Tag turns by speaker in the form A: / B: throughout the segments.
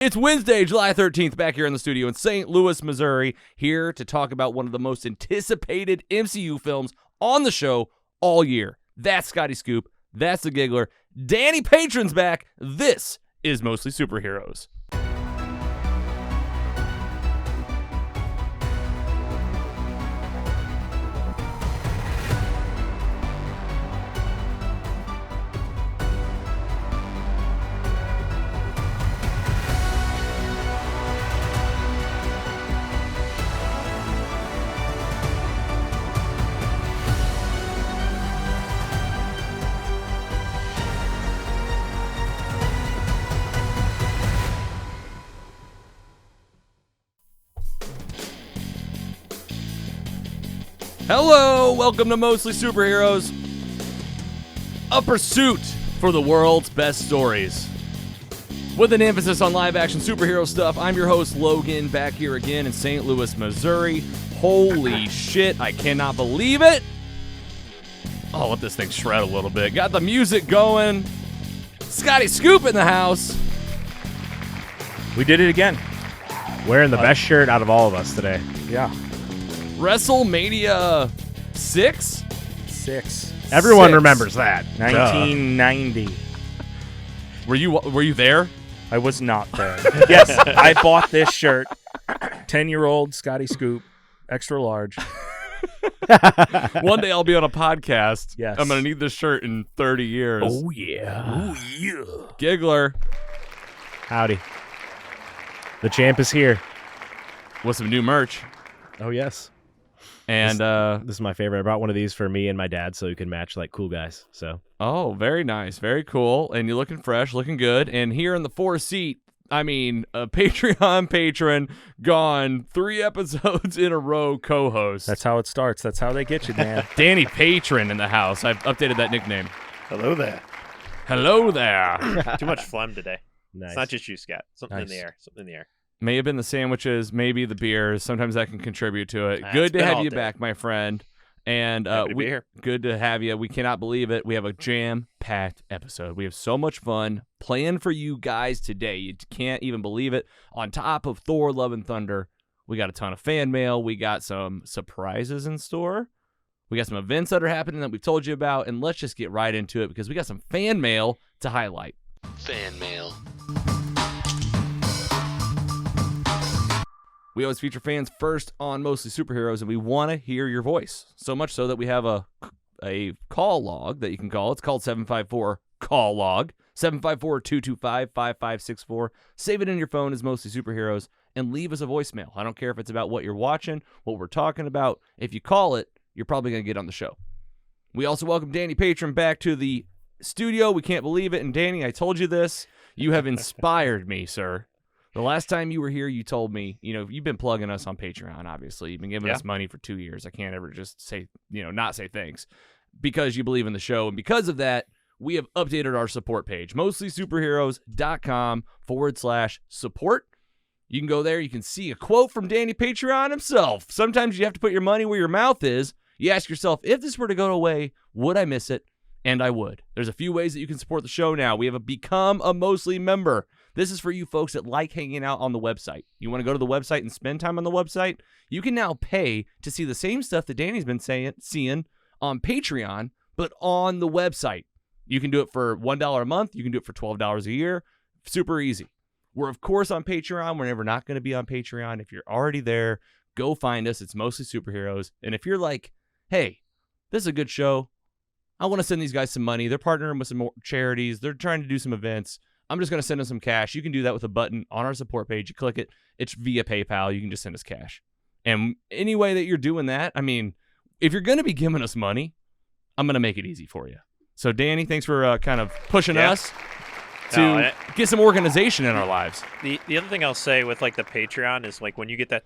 A: It's Wednesday, July 13th, back here in the studio in St. Louis, Missouri, here to talk about one of the most anticipated MCU films on the show all year. That's Scotty Scoop. That's the Giggler. Danny Patron's back. This is Mostly Superheroes. Hello, welcome to Mostly Superheroes, a pursuit for the world's best stories. With an emphasis on live-action superhero stuff, I'm your host, Logan, back here again in St. Louis, Missouri. Holy shit, I cannot believe it. Oh, let this thing shred a little bit. Got the music going. Scotty Scoop in the house.
B: We did it again. Wearing the best shirt out of all of us today. Yeah.
A: WrestleMania 6?
B: 6. Everyone
A: 6.
B: Remembers that.
C: 1990.
A: Were you there?
C: I was not there. Yes, I bought this shirt. 10-year-old Scotty Scoop, extra large.
A: One day I'll be on a podcast.
C: Yes.
A: I'm going to need this shirt in 30 years.
C: Oh, yeah. Oh, yeah.
A: Giggler.
B: Howdy. The champ is here.
A: With some new merch.
B: Oh, yes.
A: And
B: this is my favorite. I brought one of these for me and my dad so we can match like cool guys. So.
A: Oh, very nice. Very cool. And you're looking fresh, looking good. And here in the 4th seat, I mean, a Patreon patron gone 3 episodes in a row co-host.
C: That's how it starts. That's how they get you, man.
A: Danny Patron in the house. I've updated that nickname.
D: Hello there.
A: Hello there.
D: Too much phlegm today.
B: Nice.
D: It's not just you, Scott. Something in
C: Nice.
D: the air. Something in the air.
A: May have been the sandwiches, maybe the beers. Sometimes that can contribute to it.
D: It's
A: Good to
D: been
A: have
D: all
A: you
D: day.
A: back, my friend. And
D: Happy to be here.
A: Good to have you. We cannot believe it. We have a jam-packed episode. We have so much fun planned for you guys today. You can't even believe it. On top of Thor, Love, and Thunder, we got a ton of fan mail. We got some surprises in store. We got some events that are happening that we've told you about. And let's just get right into it because we got some fan mail to highlight.
E: Fan mail.
A: We always feature fans first on Mostly Superheroes, and we want to hear your voice. So much so that we have a call log that you can call. It's called 754-CALL-LOG, 754-225-5564. Save it in your phone as Mostly Superheroes, and leave us a voicemail. I don't care if it's about what you're watching, what we're talking about. If you call it, you're probably going to get on the show. We also welcome Danny Patron back to the studio. We can't believe it. And Danny, I told you this. You have inspired me, sir. The last time you were here, you told me, you've been plugging us on Patreon, obviously. You've been giving us money for 2 years. I can't ever just say, not say thanks because you believe in the show. And because of that, we have updated our support page, mostlysuperheroes.com/support. You can go there. You can see a quote from Danny Patron himself. Sometimes you have to put your money where your mouth is. You ask yourself, if this were to go away, would I miss it? And I would. There's a few ways that you can support the show now. We have a Become a Mostly member. This is for you folks that like hanging out on the website. You want to go to the website and spend time on the website? You can now pay to see the same stuff that Danny's been seeing on Patreon, but on the website. You can do it for $1 a month. You can do it for $12 a year. Super easy. We're, of course, on Patreon. We're never not going to be on Patreon. If you're already there, go find us. It's Mostly Superheroes. And if you're like, hey, this is a good show. I want to send these guys some money. They're partnering with some more charities. They're trying to do some events. I'm just going to send them some cash. You can do that with a button on our support page. You click it. It's via PayPal. You can just send us cash. And any way that you're doing that, I mean, if you're going to be giving us money, I'm going to make it easy for you. So, Danny, thanks for kind of pushing us to get some organization in our lives.
D: The other thing I'll say with like the Patreon is like when you get the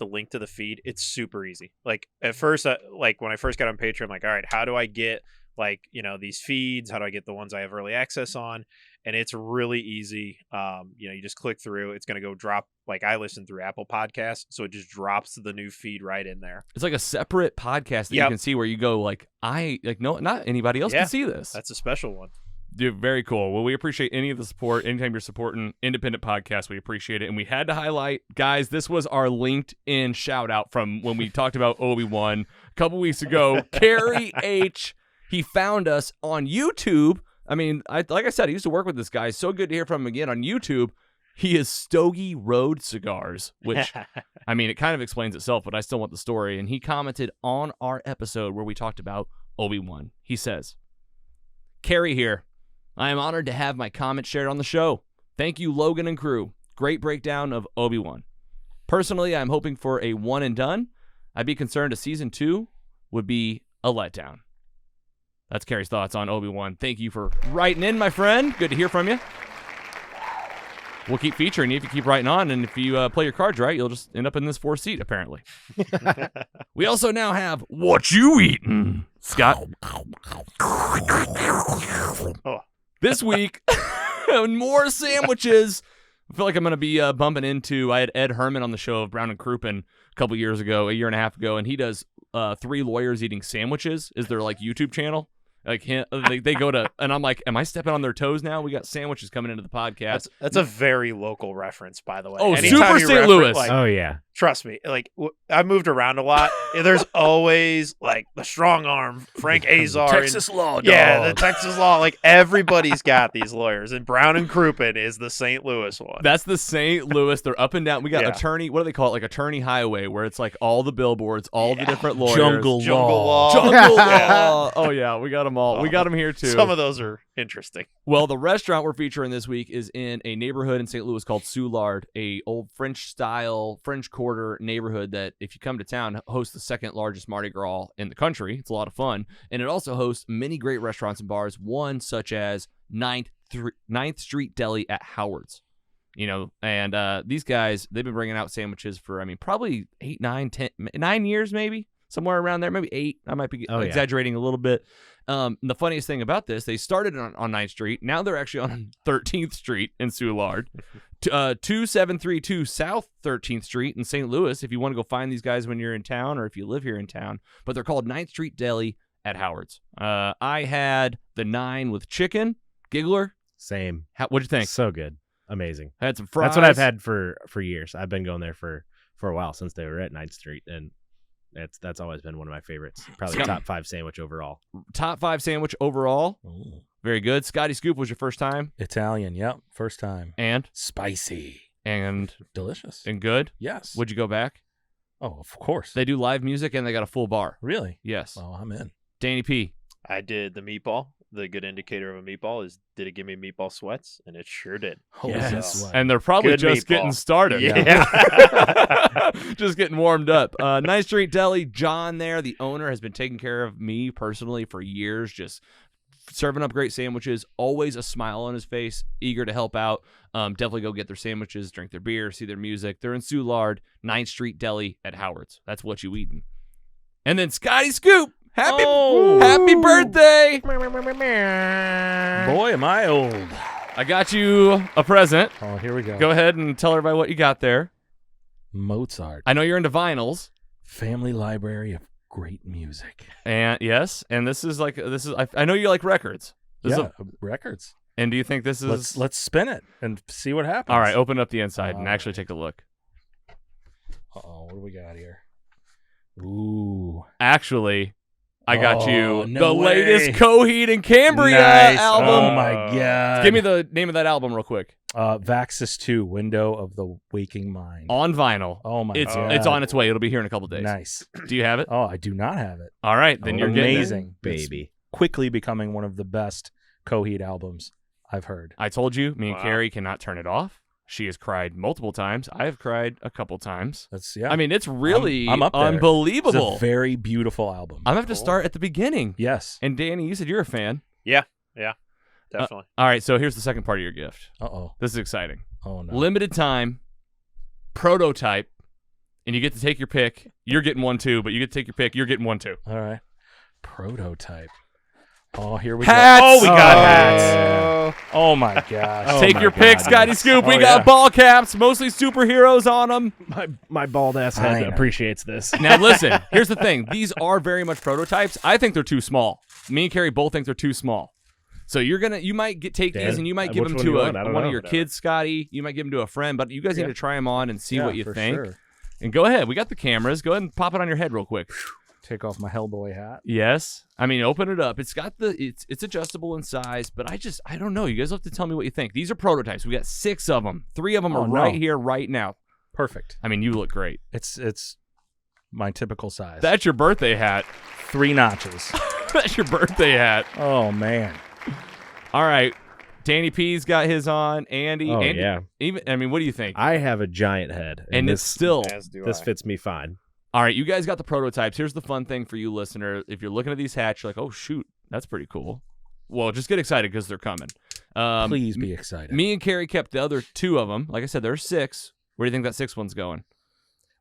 D: link to the feed, it's super easy. Like at first, like when I first got on Patreon, I'm like, all right, how do I get these feeds? How do I get the ones I have early access on? And it's really easy. You just click through. It's going to go drop. Like I listen through Apple Podcasts, so it just drops the new feed right in there.
A: It's like a separate podcast that you can see where you go not anybody else can see this.
D: That's a special one.
A: Dude, very cool. Well, we appreciate any of the support. Anytime you're supporting independent podcasts, we appreciate it. And we had to highlight, guys, this was our LinkedIn shout out from when we talked about Obi-Wan a couple weeks ago. Kerry H. He found us on YouTube. I mean, like I said, I used to work with this guy. So good to hear from him again on YouTube. He is Stogie Road Cigars, which, I mean, it kind of explains itself, but I still want the story. And he commented on our episode where we talked about Obi-Wan. He says, Kerry here. I am honored to have my comment shared on the show. Thank you, Logan and crew. Great breakdown of Obi-Wan. Personally, I'm hoping for a one and done. I'd be concerned a season 2 would be a letdown. That's Kerry's thoughts on Obi-Wan. Thank you for writing in, my friend. Good to hear from you. We'll keep featuring you if you keep writing on, and if you play your cards right, you'll just end up in this 4th seat, apparently. We also now have Whatchu Watchin, Scott.
D: Oh.
A: This week, more sandwiches. I feel like I'm going to be bumping into, I had Ed Herman on the show of Brown and Crouppen a year and a half ago, and he does 3 lawyers eating sandwiches is their like YouTube channel. Like they go to, and I'm like, am I stepping on their toes now? We got sandwiches coming into the podcast.
D: That's a very local reference, by the way.
A: Oh,
D: Anytime
A: super
D: you
A: St. Louis.
D: like,
B: Oh yeah.
D: Trust me, like I moved around a lot. There's always like the strong arm, Frank Azar,
C: Texas law, dog.
D: Yeah, the Texas law. Like everybody's got these lawyers, and Brown and Crouppen is the St. Louis one.
A: That's the St. Louis. They're up and down. We got
D: Yeah.
A: attorney. What do they call it? Like attorney highway, where it's like all the billboards, all the different lawyers.
C: Jungle law.
A: Jungle law. Oh yeah, we got them all. We got them here too.
D: Some of those are interesting.
A: Well, the restaurant we're featuring this week is in a neighborhood in St. Louis called Soulard, a old French-style, French Quarter neighborhood that, if you come to town, hosts the 2nd largest Mardi Gras in the country. It's a lot of fun. And it also hosts many great restaurants and bars, one such as 9th Street Deli at Howard's. You know, and these guys, they've been bringing out sandwiches for, I mean, probably 8, 9, 10, 9 years maybe. Somewhere around there, maybe 8. I might be exaggerating a little bit. The funniest thing about this, they started on 9th Street. Now they're actually on 13th Street in Soulard. 2732 South 13th Street in St. Louis, if you want to go find these guys when you're in town or if you live here in town. But they're called 9th Street Deli at Howard's. I had the 9 with chicken. Giggler.
B: Same.
A: What'd you think?
B: So good. Amazing.
A: I had some fries.
B: That's what I've had for years. I've been going there for a while, since they were at 9th Street, and that's always been one of my favorites. Probably top 5 sandwich overall.
A: Top 5 sandwich overall.
C: Ooh.
A: Very good. Scotty Scoop was your first time.
C: Italian, yep. First time.
A: And
C: Spicy.
A: and
C: Delicious.
A: and good.
C: Yes.
A: Would you go back?
C: Oh, of course.
A: They do live music and they got a full bar.
C: Really?
A: Yes.
C: Well, I'm in.
A: Danny P.
D: I did the meatball. The good indicator of a meatball is, did it give me meatball sweats? And it sure did.
C: Holy
B: Yes.
C: sweat.
A: And they're probably
D: Good
A: just
D: meatball.
A: getting started.
D: Yeah.
A: Just getting warmed up. 9th Street Deli, John there, the owner, has been taking care of me personally for years, just serving up great sandwiches, always a smile on his face, eager to help out. Definitely go get their sandwiches, drink their beer, see their music. They're in Soulard, 9th Street Deli at Howard's. That's Whatchu Watchin. And then Scotty Scoop. Happy birthday.
C: Boy, am I old.
A: I got you a present.
C: Oh, here we go.
A: Go ahead and tell everybody what you got there.
C: Mozart.
A: I know you're into vinyls.
C: Family library of great music.
A: And yes, and this is I know you like records.
C: Records.
A: And do you think this is
C: Let's spin it and see what happens.
A: all right, open up the inside and
C: All
A: actually take a look.
C: Uh-oh, what do we got here? Ooh.
A: Actually, I got you
C: no
A: the
C: way.
A: latest Coheed and Cambria
C: Nice.
A: album.
C: Oh my god.
A: Give me the name of that album real quick.
C: Vaxis 2, Window of the Waking Mind.
A: On vinyl.
C: Oh my
A: It's
C: god.
A: it's on its way. It'll be here in a couple days.
C: Nice.
A: Do you have it?
C: Oh, I do not have it.
A: All right, then you're getting it.
C: amazing,
B: baby.
C: It's quickly becoming one of the best Coheed albums I've heard.
A: I told you, me and
D: Wow.
A: Kerry cannot turn it off. She has cried multiple times. I have cried a couple times.
C: That's yeah.
A: I mean, it's really
C: I'm up there.
A: unbelievable.
C: It's a very beautiful album.
A: I'm going to have to start at the beginning.
C: Yes.
A: And Danny, you said you're a fan.
D: Definitely.
A: All right, so here's the second part of your gift.
C: Uh-oh.
A: This is exciting.
C: Oh no.
A: Limited time, prototype, and you get to take your pick. You're getting one too, but you get to take your pick. You're getting one too.
C: All right. Prototype. Oh, here we
A: Hats!
C: go. Oh, we got
B: Oh,
C: hats.
B: yeah.
C: Oh my gosh.
B: Oh,
A: take
B: my
A: your pick,
B: God,
A: Scotty
B: yes.
A: Scoop. We
C: Oh,
A: got
C: yeah.
A: ball caps, mostly superheroes on them.
B: My bald ass
C: I
B: head
C: know.
B: appreciates this.
A: Now listen, here's the thing. These are very much prototypes. I think they're too small. Me and Kerry both think they're too small. So you might take
B: Dan,
A: these and you might give
B: which
A: them
B: one
A: to
B: do you want? I don't
A: one of
B: know.
A: your kids, Scotty. You might give them to a friend, but you guys need to try them on and see what you
E: for
A: think.
E: Sure.
A: And go ahead. We got the cameras. Go ahead and pop it on your head real quick.
E: Take off my Hellboy hat.
A: Yes. I mean, open it up. It's got it's adjustable in size, but I don't know. You guys have to tell me what you think. These are prototypes. We got 6 of them. 3 of them are right here, right now.
E: Perfect.
A: I mean, you look great.
E: It's my typical size.
A: That's your birthday hat.
E: 3 notches.
A: That's your birthday hat.
E: Oh man.
A: All right. Danny P's got his on. Andy.
B: Oh,
A: Andy,
B: yeah.
A: I mean, what do you think?
B: I have a giant head.
A: And it's still.
B: This fits me fine.
A: All right, you guys got the prototypes. Here's the fun thing for you, listener. If you're looking at these hats, you're like, oh, shoot, that's pretty cool. Well, just get excited because they're coming.
E: Please be excited.
A: Me and Kerry kept the other 2 of them. Like I said, there's 6. Where do you think that 6th one's going?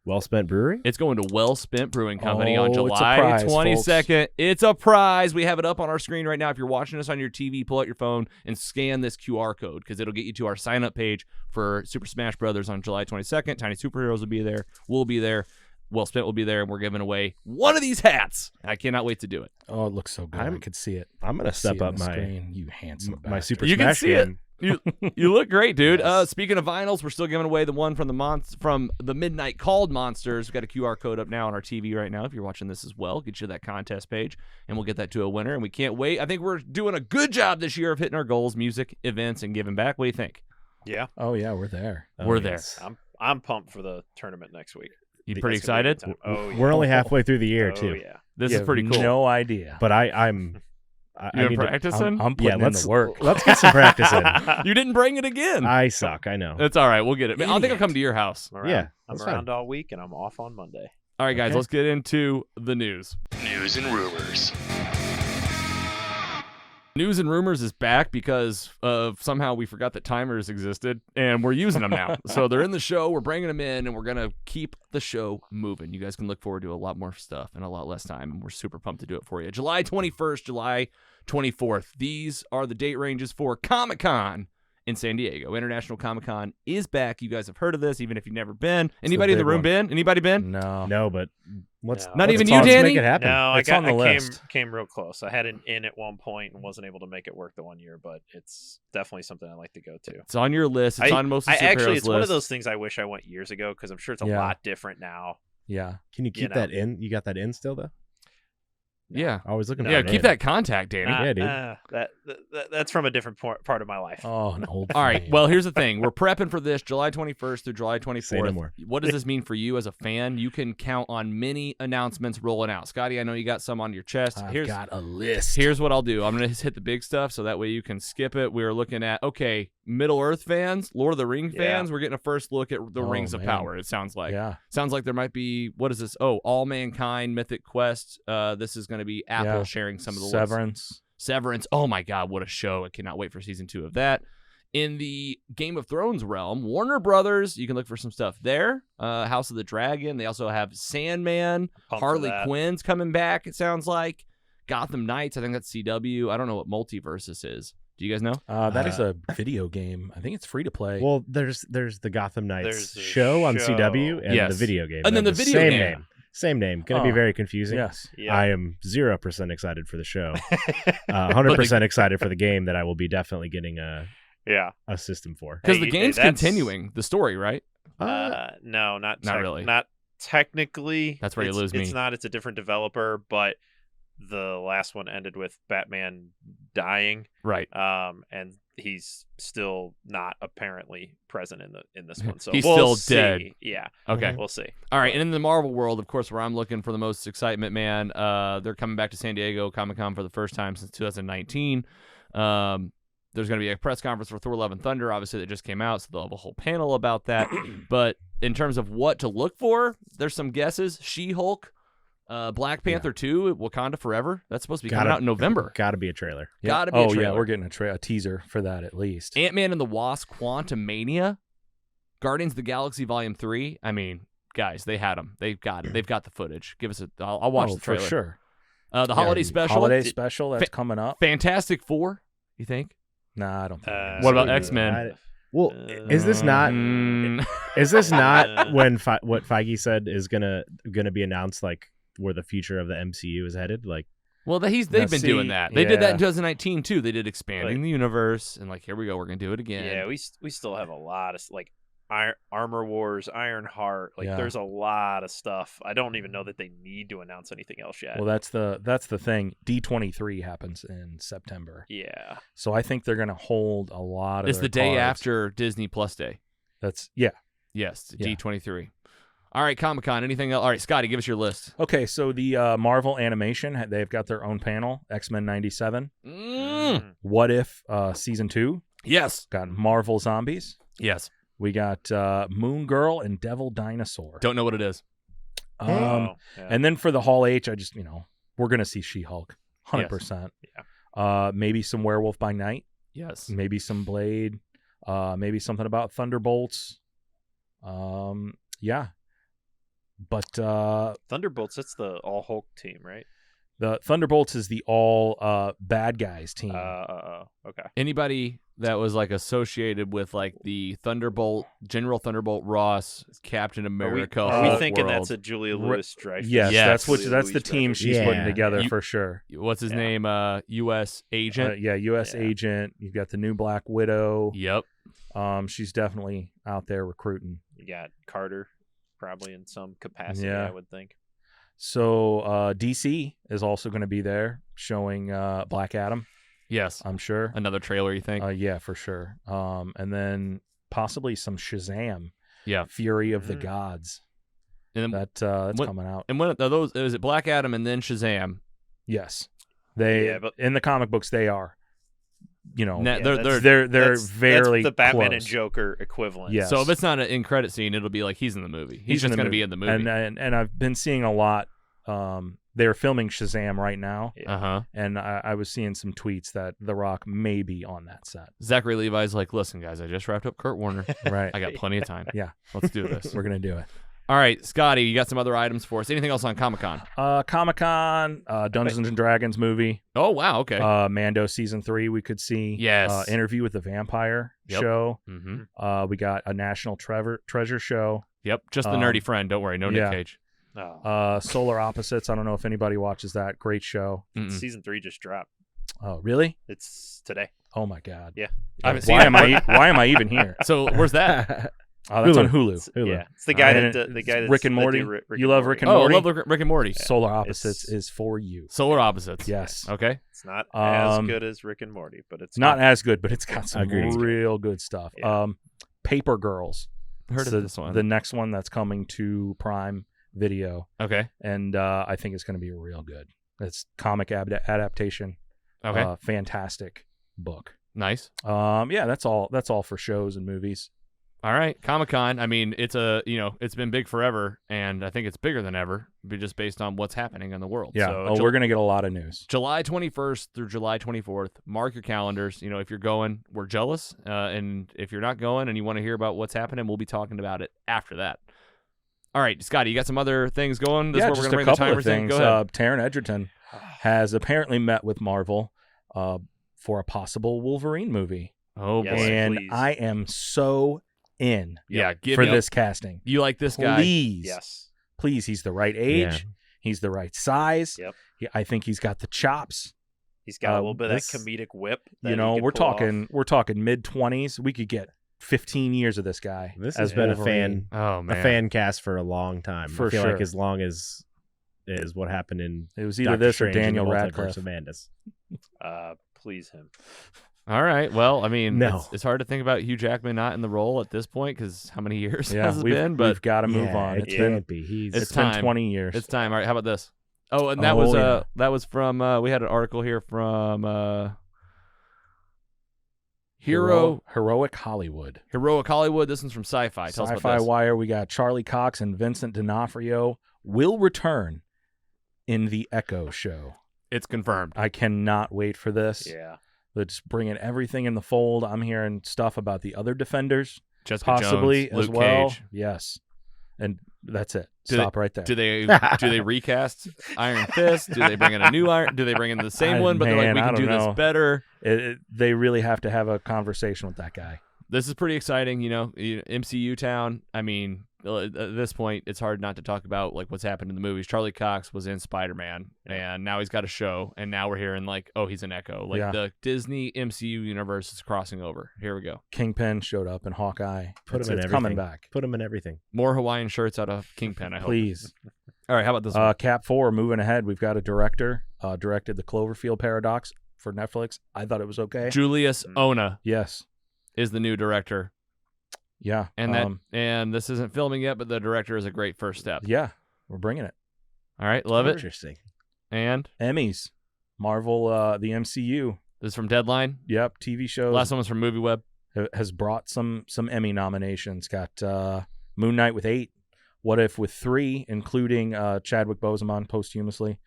B: Well Spent Brewery?
A: It's going to Well Spent Brewing Company on
E: Oh, it's a
A: July
E: prize,
A: 22nd. It's a prize. We have it up on our screen right now. If you're watching us on your TV, pull out your phone and scan this QR code because it'll get you to our sign-up page for Super Smash Brothers on July 22nd. Tiny Superheroes will be there. We'll be there. Well Spent will be there, and we're giving away one of these hats. I cannot wait to do it.
E: Oh, it looks so good. I could see it.
B: I'm going to step up my
E: screen, you handsome
B: my
E: bastard.
B: Super
A: You can
B: Smash
A: see it.
B: game.
A: You look great, dude.
E: Yes.
A: Speaking of vinyls, we're still giving away the one from the Midnight Called Monsters. We've got a QR code up now on our TV right now. If you're watching this as well, get you that contest page, and we'll get that to a winner. And we can't wait. I think we're doing a good job this year of hitting our goals, music, events, and giving back. What do you think?
D: Yeah,
E: Oh yeah, we're there.
A: We're there.
B: yes.
D: I'm pumped for the tournament next week.
A: You pretty
D: That's gonna be a
A: excited?
D: good time. Oh, yeah.
B: We're only halfway through the year,
D: Oh,
B: too.
D: yeah.
A: This
E: You
A: is
E: have
A: pretty cool.
E: No idea.
B: But I'm... I
A: You been
B: need to-
A: practicing?
E: I'm putting in the work.
B: Let's get some practice in.
A: You didn't bring it again.
B: I suck, I know.
A: That's all right. We'll get it. I think I'll come to your house.
D: I'm around,
B: Yeah,
D: I'm
B: that's
D: around
B: fine.
D: all week, and I'm off on Monday.
A: All right, guys,
B: Okay.
A: let's get into the news.
F: News and rumors.
A: News and Rumors is back because of somehow we forgot that timers existed, and we're using them now. So they're in the show. We're bringing them in, and we're going to keep the show moving. You guys can look forward to a lot more stuff in a lot less time, and we're super pumped to do it for you. July 21st, July 24th. These are the date ranges for Comic-Con in San Diego. International Comic-Con is back. You guys have heard of this, even if you've never been. Anybody in the
B: big
A: room
B: one.
A: been? Anybody been?
E: No.
B: No, but let's...
D: No.
A: Not
B: let's
A: even
B: talk-
A: you,
B: let's
A: Danny?
B: make it happen.
D: No,
E: It's on the
D: I
E: list.
D: came real close. I had an in at one point and wasn't able to make it work the one year, but it's definitely something I'd like to go to.
A: It's on your list. It's on most of the
D: Actually,
A: superheroes
D: it's one of
A: list.
D: those things I wish I went years ago because I'm sure it's a
E: Yeah.
D: lot different now.
E: Yeah.
B: Can you keep
D: know.
B: that in? You got that in still, though?
A: Yeah.
B: Always looking for
A: Yeah,
B: an
A: keep
B: in.
A: that contact, Danny.
B: Yeah, dude.
D: That's from a different part of my life.
E: Oh, an old.
A: All right.
E: flame.
A: Well, here's the thing. We're prepping for this July 21st through July 24th.
B: Say no more.
A: What does this mean for you as a fan? You can count on many announcements rolling out. Scotty, I know you got some on your chest.
E: I've got a list.
A: Here's what I'll do. I'm going to hit the big stuff so that way you can skip it. We were looking at, okay, Middle Earth fans, Lord of the Rings
D: Yeah.
A: fans. We're getting a first look at the
E: Oh,
A: Rings of
E: man.
A: Power, it sounds like.
E: Yeah.
A: Sounds like there might be, what is this? Oh, All Mankind, Mythic Quest. This is going to be Apple
E: Yeah.
A: sharing some of the
E: Severance.
A: Severance. Oh my God, what a show. I cannot wait for season 2 of that. In the Game of Thrones realm, Warner Brothers, you can look for some stuff there. House of the Dragon. They also have Sandman.
D: Pumped for
A: Harley
D: that.
A: Quinn's coming back, it sounds like. Gotham Knights, I think that's CW. I don't know what Multiversus is. Do you guys know?
E: That is a video game. I think it's free to play.
B: Well, there's the Gotham Knights
D: There's a
B: show on
D: show.
B: CW and
A: Yes.
B: the video game.
A: And then
B: They're
A: the video
B: same
A: game.
B: name. Same name. Going to be
E: Oh.
B: very confusing.
E: yes.
D: Yeah.
B: I am 0% excited for the show. 100% excited for the game that I will be definitely getting
D: Yeah.
B: a system for.
A: Because
D: Hey,
A: the game's
D: that's-
A: continuing the story, right?
D: No, not
A: really.
D: Not technically.
A: That's where you lose me.
D: It's not. It's a different developer, but the last one ended with Batman dying.
A: Right.
D: And he's still not apparently present in this one. So
A: He's
D: we'll
A: still dead.
D: see. Yeah.
A: Okay.
D: We'll see.
A: All right, and in the Marvel world, of course, where I'm looking for the most excitement, man, they're coming back to San Diego Comic-Con for the first time since 2019. There's going to be a press conference for Thor: Love and Thunder, obviously, that just came out, so they'll have a whole panel about that. But in terms of what to look for, there's some guesses. She-Hulk, Black Panther 2, Wakanda Forever. That's supposed to be coming out in November.
B: Got to be a trailer.
E: Yep.
A: Gotta be a
E: Oh, yeah.
A: trailer.
E: We're getting a teaser for that at least.
A: Ant-Man and the Wasp: Quantumania, Guardians of the Galaxy Volume 3. I mean, guys, they had them. They've got it. They've got the footage. Give us I'll watch the trailer.
E: for sure.
A: The holiday special.
E: Holiday special that's coming up.
A: Fantastic Four, you think?
E: Nah, I don't think. it is.
A: What about
D: Uh,
A: X-Men?
B: Well, is this not
A: Mm,
B: is this not when what Feige said is gonna be announced, like where the future of the MCU is headed? Like,
A: Well, they've been doing that. They did that in 2019 too. They did expanding the universe, and like here we go, we're gonna do it again.
D: Yeah, we still have a lot of like Armor Wars, Ironheart. Like there's a lot of stuff. I don't even know that they need to announce anything else yet.
E: Well, that's the thing. D23 happens in September.
D: Yeah.
E: So I think they're gonna hold a lot of.
A: It's the day after Disney Plus Day.
E: Yes,
A: D23. All right, Comic-Con. Anything else? All right, Scotty, give us your list.
E: Okay, so the Marvel Animation, they've got their own panel, X-Men 97. What If Season 2.
A: Yes.
E: Got Marvel Zombies.
A: Yes.
E: We got Moon Girl and Devil Dinosaur.
A: Don't know what it is.
E: And then for the Hall H, I just, we're going to see She-Hulk. 100%.
D: Yeah.
E: Maybe some Werewolf by Night.
A: Yes.
E: Maybe some Blade. Maybe something about Thunderbolts. Yeah. But
D: Thunderbolts, that's the all Hulk team, right?
E: the Thunderbolts is the all bad guys team.
D: Okay.
A: Anybody that was like associated with like the Thunderbolt, General Thunderbolt Ross, Captain America.
D: Are we
A: Hulk
D: thinking
A: world.
D: that's a Julia Louis-Dreyfus?
E: Yes,
A: Yes.
E: that's the team she's putting together
A: You-
E: for sure.
A: What's his name? U.S. agent.
E: U.S. agent. You've got the new Black Widow.
A: Yep.
E: She's definitely out there recruiting.
D: You got Carter, probably in some capacity,
E: Yeah.
D: I would think.
E: So DC is also going to be there showing Black Adam,
A: Yes.
E: I'm sure.
A: Another trailer, you think?
E: Yeah, for sure. And then possibly some Shazam.
A: Yeah.
E: Fury of the Gods.
A: And then,
E: That's
A: when-
E: coming out.
A: and when are those? Is it Black Adam and then Shazam?
E: Yes. They
D: Yeah, but-
E: in the comic books they are.
A: They're
E: They're
D: That's
E: very
D: the Batman
E: close.
D: and Joker equivalent.
E: Yes.
A: So if it's not an in credit scene, it'll be like he's in the movie. He's just
E: in the
A: going to
E: movie.
A: be in the movie.
E: And I've been seeing a lot. They're filming Shazam right now,
A: Uh-huh.
E: and I was seeing some tweets that The Rock may be on that set.
A: Zachary Levi's like, listen, guys, I just wrapped up Kurt Warner.
E: Right.
A: I got plenty of time.
E: Yeah.
A: Let's do this.
E: We're gonna do it.
A: All right, Scotty, you got some other items for us. Anything else on Comic-Con?
E: Comic-Con, Dungeons and Dragons movie,
A: Oh, wow. Okay.
E: Mando season 3 we could see.
A: Yes.
E: Interview with the Vampire
A: Yep.
E: show.
A: Mm-hmm.
E: We got a National Treasure show.
A: Yep. Just the nerdy friend. Don't worry. No
E: yeah.
A: Nick Cage.
D: Oh.
E: Solar Opposites. I don't know if anybody watches that. Great show.
A: Mm-mm.
D: Season 3 just dropped.
E: Oh, really?
D: It's today.
E: Oh my God.
D: Yeah.
A: I haven't seen
E: Why
A: it.
E: am I even here?
A: So where's that?
E: Oh, that's on Hulu.
D: Yeah, it's the guy
E: And
D: that the guy that's
E: Rick and
D: that
E: Morty.
D: did Rick
E: You love Rick and
A: Oh, I
E: Morty?
A: love Rick and Morty.
E: Solar Opposites
D: It's-
E: is for you.
A: Solar Opposites.
E: Yes.
A: Okay.
D: It's not as
E: Um,
D: good as Rick and Morty, but it's
E: Not
D: good.
E: as good, but it's got some
B: Agreed.
E: real good stuff.
D: Yeah.
E: Paper Girls.
A: Heard
E: It's
A: of this one.
E: The next one that's coming to Prime Video,
A: Okay.
E: and I think it's going to be real good. It's comic adaptation.
A: Okay.
E: Fantastic book.
A: Nice.
E: Yeah, that's all. That's all for shows and movies.
A: All right. Comic-Con. I mean, it's it's been big forever, and I think it's bigger than ever, just based on what's happening in the world.
E: Yeah.
A: So
E: We're going to get a lot of news.
A: July 21st through July 24th. Mark your calendars. If you're going, we're jealous. And if you're not going and you want to hear about what's happening, we'll be talking about it after that. All right, Scotty, you got some other things going? This is where
E: just
A: we're
E: a
A: going to bring the
E: couple
A: timers
E: of
A: in.
E: things.
A: Go ahead.
E: Taron Egerton has apparently met with Marvel for a possible Wolverine movie.
A: Oh, boy.
D: Yes.
E: And
D: please.
E: I am so in
A: Yeah,
E: for this casting.
A: You like this guy?
E: Please.
D: Yes.
E: Please, he's the right age.
B: Yeah.
E: He's the right size.
D: Yep.
E: I think he's got the chops.
D: He's got a little bit of
E: this-
D: that comedic whip. That he could
E: We're
D: pull off.
E: talking mid-20s. We could get 15 years of this guy.
B: This
E: as
B: has been
E: Wolverine.
A: Oh,
B: a
A: man.
B: fan cast for a long time.
E: For
B: I feel
E: sure.
B: like as long as is what happened in
E: It was either
B: Doctor
E: this
B: Strange
E: or
B: and the
E: Daniel
B: Multiverse
E: Radcliffe.
B: of Madness.
D: Please him.
A: All right. Well, I mean,
B: No.
A: it's hard to think about Hugh Jackman not in the role at this point because how many years
E: Yeah,
A: has it
E: we've
A: been? But
E: we've got to move
B: Yeah,
E: on.
B: It can't be. He's
A: It's
E: It's been
A: time.
E: 20 years.
A: it's time. All right. How about this? Oh, and that
E: Oh,
A: was
E: yeah.
A: that was from we had an article here from
E: Heroic Hollywood.
A: Heroic Hollywood. This one's from Sci-Fi. Tell us
E: Sci-Fi
A: about this.
E: Wire. We got Charlie Cox and Vincent D'Onofrio will return in the Echo show.
A: It's confirmed.
E: I cannot wait for this.
D: Yeah.
E: They're just bringing everything in the fold. I'm hearing stuff about the other defenders
A: Jessica
E: possibly
A: Jones,
E: as
A: Luke
E: well.
A: Cage.
E: Yes, and that's it.
A: Do
E: Stop right there.
A: Do they recast Iron Fist? Do they bring in a new Iron? Do they bring in the same one? But they're like, we
E: I
A: can do
E: don't
A: this
E: know.
A: better.
E: They really have to have a conversation with that guy.
A: This is pretty exciting. MCU town. I mean, at this point, it's hard not to talk about like what's happened in the movies. Charlie Cox was in Spider-Man, and now he's got a show, and now we're hearing like, oh, he's an Echo. Like the Disney MCU universe is crossing over. Here we go.
E: Kingpin showed up in Hawkeye.
B: Put him in everything.
E: Coming back.
B: Put him in everything.
A: More Hawaiian shirts out of Kingpin, I hope.
E: Please.
A: All right, how about this one?
E: Cap 4, moving ahead. We've got a director, directed the Cloverfield Paradox for Netflix. I thought it was okay.
A: Julius Ona
E: Yes.
A: is the new director.
E: Yeah.
A: And and this isn't filming yet, but the director is a great first step.
E: Yeah. We're bringing it.
A: All right, love it.
B: Interesting.
A: And
E: Emmys. Marvel, the MCU.
A: this is from Deadline.
E: Yep. TV shows.
A: Last one was from MovieWeb.
E: Has brought some Emmy nominations. Got Moon Knight with 8. What If with 3, including Chadwick Boseman posthumously.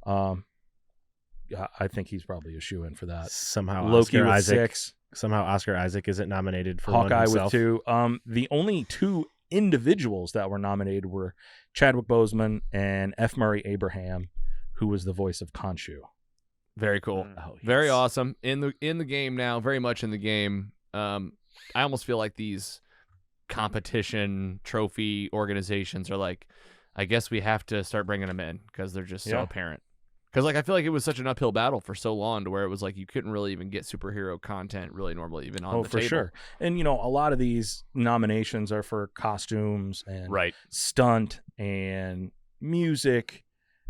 E: I think he's probably a shoo-in for that.
B: Somehow
E: Loki
B: Oscar
E: with
B: Isaac.
E: 6.
B: Somehow Oscar Isaac isn't nominated for
E: Hawkeye
B: one
E: with
B: himself.
E: 2. The only 2 individuals that were nominated were Chadwick Boseman and F. Murray Abraham, who was the voice of Khonshu.
A: Very cool.
B: Oh,
A: Very
B: yes.
A: awesome. In the game now, very much in the game. I almost feel like these competition trophy organizations are like, I guess we have to start bringing them in because they're just so apparent. Because like I feel like it was such an uphill battle for so long to where it was like you couldn't really even get superhero content really normally even on the
E: for
A: table.
E: sure. And a lot of these nominations are for costumes and
A: Right.
E: stunt and music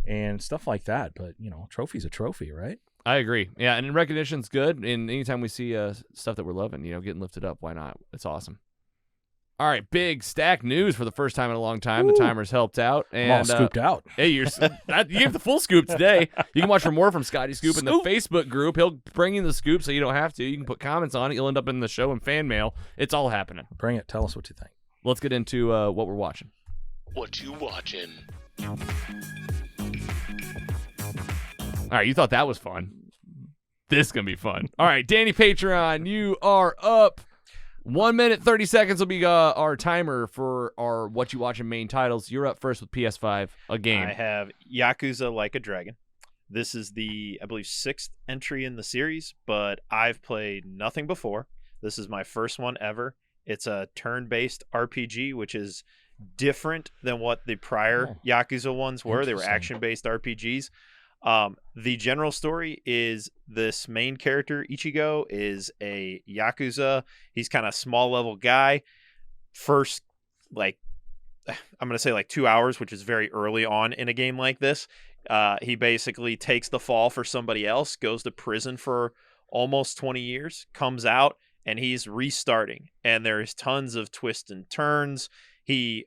E: and stuff like that. But trophy's a trophy, right?
A: I agree. Yeah, and recognition's good. And anytime we see stuff that we're loving, getting lifted up, why not? It's awesome. All right, big stack news for the first time in a long time.
E: Woo.
A: The timer's helped out. And
E: I'm all scooped out.
A: hey, you gave the full scoop today. You can watch for more from Scotty Scoop in the Facebook group. He'll bring you the scoop so you don't have to. You can put comments on it. You'll end up in the show and fan mail. It's all happening.
E: Bring it. Tell us what you think.
A: Let's get into what we're watching.
F: Whatchu Watchin?
A: All right, you thought that was fun. This is going to be fun. All right, Danny Patron, you are up. 1 minute, 30 seconds will be our timer for our Whatchu Watchin main titles. You're up first with PS5, a game.
D: I have Yakuza Like a Dragon. This is the, I believe, 6th entry in the series, but I've played nothing before. This is my first one ever. It's a turn-based RPG, which is different than what the prior Yakuza ones were. They were action-based RPGs. The general story is this main character, Ichigo, is a Yakuza. He's kind of small level guy. First, I'm going to say 2 hours, which is very early on in a game like this. He basically takes the fall for somebody else, goes to prison for almost 20 years, comes out, and he's restarting. And there's tons of twists and turns.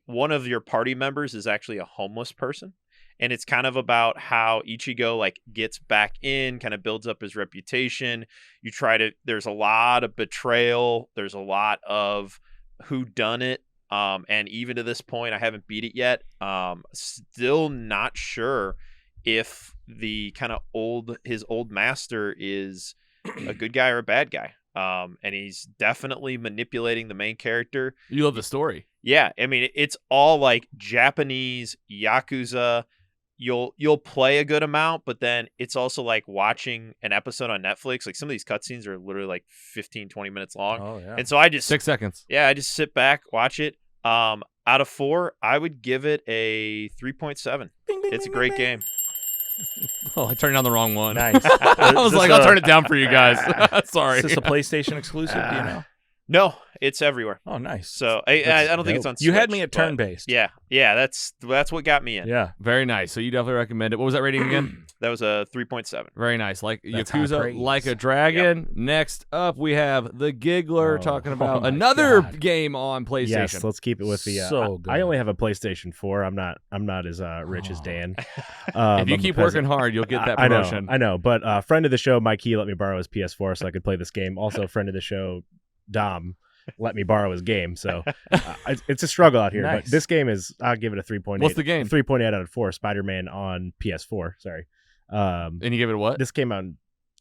D: One of your party members is actually a homeless person. And it's kind of about how Ichigo gets back in, kind of builds up his reputation. There's a lot of betrayal. There's a lot of whodunit. And even to this point, I haven't beat it yet. Still not sure if the kind of his old master is a good guy or a bad guy. And he's definitely manipulating the main character.
A: You love the story.
D: Yeah. I mean, it's all Japanese Yakuza. You'll play a good amount, but then it's also like watching an episode on Netflix. Some of these cutscenes are literally 15, 20 minutes long.
E: Oh, yeah.
D: And so I just
A: 6 seconds.
D: I just sit back, watch it. Out of 4, I would give it a 3.7. It's a great game.
A: Oh, I turned down the wrong one.
E: Nice.
A: I was like, I'll turn it down for you guys. Sorry.
E: Is this a PlayStation exclusive? Do you know?
D: No, it's everywhere.
E: Oh, nice.
D: So I don't think it's on Switch.
E: You had me at
D: but
E: turn-based.
D: Yeah, that's what got me in.
E: Yeah.
A: Very nice. So you definitely recommend it. What was that rating again?
D: That was a 3.7.
A: Very nice. Like
E: That's high
A: Yakuza,
E: praise.
A: Like a Dragon. Next up, we have the Giggler talking about
E: my
A: another
E: God.
A: game on PlayStation.
B: Yes, let's keep it with the.
E: So good.
B: I only have a PlayStation 4. I'm not as rich as Dan.
A: If you
B: I'm a
A: keep
B: peasant.
A: working hard, you'll get that promotion.
B: I know. But friend of the show, Mike, he let me borrow his PS4 so I could play this game. Also, friend of the show, Dom, let me borrow his game. So it's a struggle out here.
E: Nice.
B: But this game is, I'll give it a 3.8.
A: What's the game?
B: 3.8 out of 4. Spider-Man on PS4. Sorry.
A: And you give it a what?
B: This came out in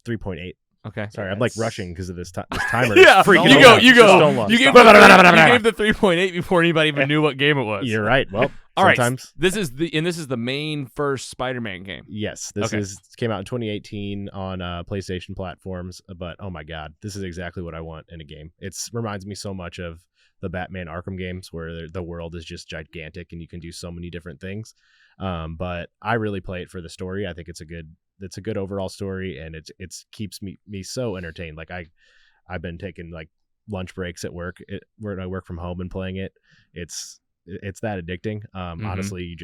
B: 3.8.
A: Okay.
B: Sorry, I'm rushing because of this timer.
A: Yeah,
B: Freaking
A: you
B: me
A: go.
B: out.
A: You
B: Just
A: go.
B: don't look.
A: You gave
B: Stop.
A: the 3.8 before anybody even knew what game it was.
B: You're right. Well,
A: All right.
B: sometimes.
A: This is the main first Spider-Man game.
B: Yes, this
A: Okay.
B: came out in 2018 on PlayStation platforms. But oh my god, this is exactly what I want in a game. It reminds me so much of the Batman Arkham games where the world is just gigantic and you can do so many different things. But I really play it for the story. I think it's a good overall story, and it keeps me so entertained. Like I've been taking like lunch breaks at work where I work from home and playing it. It's that addicting. Honestly, you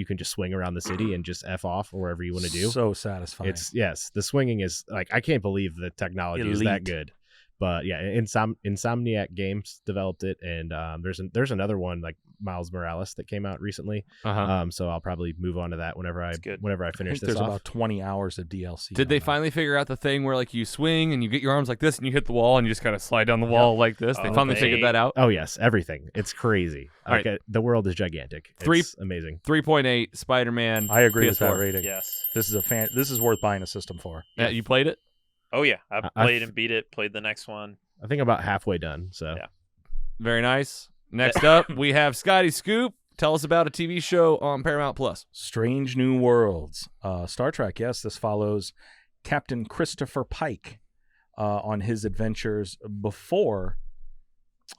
B: can just swing around the city and just F off or wherever you want to do.
E: So satisfying.
B: The swinging is like, I can't believe the technology is that good. But yeah, Insomniac Games developed it, and there's another one like Miles Morales that came out recently. So I'll probably move on to that whenever I finish this
E: there's
B: off.
E: about 20 hours of DLC.
A: Did they finally figure out the thing where like you swing and you get your arms like this and you hit the wall and you just kind of slide down the wall like this? They finally figured that out.
B: Oh yes, everything. It's crazy.
A: All right.
B: The world is gigantic. It's amazing.
A: 3.8 Spider-Man.
E: I agree with
A: PS4.
E: that rating.
D: Yes.
E: This is worth buying a system for.
A: Yeah, you played it?
D: Oh yeah, I played and beat it. Played the next one.
B: I think I'm about halfway done. So
D: Yeah.
A: Very nice. Next up, we have Scotty Scoop. Tell us about a TV show on Paramount Plus.
E: Strange New Worlds. Star Trek, yes. This follows Captain Christopher Pike on his adventures before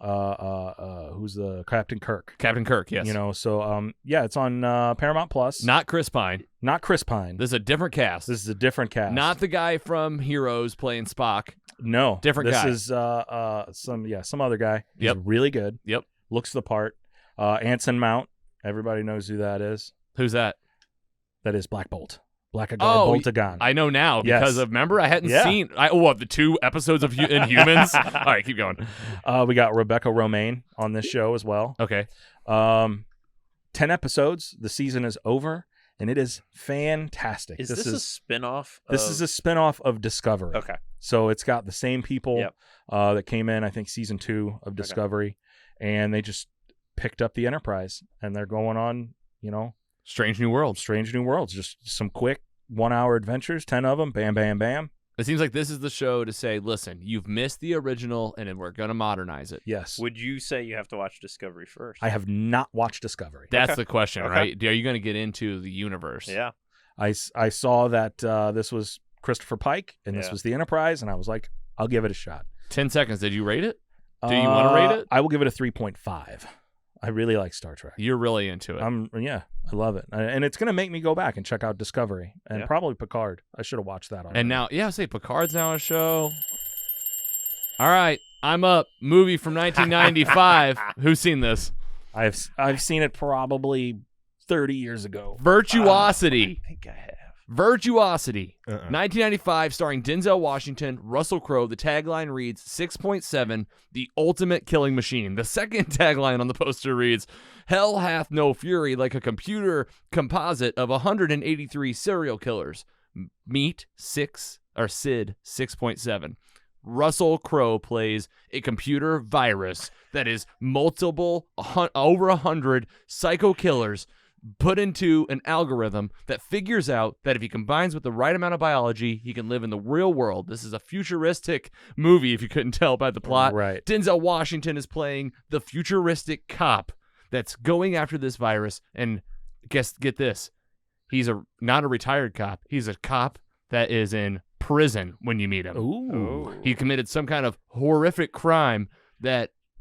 E: who's the Captain Kirk.
A: Captain Kirk, yes.
E: So it's on Paramount Plus.
A: Not Chris Pine.
E: Not Chris Pine.
A: This is a different cast.
E: This is a different cast.
A: Not the guy from Heroes playing Spock.
E: No.
A: Different guy.
E: This is some other guy. He's
A: Yep.
E: really good.
A: Yep.
E: Looks the part. Anson Mount. Everybody knows who that is.
A: Who's that?
E: That is Black Bolt. Blackagar Boltagon.
A: I know now because
E: Yes.
A: remember I hadn't
E: Yeah.
A: seen the 2 episodes of Inhumans. All right, keep going.
E: We got Rebecca Romaine on this show as well.
A: Okay.
E: 10 episodes. The season is over, and it is fantastic.
D: Is this a spinoff?
E: This is a spinoff of Discovery.
D: Okay.
E: So it's got the same people
D: Yep.
E: that came in, I think, season 2 of Discovery, and they just picked up the Enterprise, and they're going on,
A: Strange New Worlds.
E: Strange New Worlds. Just some quick 1-hour adventures, 10 of them, bam, bam, bam.
A: It seems like this is the show to say, listen, you've missed the original, and then we're going to modernize it.
E: Yes.
D: Would you say you have to watch Discovery first?
E: I have not watched Discovery.
A: That's the question,
D: Okay.
A: right? Are you going to get into the universe?
D: Yeah.
E: I saw that this was Christopher Pike, and this
D: Yeah.
E: was the Enterprise, and I was like, I'll give it a shot.
A: 10 seconds. Did you rate it? Do you want to rate it?
E: I will give it a 3.5. I really like Star Trek.
A: You're really into it.
E: I love it, and it's gonna make me go back and check out Discovery and
D: Yeah.
E: probably Picard. I should have watched that already.
A: And now, say Picard's now a show. All right, I'm up. Movie from 1995. Who's seen this?
E: I've seen it probably 30 years ago.
A: Virtuosity.
D: I think I have.
A: Virtuosity.
B: Uh-uh.
A: 1995, starring Denzel Washington, Russell Crowe. The tagline reads 6.7, the ultimate killing machine. The second tagline on the poster reads, hell hath no fury like a computer composite of 183 serial killers. Meet Sid 6.7. Russell Crowe plays a computer virus that is over 100 psycho killers put into an algorithm that figures out that if he combines with the right amount of biology, he can live in the real world. This is a futuristic movie, if you couldn't tell by the plot.
E: Right.
A: Denzel Washington is playing the futuristic cop that's going after this virus. And get this, he's not a retired cop. He's a cop that is in prison when you meet him.
E: Ooh.
A: He committed some kind of horrific crime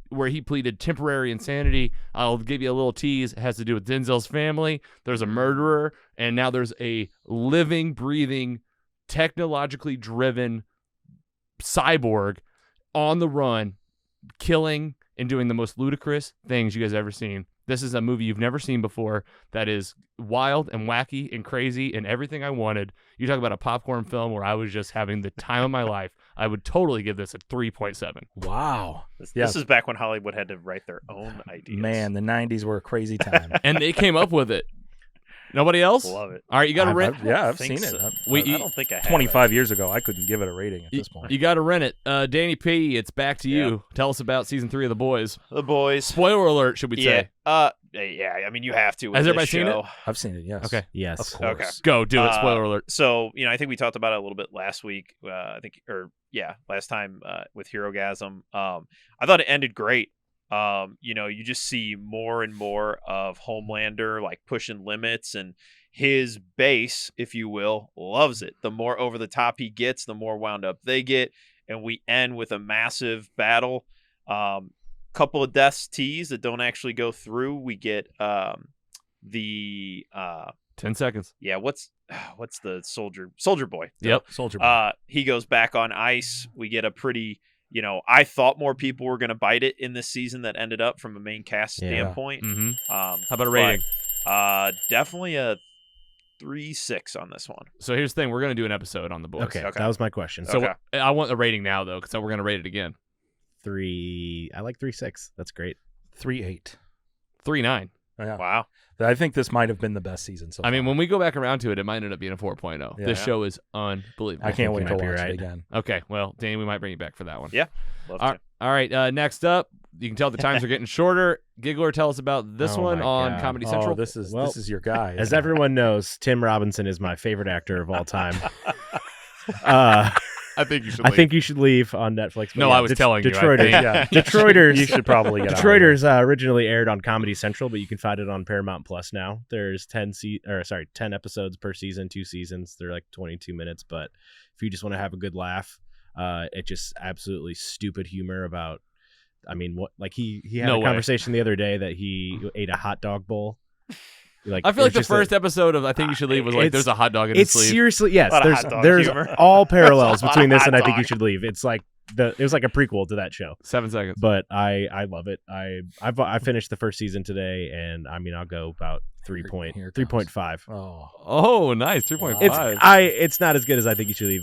A: where he pleaded temporary insanity. I'll give you a little tease. It has to do with Denzel's family. There's a murderer, and now there's a living, breathing, technologically driven cyborg on the run, killing and doing the most ludicrous things you guys ever seen. This is a movie you've never seen before that is wild and wacky and crazy and everything I wanted. You talk about a popcorn film where I was just having the time of my life. I would totally give this a 3.7.
E: Wow.
D: This is back when Hollywood had to write their own ideas.
E: Man, the 90s were a crazy time.
A: And they came up with it. Nobody else?
D: Love it.
A: All right, you got to rent.
E: I've
D: think
E: seen
D: so.
E: it.
D: I don't think I have.
E: 25 years ago, I couldn't give it a rating at this point.
A: You got to rent it. Danny P, it's back to you. Tell us about season 3 of The Boys.
D: The Boys.
A: Spoiler alert, should we say?
D: Yeah. I mean, you have to. With
A: Has everybody
D: this
A: seen it?
D: show.
E: I've seen it, yes.
A: Okay.
B: Yes.
E: Of course.
D: Okay.
A: Go, do it. Spoiler alert.
D: So, I think we talked about it a little bit last week. Last time with Herogasm. I thought it ended great. You just see more and more of Homelander like pushing limits, and his base, if you will, loves it. The more over the top he gets, the more wound up they get, and we end with a massive battle. couple of deaths teased that don't actually go through. We get the
A: 10 seconds.
D: yeah, what's the soldier boy?
A: Yep.
E: Soldier Boy.
D: He goes back on ice. We get a pretty, I thought more people were going to bite it in this season that ended up from a main cast standpoint.
A: Mm-hmm.
D: How
A: How about a rating?
D: Definitely a 3.6 on this one.
A: So here's the thing. We're going to do an episode on the boys.
B: Okay,
D: Okay.
B: that was my question.
A: So
D: Okay.
A: I want the rating now, though, because we're going to rate it again.
B: 3. I like 3.6. That's great.
E: 3.8.
A: 3.9.
E: Yeah.
D: Wow.
E: I think this might have been the best season so
A: I mean,
E: far.
A: when we go back around to it, it might end up being a 4.0.
E: Yeah.
A: This show is unbelievable.
E: I can't wait
B: you
E: to
B: might be
E: watch
B: right.
E: it again.
A: Okay, well, Danny, we might bring you back for that one.
D: Yeah. Love to.
A: All right, next up, you can tell the times are getting shorter. Giggler, tell us about this
B: Oh
A: one
B: my
A: on
B: God.
A: Comedy
E: Oh,
A: Central.
E: this is
B: Well,
E: your guy.
B: As
E: isn't it?
B: everyone knows, Tim Robinson is my favorite actor of all time.
A: I think you should
B: I
A: leave.
B: think you should leave on Netflix. But
A: No,
B: yeah,
A: I was telling you, I
B: Detroiters.
A: think.
E: Yeah.
B: Detroiters.
E: You should probably get out of here.
B: Detroiters originally aired on Comedy Central, but you can find it on Paramount Plus now. There's 10 episodes per season, 2 seasons. They're like 22 minutes, but if you just want to have a good laugh, it just absolutely stupid humor about. I mean, what like he had
A: No
B: a
A: way.
B: conversation the other day that he ate a hot dog bowl. Like
A: I feel like
B: it's
A: the
B: just
A: first episode of I Think You Should Leave was like,
B: it's-
A: there's a hot dog in his
B: It's
A: sleeve.
B: seriously yes.
D: A lot of
B: There's
D: hot dog
B: there's
D: humor.
B: all parallels
D: There's a lot
B: between
D: of
B: this and I
D: hot
B: Think You
D: dog.
B: Should Leave. It's like it was like a prequel to that show.
A: 7 seconds.
B: But I love it. I finished the first season today, and I mean I'll go about
E: Here it
B: 3.5.
E: Oh,
A: Oh, nice. 3.5.
B: It's not as good as I Think You Should Leave.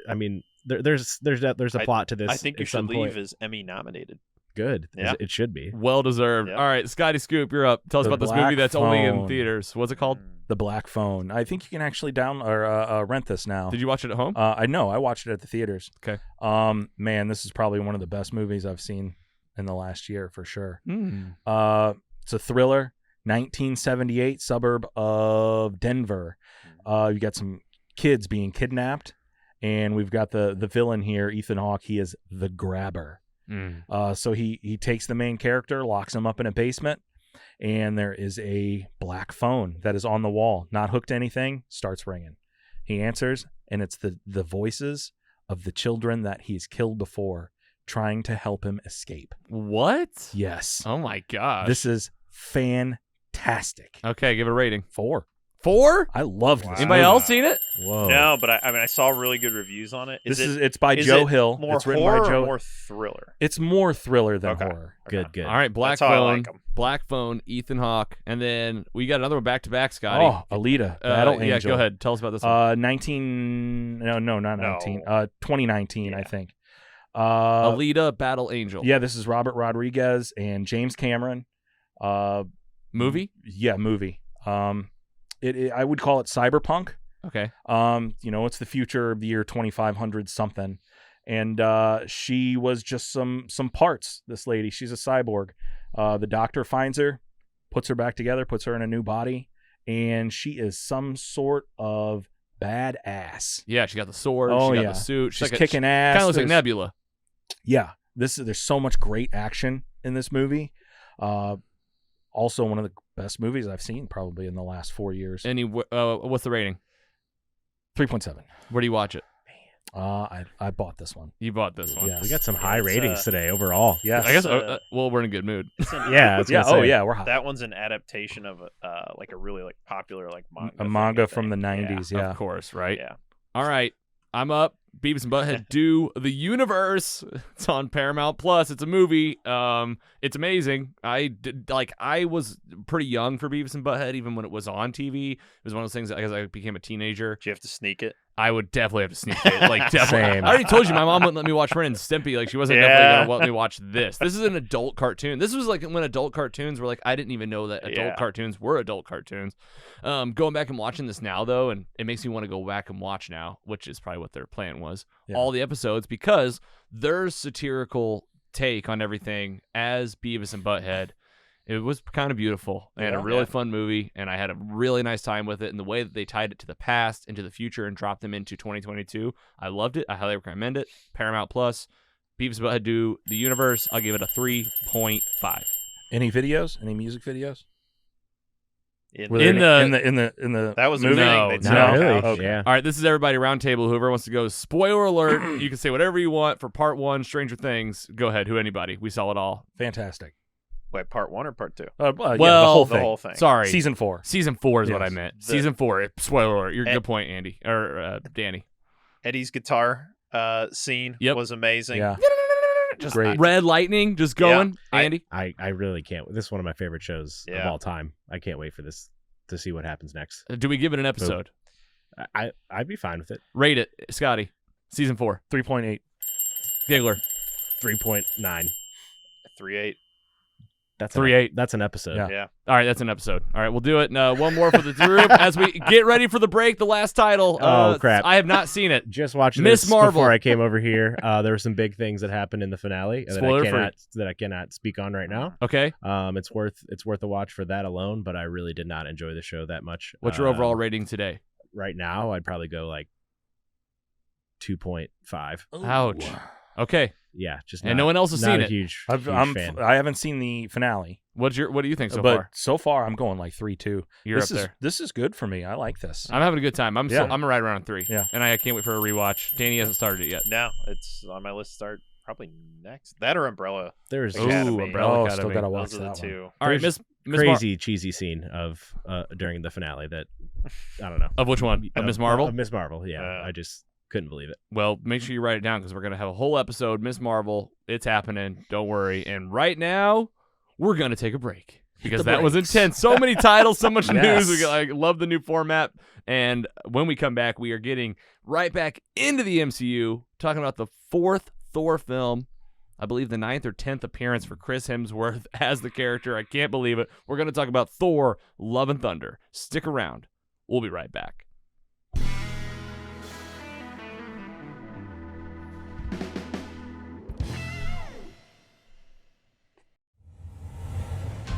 B: I mean there's a plot to this.
D: I think You
B: at
D: Should
B: some
D: Leave
B: point.
D: is Emmy nominated.
B: Good.
D: Yeah.
B: It should be.
A: Well deserved.
D: Yep.
A: All right, Scotty Scoop, you're up. Tell us
E: The
A: about this
E: Black
A: movie that's only in
E: Phone.
A: theaters. What's it called?
E: The Black Phone. I think you can actually rent this now.
A: Did you watch it at home?
E: I know. I watched it at the theaters.
A: Okay.
E: Man, this is probably one of the best movies I've seen in the last year for sure.
A: Mm.
E: It's a thriller. 1978, suburb of Denver. You got some kids being kidnapped, and we've got the villain here, Ethan Hawke. He is the grabber.
A: Mm.
E: So he takes the main character, locks him up in a basement, and there is a black phone that is on the wall, not hooked to anything, starts ringing. He answers, and it's the voices of the children that he's killed before trying to help him escape.
A: What?
E: Yes.
A: Oh my gosh.
E: This is fantastic.
A: Okay, give it a rating.
E: 4.
A: 4?
E: I loved this.
A: Anybody
E: movie.
A: else seen it?
B: Whoa.
D: No, but I saw really good reviews on it.
E: It's by
D: is
E: Joe
D: it
E: Hill.
D: More
E: It's written
D: horror
E: by Joe.
D: or more thriller?
E: It's more thriller than
D: Okay.
E: horror.
B: Good.
A: All right, Black
D: That's how I
A: Phone.
D: like 'em.
A: Black Phone, Ethan Hawke, and then we got another one back to back, Scotty.
E: Oh, Alita, Battle
A: yeah,
E: Angel.
A: go ahead. Tell us about this one.
E: 2019. I
D: Yeah.
E: think.
A: Alita, Battle Angel.
E: Yeah, this is Robert Rodriguez and James Cameron.
A: Movie?
E: Yeah, movie. I would call it cyberpunk.
A: Okay.
E: It's the future of the year 2500 something, and she was just some parts. This lady, she's a cyborg. The doctor finds her, puts her back together, puts her in a new body, and she is some sort of badass.
A: Yeah, she got the sword.
E: Oh,
A: she got
E: yeah.
A: the suit.
E: She's
A: like
E: kicking ass.
A: Kind of looks like
E: There's-
A: Nebula.
E: Yeah, there's so much great action in this movie. Also one of the best movies I've seen probably in the last 4 years.
A: What's the rating?
E: 3.7.
A: Where do you watch it?
E: I bought this one.
A: You bought this one.
E: Yes.
B: We got some high
D: it's,
B: ratings today overall.
E: Yes.
A: I guess.
D: Uh,
A: Well, we're in a good mood.
B: Yeah. I was
E: Yeah.
B: gonna
E: Oh
B: say.
E: yeah. We're hot.
D: That one's an adaptation of like a really like popular like manga.
E: A
D: thing,
E: manga
D: I
E: from the
D: think.
E: 90s. Yeah.
A: Of course, right?
D: Yeah.
A: All right. I'm up. Beavis and Butthead do the universe. It's on Paramount Plus. It's a movie. It's amazing. I was pretty young for Beavis and Butthead, even when it was on TV. It was one of those things that, as I became a teenager,
D: Do you have to sneak it?
A: I would definitely have to sneak it. Like, definitely.
E: Same.
A: I already told you my mom wouldn't let me watch Ren and Stimpy. Like, she wasn't
D: Yeah.
A: definitely gonna let me watch this. This is an adult cartoon. This was like when adult cartoons were like, I didn't even know that adult
D: Yeah.
A: cartoons were adult cartoons. Going back and watching this now though, and it makes me want to go back and watch now, which is probably what their plan was.
E: Yeah.
A: All the episodes, because their satirical take on everything as Beavis and Butthead. It was kind of beautiful and a really
D: Yeah.
A: fun movie, and I had a really nice time with it. And the way that they tied it to the past, into the future, and dropped them into 2022, I loved it. I highly recommend it. Paramount Plus, Beavis and Butthead do the universe. I'll give it a 3.5.
E: Any videos? Any music videos?
D: In
E: the
D: that was a
E: movie?
D: thing.
A: No,
D: They'd
A: no.
D: sell
B: Not really.
D: out.
E: Okay.
B: Yeah.
A: All right, this is everybody round table. Whoever wants to go. Spoiler alert. You can say whatever you want for part 1, Stranger Things. Go ahead. Anybody. We saw it all.
E: Fantastic.
D: Wait, part 1 or part 2?
E: Yeah,
A: Well,
E: the whole thing.
A: Sorry.
E: Season 4.
A: Season 4 is what I
E: Yes.
A: meant. Season 4. Spoiler alert. You're
D: Ed-
A: good point, Andy. Or Danny.
D: Eddie's guitar scene
A: Yep.
D: was amazing.
E: Yeah.
A: Just
E: Great.
A: Red Lightning just going. Andy.
B: I really can't. This is one of my favorite shows of
D: Yeah.
B: all time. I can't wait for this to see what happens next.
A: Do we give it an episode?
B: I'd be fine with it.
A: Rate it. Scotty. Season 4.
E: 3.8.
A: Giggler.
B: 3.9.
D: 3.8.
B: That's
A: 3.8.
B: That's an episode.
E: Yeah.
D: Yeah.
A: All right, that's an episode. All right, we'll do it. One more for the group as we get ready for the break. The last title.
B: Oh, crap.
A: I have not seen it.
B: Just watching
A: Miss
B: this
A: Marvel.
B: before I came over here. There were some big things that happened in the finale
A: Spoiler free.
B: that I cannot speak on right now.
A: Okay.
B: It's worth a watch for that alone, but I really did not enjoy the show that much.
A: What's your overall rating today?
B: Right now, I'd probably go like 2.5.
A: Ouch. Okay.
B: Yeah, just
A: And no one else has
B: not
A: seen
B: a
A: it.
B: huge fan.
E: I haven't seen the finale,
A: What do you think so
E: but
A: far?
E: so far I'm going like 3.2.
A: You're
E: this
A: up
E: is,
A: there.
E: This is good for me. I like this.
A: I'm having a good time. I'm
E: Yeah.
A: right around 3.
E: Yeah.
A: And I can't wait for a rewatch. Danny hasn't started it yet.
D: No, it's on my list to start probably next. That or Umbrella.
B: There's
A: Ooh,
D: Academy.
A: Umbrella
E: Oh,
A: Academy.
E: still gotta watch
D: Those are the
E: that one.
D: two.
A: All right,
B: There's
A: Miss
B: crazy cheesy scene of during the finale that I don't know.
A: Of which one? Of Miss Marvel?
B: Miss Marvel. Yeah, I just couldn't believe it.
A: Well, make sure you write it down because we're going to have a whole episode. Miss Marvel, it's happening. Don't worry. And right now, we're going to take a break because that was intense. So many titles, so much
B: Yes.
A: news. I love the new format. And when we come back, we are getting right back into the MCU, talking about the 4th Thor film. I believe the 9th or 10th appearance for Chris Hemsworth as the character. I can't believe it. We're going to talk about Thor, Love and Thunder. Stick around. We'll be right back.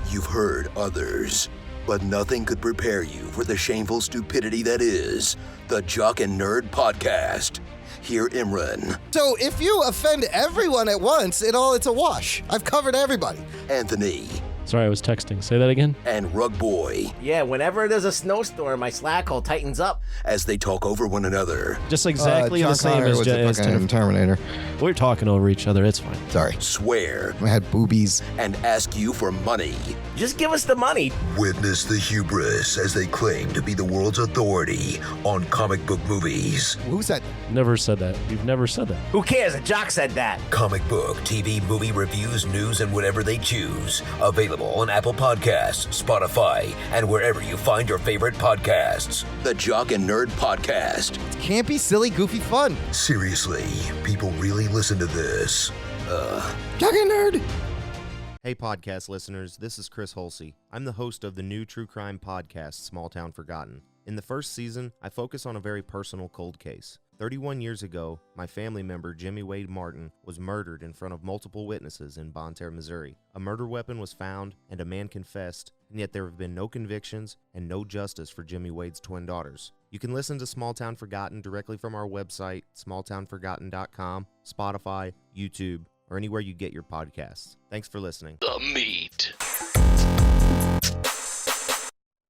G: You've heard others, but nothing could prepare you for the shameful stupidity that is the Jock and Nerd Podcast. Hear Imran,
H: So if you offend everyone at once, it's a wash. I've covered everybody.
G: Anthony,
I: Sorry, I was texting. Say that again.
G: and Rug Boy
J: Yeah, whenever there's a snowstorm, my slack hole tightens up.
G: as they talk over one another,
I: Just exactly
H: John
I: the same
H: Connor
I: as,
H: was a
I: as
H: fucking
I: Tiff.
H: Terminator.
I: We're talking over each other. It's fine.
H: Sorry.
G: swear,
H: I had boobies.
G: and ask you for money.
J: Just give us the money.
G: Witness the hubris as they claim to be the world's authority on comic book movies.
H: Who said?
I: Never said that. You've never said that.
J: Who cares? A jock said that.
G: Comic book, TV, movie reviews, news, and whatever they choose. Available on Apple Podcasts, Spotify, and wherever you find your favorite podcasts. The Jock and Nerd Podcast.
H: Campy, silly, goofy fun.
G: Seriously, people really listen to this.
H: Jock and Nerd.
K: Hey podcast listeners, this is Chris Holsey. I'm the host of the new true crime podcast, Small Town Forgotten. In the first season, I focus on a very personal cold case. 31 years ago, my family member Jimmy Wade Martin was murdered in front of multiple witnesses in Bonne Terre, Missouri. A murder weapon was found and a man confessed, and yet there have been no convictions and no justice for Jimmy Wade's twin daughters. You can listen to Small Town Forgotten directly from our website, smalltownforgotten.com, Spotify, YouTube, or anywhere you get your podcasts. Thanks for listening.
F: The meat.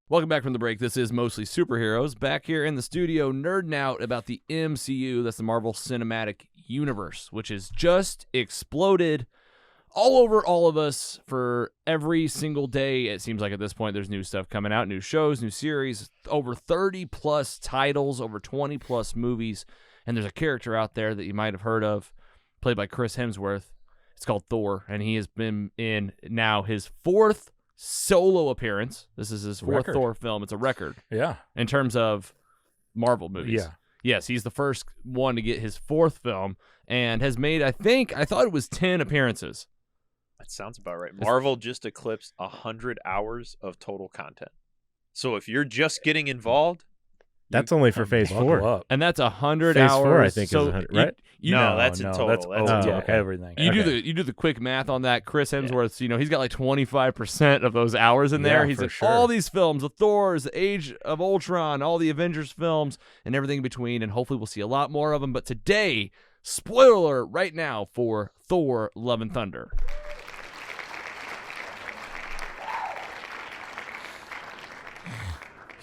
A: Welcome back from the break. This is Mostly Superheroes. Back here in the studio, nerding out about the MCU. That's the Marvel Cinematic Universe, which has just exploded all over all of us for every single day. It seems like at this point there's new stuff coming out, new shows, new series, over 30-plus titles, over 20-plus movies, and there's a character out there that you might have heard of, played by Chris Hemsworth. It's called Thor, and he has been in now his 4th solo appearance. This is his 4th
E: Record.
A: Thor film. It's a record
E: Yeah.
A: in terms of Marvel movies.
E: Yeah.
A: Yes, he's the first one to get his 4th film and has made, I thought it was 10 appearances.
D: That sounds about right. Marvel just eclipsed 100 hours of total content. So if you're just getting involved,
B: That's only for Phase
E: Buckle
B: 4.
E: up.
A: And that's 100
B: Phase
A: hours.
B: 4, I think, is
A: so
B: 100,
A: you-
B: right?
A: You,
D: No, that's in total. That's in
E: yeah,
B: total.
E: everything.
A: You do
B: Okay.
A: the quick math on that. Chris Hemsworth, he's got like 25% of those hours in there.
E: Yeah,
A: He's
E: for
A: in
E: sure.
A: all these films, the Thors, the Age of Ultron, all the Avengers films, and everything in between. And hopefully we'll see a lot more of them. But today, spoiler alert right now for Thor: Love and Thunder.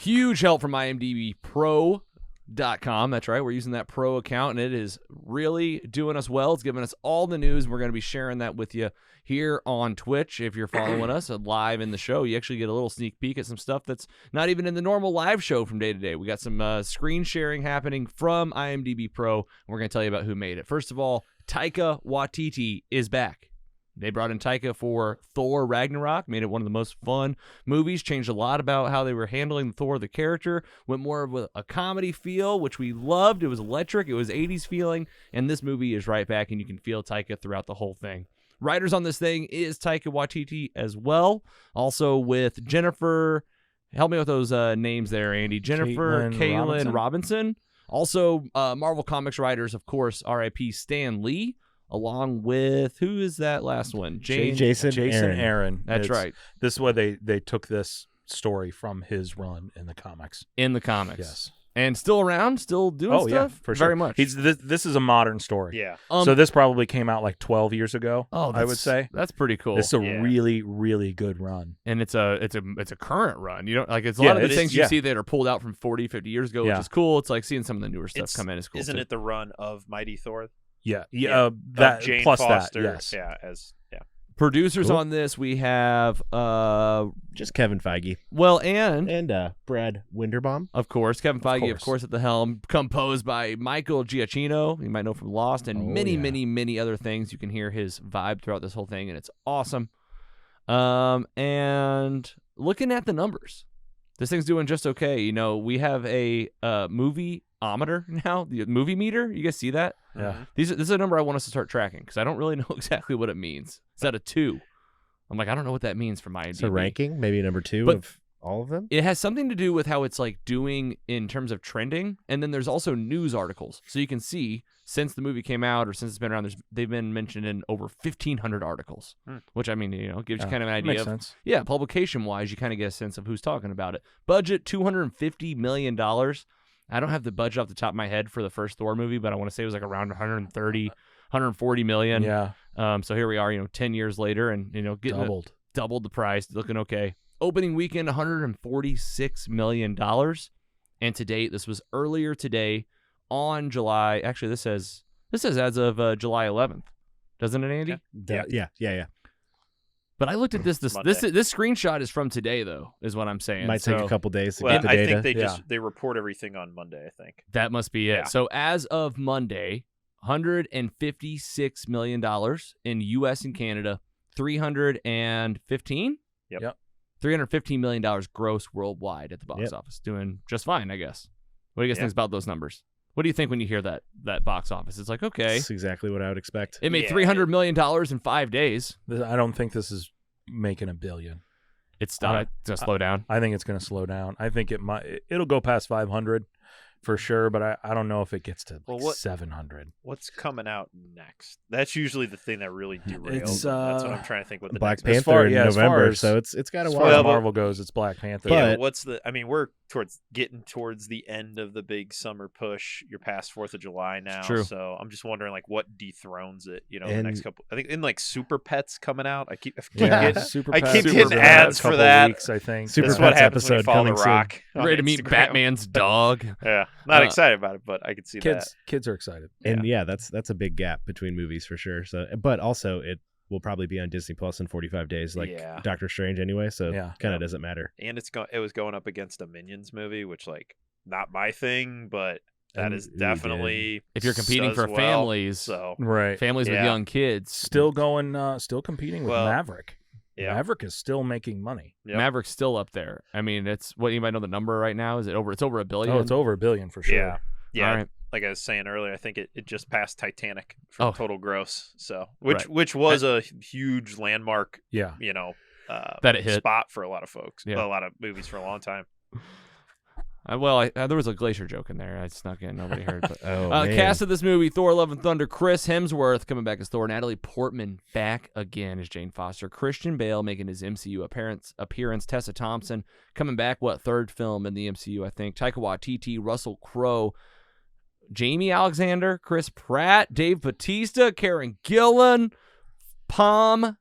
A: Huge help from IMDbPro.com. That's right. We're using that Pro account, and it is really doing us well. It's giving us all the news, and we're going to be sharing that with you here on Twitch. If you're following us live in the show, you actually get a little sneak peek at some stuff that's not even in the normal live show from day to day. We got some screen sharing happening from IMDb Pro, and we're going to tell you about who made it. First of all, Taika Waititi is back. They brought in Taika for Thor Ragnarok, made it one of the most fun movies, changed a lot about how they were handling Thor, the character, went more of a comedy feel, which we loved. It was electric. It was 80s feeling, and this movie is right back, and you can feel Taika throughout the whole thing. Writers on this thing is Taika Waititi as well, also with Jennifer, help me with those names there, Andy. Jennifer Caitlin Robinson. Also, Marvel Comics writers, of course, R.I.P. Stan Lee. Along with, who is that last one?
E: Jason Aaron.
A: That's right.
E: This is where they took this story from his run in the comics.
A: Yes. And still around, still doing stuff?
E: Yeah, for sure.
A: Very much.
E: This is a modern story.
D: Yeah.
E: So this probably came out like 12 years ago, I would say.
A: That's pretty cool.
E: It's a really, really good run.
A: And it's a current run. You know, like it's a lot of the things you see that are pulled out from 40, 50 years ago, which is cool. It's like seeing some of the newer stuff come in is cool.
D: Isn't it the run of Mighty Thor?
E: Yeah. That
D: Jane
E: plus
D: Foster,
E: that. Yes.
A: Producers on this, we have
B: just Kevin Feige.
A: Well, and
B: Brad Winderbaum,
A: of course. Kevin Feige, of course, at the helm. Composed by Michael Giacchino, you might know from Lost, and many other things. You can hear his vibe throughout this whole thing, and it's awesome. And looking at the numbers, this thing's doing just okay. You know, we have a movie-ometer now, the movie meter. You guys see that?
E: Yeah.
A: This is a number I want us to start tracking because I don't really know exactly what it means. It's at a 2. I'm like, I don't know what that means for my IMDb.
B: It's a ranking, maybe number 2 of all of them.
A: It has something to do with how it's like doing in terms of trending, and then there's also news articles. So you can see since the movie came out or since it's been around, they've been mentioned in over 1,500 articles, which I mean, you know, gives you kind of an idea
E: makes
A: of
E: sense.
A: Yeah, publication-wise, you kind of get a sense of who's talking about it. Budget $250 million. I don't have the budget off the top of my head for the first Thor movie, but I want to say it was like around 140 million.
E: Yeah.
A: So here we are, 10 years later, and getting doubled the price, looking okay. Opening weekend, $146 million, and to date, this was earlier today on July. Actually, this says as of July 11th, doesn't it, Andy?
B: Yeah.
A: But I looked at this screenshot is from today, though, is what I'm saying.
B: Might take a couple days to
D: get
B: the data.
D: I think they report everything on Monday, I think.
A: That must be it. So as of Monday, $156 million in U.S. and Canada, $315 million gross worldwide at the box office. Doing just fine, I guess. What do you guys think about those numbers? What do you think when you hear that box office? It's like, okay.
B: That's exactly what I would expect.
A: It made $300 million in 5 days.
E: I don't think this is making $1 billion.
A: It's going to slow down.
E: I think it's going to slow down. I think it'll go past 500 for sure, but I don't know if it gets to 700.
D: What's coming out next? That's usually the thing that really derails them. That's what I'm trying to think. What the
B: Black
D: next
B: Panther in November, so it's got a while.
E: As far as Marvel goes, it's Black Panther.
D: Yeah, we're getting towards the end of the big summer push. You're past 4th of July now, so I'm just wondering what dethrones it. The next couple. I think in Super Pets coming out. I keep getting ads for that.
E: Weeks, I think.
B: Super
D: That's
B: Pets
D: what happens
B: episode
D: when you follow
B: coming
D: The Rock.
A: Ready to meet Batman's dog.
D: Yeah, not excited about it, but I can see that.
E: Kids are excited,
B: and that's a big gap between movies for sure. So, but also it will probably be on Disney Plus in 45 days, like Doctor Strange anyway. So kind of doesn't matter.
D: And it was going up against a Minions movie, which not my thing, but that is definitely
A: if you're competing for families, families with young kids,
E: still competing with Maverick. Yeah. Maverick is still making money.
A: Yep. Maverick's still up there. I mean, it's what you might know the number right now. Is it over? It's over $1 billion.
E: Oh, it's over $1 billion for sure.
D: Yeah.
A: All right.
D: Like I was saying earlier, I think it just passed Titanic for total gross. So which was a huge landmark.
E: Yeah.
A: That it hit
D: spot for a lot of folks. Yeah. A lot of movies for a long time.
A: There was a Glacier joke in there. I snuck in. Nobody heard. But cast of this movie: Thor: Love and Thunder. Chris Hemsworth coming back as Thor. Natalie Portman back again as Jane Foster. Christian Bale making his MCU appearance. Tessa Thompson coming back. Third film in the MCU, I think. Taika Waititi, Russell Crowe, Jamie Alexander, Chris Pratt, Dave Bautista, Karen Gillan,
E: Clementif.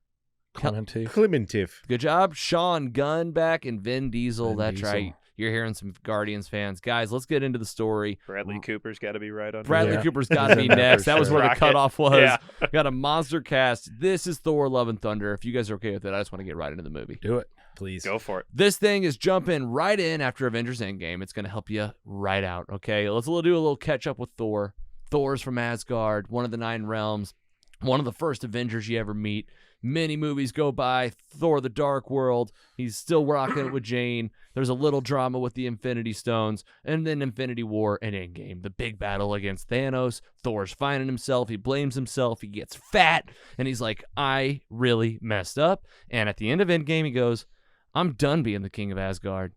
B: Clementif.
A: Good job. Sean Gunn back and Vin Diesel. That's right. You're hearing some Guardians fans. Guys, let's get into the story.
D: Bradley Cooper's got to be right on.
A: Bradley
D: here.
A: Cooper's got to be next. That was where the
D: Rocket.
A: cutoff was.
D: Yeah.
A: Got a monster cast. This is Thor: Love and Thunder. If you guys are okay with it, I just want to get right into the movie.
E: Do it.
B: Please.
D: Go for it.
A: This thing is jumping right in after Avengers Endgame. It's going to help you right out, okay? Let's do a little catch-up with Thor. Thor's from Asgard, one of the 9 realms, one of the first Avengers you ever meet. Many movies go by. Thor: The Dark World. He's still rocking it with Jane. There's a little drama with the Infinity Stones. And then Infinity War and Endgame. The big battle against Thanos. Thor's finding himself. He blames himself. He gets fat. And he's like, I really messed up. And at the end of Endgame, he goes, I'm done being the king of Asgard.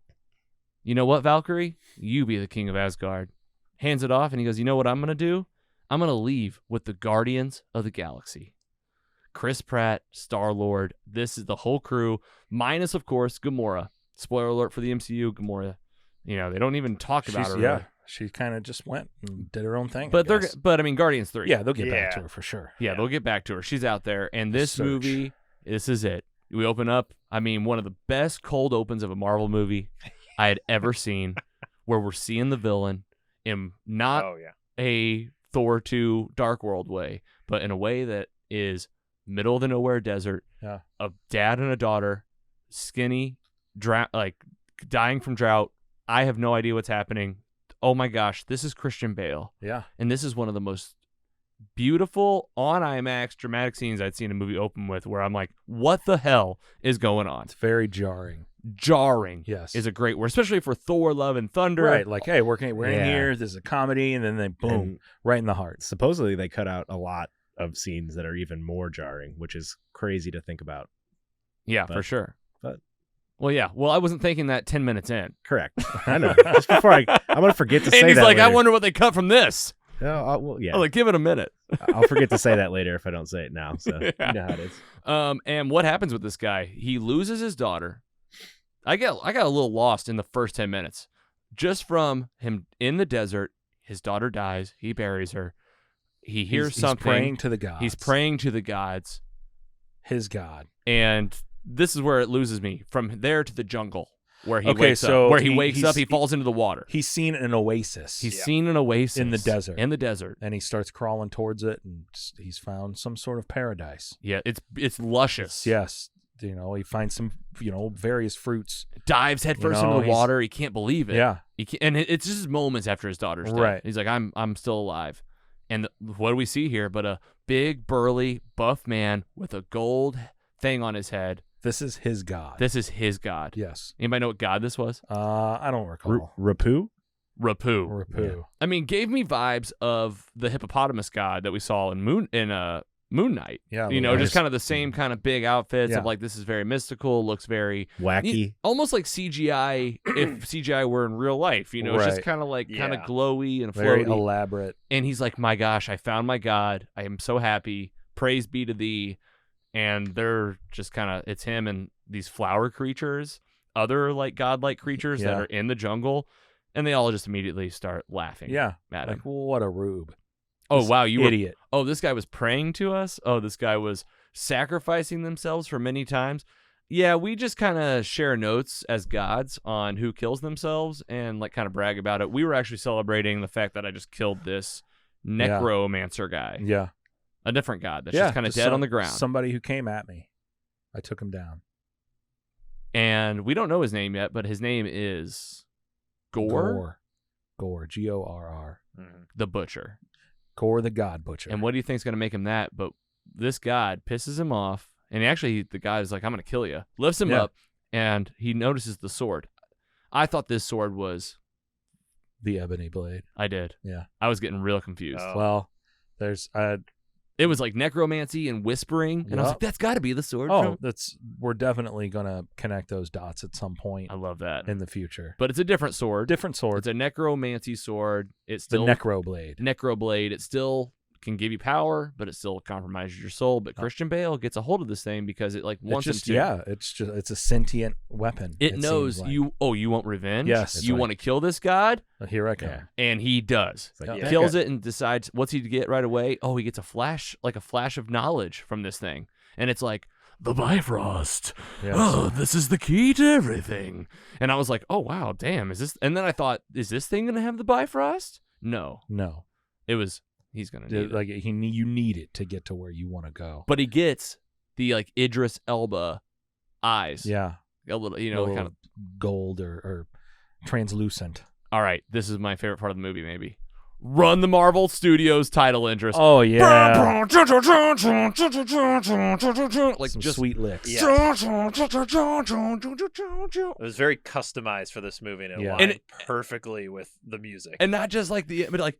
A: You know what, Valkyrie? You be the king of Asgard. Hands it off, and he goes, you know what I'm going to do? I'm going to leave with the Guardians of the Galaxy. Chris Pratt, Star-Lord, this is the whole crew, minus, of course, Gamora. Spoiler alert for the MCU, Gamora. You know, they don't even talk about her.
E: Yeah, she kind of just went and did her own thing.
A: But I mean, Guardians 3.
E: Yeah, they'll get back to her for sure.
A: Yeah, they'll get back to her. She's out there. And this movie, this is it. We open up, I mean, one of the best cold opens of a Marvel movie I had ever seen, where we're seeing the villain in not a Thor 2 Dark World way, but in a way that is middle of the nowhere desert, a dad and a daughter, skinny, dying from drought. I have no idea what's happening. Oh my gosh, this is Christian Bale.
E: Yeah.
A: And this is one of the most beautiful on IMAX dramatic scenes I'd seen a movie open with, where I'm like, what the hell is going on?
E: It's very jarring.
A: Yes, is a great word, especially for Thor: Love and Thunder.
E: Right, like, hey, we're in here. This is a comedy, and then they boom, right in the heart.
B: Supposedly, they cut out a lot of scenes that are even more jarring, which is crazy to think about.
A: Yeah, for sure.
B: But
A: well, I wasn't thinking that 10 minutes in.
B: Correct. I know. Just before I'm gonna forget to say that.
A: And he's like,
B: later.
A: I wonder what they cut from this.
B: Well, yeah.
A: Oh, like, give it a minute.
B: I'll forget to say that later if I don't say it now. So you know how it is.
A: And what happens with this guy? He loses his daughter. I got a little lost in the first 10 minutes, just from him in the desert. His daughter dies. He buries her. He hears something.
E: He's praying to the gods.
A: He's praying to the gods.
E: His god.
A: And this is where it loses me. From there to the jungle, where he wakes up. Where he wakes up, he falls into the water.
E: He's seen an oasis.
A: He's seen an oasis
E: in the desert.
A: In the desert,
E: and he starts crawling towards it, and he's found some sort of paradise.
A: Yeah, it's luscious.
E: Yes. You know, he finds some, various fruits.
A: Dives headfirst into the water. He can't believe it.
E: Yeah.
A: And it's just moments after his daughter's dead.
E: Right.
A: He's like, I'm still alive. And what do we see here but a big, burly, buff man with a gold thing on his head.
E: This is his god.
A: This is his god.
E: Yes.
A: Anybody know what god this was?
E: I don't recall.
B: Rapu?
A: Rapu.
E: Yeah.
A: I mean, gave me vibes of the hippopotamus god that we saw in Moon Knight.
E: Yeah.
A: Just kind of the same kind of big outfits of like, this is very mystical, looks very
B: wacky.
A: Almost like CGI if CGI were in real life. It's just kind of like kind of glowy and
E: very
A: floaty.
E: Elaborate.
A: And he's like, my gosh, I found my God. I am so happy. Praise be to thee. And they're just kind of, it's him and these flower creatures, other like godlike creatures that are in the jungle. And they all just immediately start laughing.
E: Yeah.
A: At him.
E: Like, what a rube.
A: Oh, wow. You
E: idiot.
A: This guy was praying to us. Oh, this guy was sacrificing themselves for many times. Yeah, we just kind of share notes as gods on who kills themselves and like kind of brag about it. We were actually celebrating the fact that I just killed this necromancer guy.
E: Yeah.
A: A different god that's just kind of dead on the ground.
E: Somebody who came at me. I took him down.
A: And we don't know his name yet, but his name is Gorr.
E: Gorr. Gorr.
A: The Butcher.
E: Gorr the God Butcher.
A: And what do you think is going to make him that? But this god pisses him off. And the guy is like, I'm going to kill you. Lifts him up, and he notices the sword. I thought this sword was
E: the ebony blade.
A: I did.
E: Yeah.
A: I was getting real confused.
E: Well, there's...
A: it was like necromancy and whispering, and I was like, "That's got to be the sword."
E: We're definitely gonna connect those dots at some point.
A: I love that
E: in the future.
A: But it's a different sword.
E: Different sword.
A: It's a necromancy sword. It's still
E: the necroblade.
A: Necroblade. It still can give you power, but it still compromises your soul. But Christian Bale gets a hold of this thing because it like wants him to.
E: Yeah, it's a sentient weapon.
A: It knows
E: like.
A: you. Oh, you want revenge?
E: Yes.
A: You want to kill this god?
E: Here I come.
A: Yeah. And he does.
B: Like,
A: Kills it and decides what's he to get right away. Oh, he gets a flash of knowledge from this thing, and it's like, the Bifrost.
E: Yes.
A: Oh, this is the key to everything. And I was like, oh, wow, damn. Is this? And then I thought, is this thing going to have the Bifrost? No. It was, he's going to need it.
E: Like you need it to get to where you want to go.
A: But he gets the like Idris Elba eyes.
E: Yeah.
A: A little,
E: A little
A: kind of
E: gold or translucent.
A: All right, this is my favorite part of the movie, maybe. Run the Marvel Studios title interest.
E: Oh, yeah.
A: Like
E: Some
A: just
E: sweet licks.
D: Yeah. It was very customized for this movie, and it
E: Yeah.
D: aligned
A: And it-
D: perfectly with the music.
A: and not just like but like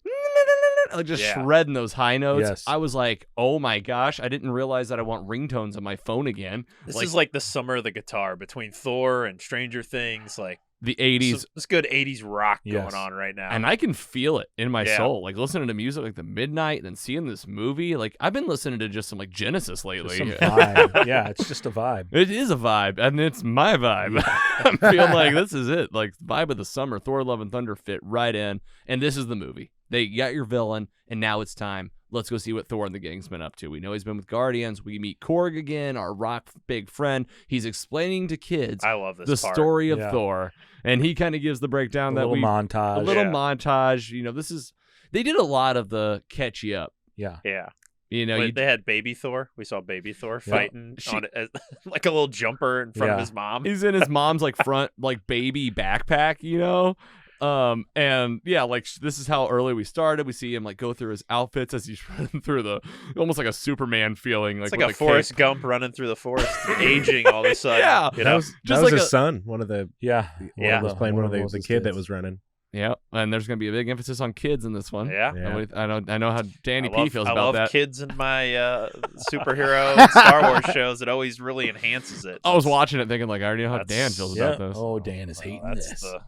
A: just
D: Yeah.
A: shredding those high notes.
E: Yes.
A: I was like, oh my gosh, I didn't realize that I want ringtones on my phone again.
D: This is like the summer of the guitar between Thor and Stranger Things. Like
A: the 80s.
D: it's good 80s rock
E: Yes.
D: going on right now.
A: And I can feel it in my
D: Yeah.
A: soul. Like listening to music like the midnight and then seeing this movie. Like I've been listening to just some like Genesis lately.
E: Some vibe. Yeah, it's just a vibe.
A: It is a vibe, and it's my vibe. I'm feeling like this is it. Like vibe of the summer. Thor: Love and Thunder fit right in, and this is the movie. They got your villain, and now it's time. Let's go see what Thor and the gang's been up to. We know he's been with Guardians. We meet Korg again, our rock big friend. He's explaining to kids
D: I love this
A: the
D: part.
A: story of
E: Yeah.
A: Thor, and he kind of gives the breakdown
E: A
A: that
E: little montage.
A: a little
D: Yeah.
A: montage. You know, this is they did a lot of the catch you up.
E: Yeah.
D: Yeah.
A: You know,
D: They had Baby Thor. We saw Baby Thor fighting
A: She-
D: on like a little jumper in front of
E: Yeah.
D: his mom.
A: he's in his mom's like front like baby backpack, you know. And yeah, like this is how early we started. We see him like go through his outfits as he's running through the almost like a Superman feeling,
D: It's
A: like
D: like
A: with
D: a Forrest Gump running through the forest, aging all of a sudden.
A: Yeah.
D: You
B: That
D: know?
B: was
A: Just
B: like
A: like
B: his son, one of the
E: Yeah.
D: Yeah.
B: was playing one of the
E: Moses'
B: kid that
E: kids.
B: was running.
A: Yeah, and there's gonna be a big emphasis on kids in this one.
D: Yeah.
A: And I know how Danny P feels
D: I
A: about
D: love
A: that.
D: kids in my superhero and Star Wars shows. It always really enhances it.
A: I was watching it thinking like I already know how Dan
D: That's-
A: feels
E: Yeah.
A: about this.
E: Oh, Dan is hating
D: That's
E: this.
D: the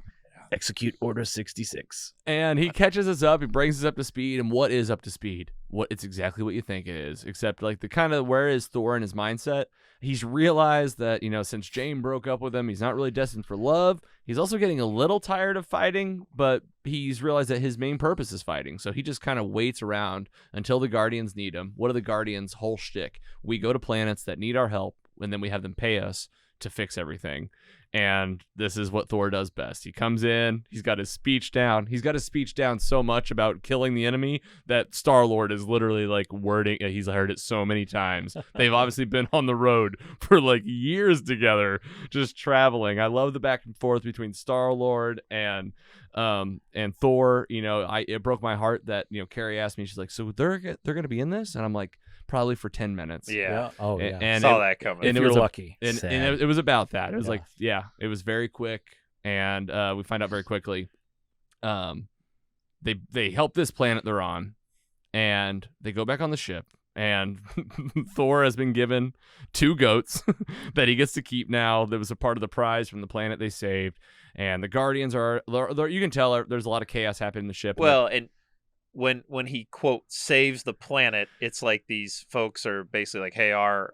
B: Execute Order 66.
A: And he catches us up, he brings us up to speed, and what is up to speed? It's exactly what you think it is, except like the kind of where is Thor in his mindset? He's realized that, you know, since Jane broke up with him, he's not really destined for love. He's also getting a little tired of fighting, but he's realized that his main purpose is fighting. So he just kind of waits around until the Guardians need him. What are the Guardians' whole shtick? We go to planets that need our help, and then we have them pay us to fix everything. And this is what Thor does best. He comes in, he's got his speech down. He's got his speech down so much about killing the enemy that Star-Lord is literally like wording. He's heard it so many times. They've obviously been on the road for like years together, just traveling. I love the back and forth between Star-Lord and Thor. You know, it broke my heart that, you know, Kerry asked me, she's like, so they're going to be in this? And I'm like, probably for 10 minutes.
D: yeah.
E: Oh, yeah.
A: And
D: Saw that coming.
A: and
E: if
A: it
E: you're
A: was
E: lucky.
A: And
B: Sad.
A: it was about that. It was
E: Yeah.
A: like, yeah, it was very quick, and we find out very quickly. They help this planet they're on, and they go back on the ship, and Thor has been given 2 goats that he gets to keep now. That was a part of the prize from the planet they saved, and the Guardians are. You can tell there's a lot of chaos happening in the ship.
D: Well, and when he quote saves the planet, it's like these folks are basically like, hey, our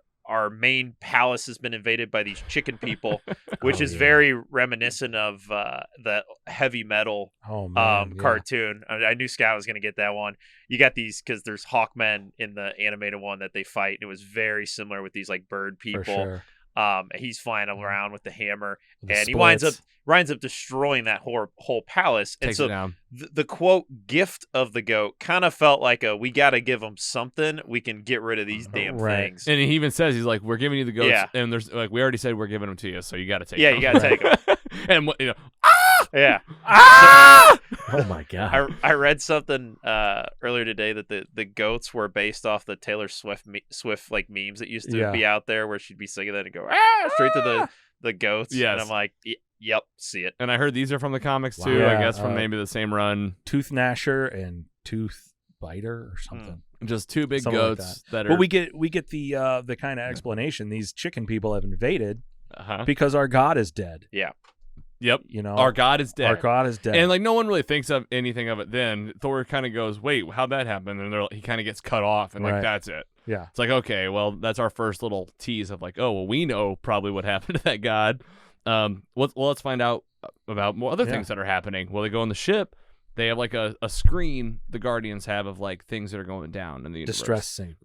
D: main palace has been invaded by these chicken people, which is very reminiscent of the Heavy Metal
E: Oh, man. yeah.
D: cartoon. I knew Scott was going to get that one. You got these because there's Hawkmen in the animated one that they fight. It was very similar with these like bird people.
E: For sure.
D: He's flying around with the hammer,
E: The
D: and he winds
E: splits.
D: up destroying that whole palace. And
A: takes
D: so
A: it down.
D: the quote gift of the goat kind of felt like we got to give them something. We can get rid of these damn
E: Right.
D: things.
A: And he even says, he's like, we're giving you the goats,
D: Yeah.
A: and there's like, we already said we're giving them to you, so you got to take
D: Yeah,
A: them.
D: you got to take them.
A: And you know,
D: Yeah.
B: Oh my god.
D: I read something earlier today that the goats were based off the Taylor Swift like memes that used to
E: Yeah.
D: be out there, where she'd be singing that and go straight to the goats.
A: Yes.
D: And I'm like, yep, see it.
A: and I heard these are from the comics too.
E: Wow.
A: I
E: Yeah,
A: guess from maybe the same run.
E: Tooth Gnasher and Tooth Biter or something.
A: Just 2 big
E: Something like
A: goats that are.
E: But we get the kind of explanation. These chicken people have invaded
A: Uh-huh.
E: because our god is dead.
D: Yeah.
A: Yep.
E: You know,
A: Our god is dead.
E: Our god is dead.
A: And like no one really thinks of anything of it then. Thor kind of goes, wait, how'd that happen? And he kind of gets cut off, and like
E: Right.
A: that's it.
E: yeah.
A: It's like, okay, well, that's our first little tease of like, oh, well, we know probably what happened to that god. Let's find out about more other things that are happening. Well, they go on the ship, They have like a screen the Guardians have of like things that are going down in the universe.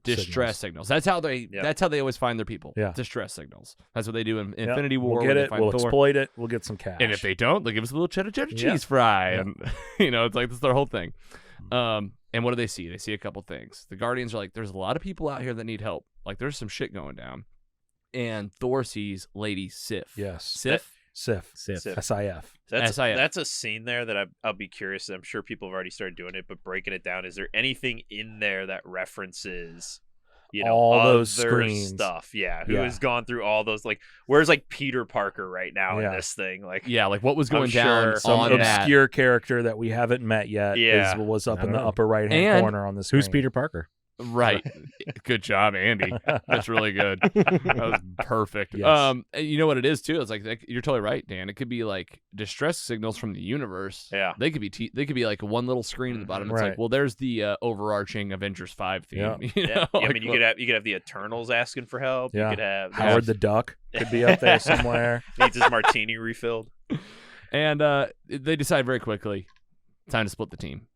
A: Distress signals. That's how they always find their people.
E: Yeah.
A: Distress signals. That's what they do in Infinity War.
E: We'll get it. We'll exploit it. We'll get some cash.
A: And if they don't, they'll give us a little cheddar cheese fry.
E: Yeah.
A: And it's like that's their whole thing. And what do they see? They see a couple things. The Guardians are like, there's a lot of people out here that need help. Like there's some shit going down. And Thor sees Lady Sif.
E: Yes.
A: Sif.
E: SIF.
D: That's a scene there that I'll be curious. I'm sure people have already started doing it, but breaking it down, is there anything in there that references,
E: all
D: other
E: those screens
D: stuff? Yeah, who has gone through all those? Like, where's like Peter Parker right now in this thing? Like,
A: like what was going down?
E: Some
A: on
E: obscure character that we haven't met yet. Was up in the upper right hand corner on the screen.
B: Who's Peter Parker?
A: Right. Good job, Andy. That's really good. That was perfect.
E: Yes.
A: You know what it is too? It's like you're totally right, Dan. It could be like distress signals from the universe.
D: Yeah.
A: They could be like one little screen at the bottom. It's like, well, there's the overarching Avengers 5 theme.
D: Yeah. I mean, you could have the Eternals asking for help.
E: Yeah.
D: You could have
E: Howard the Duck could be up there somewhere.
D: Needs his martini refilled.
A: And they decide very quickly, time to split the team.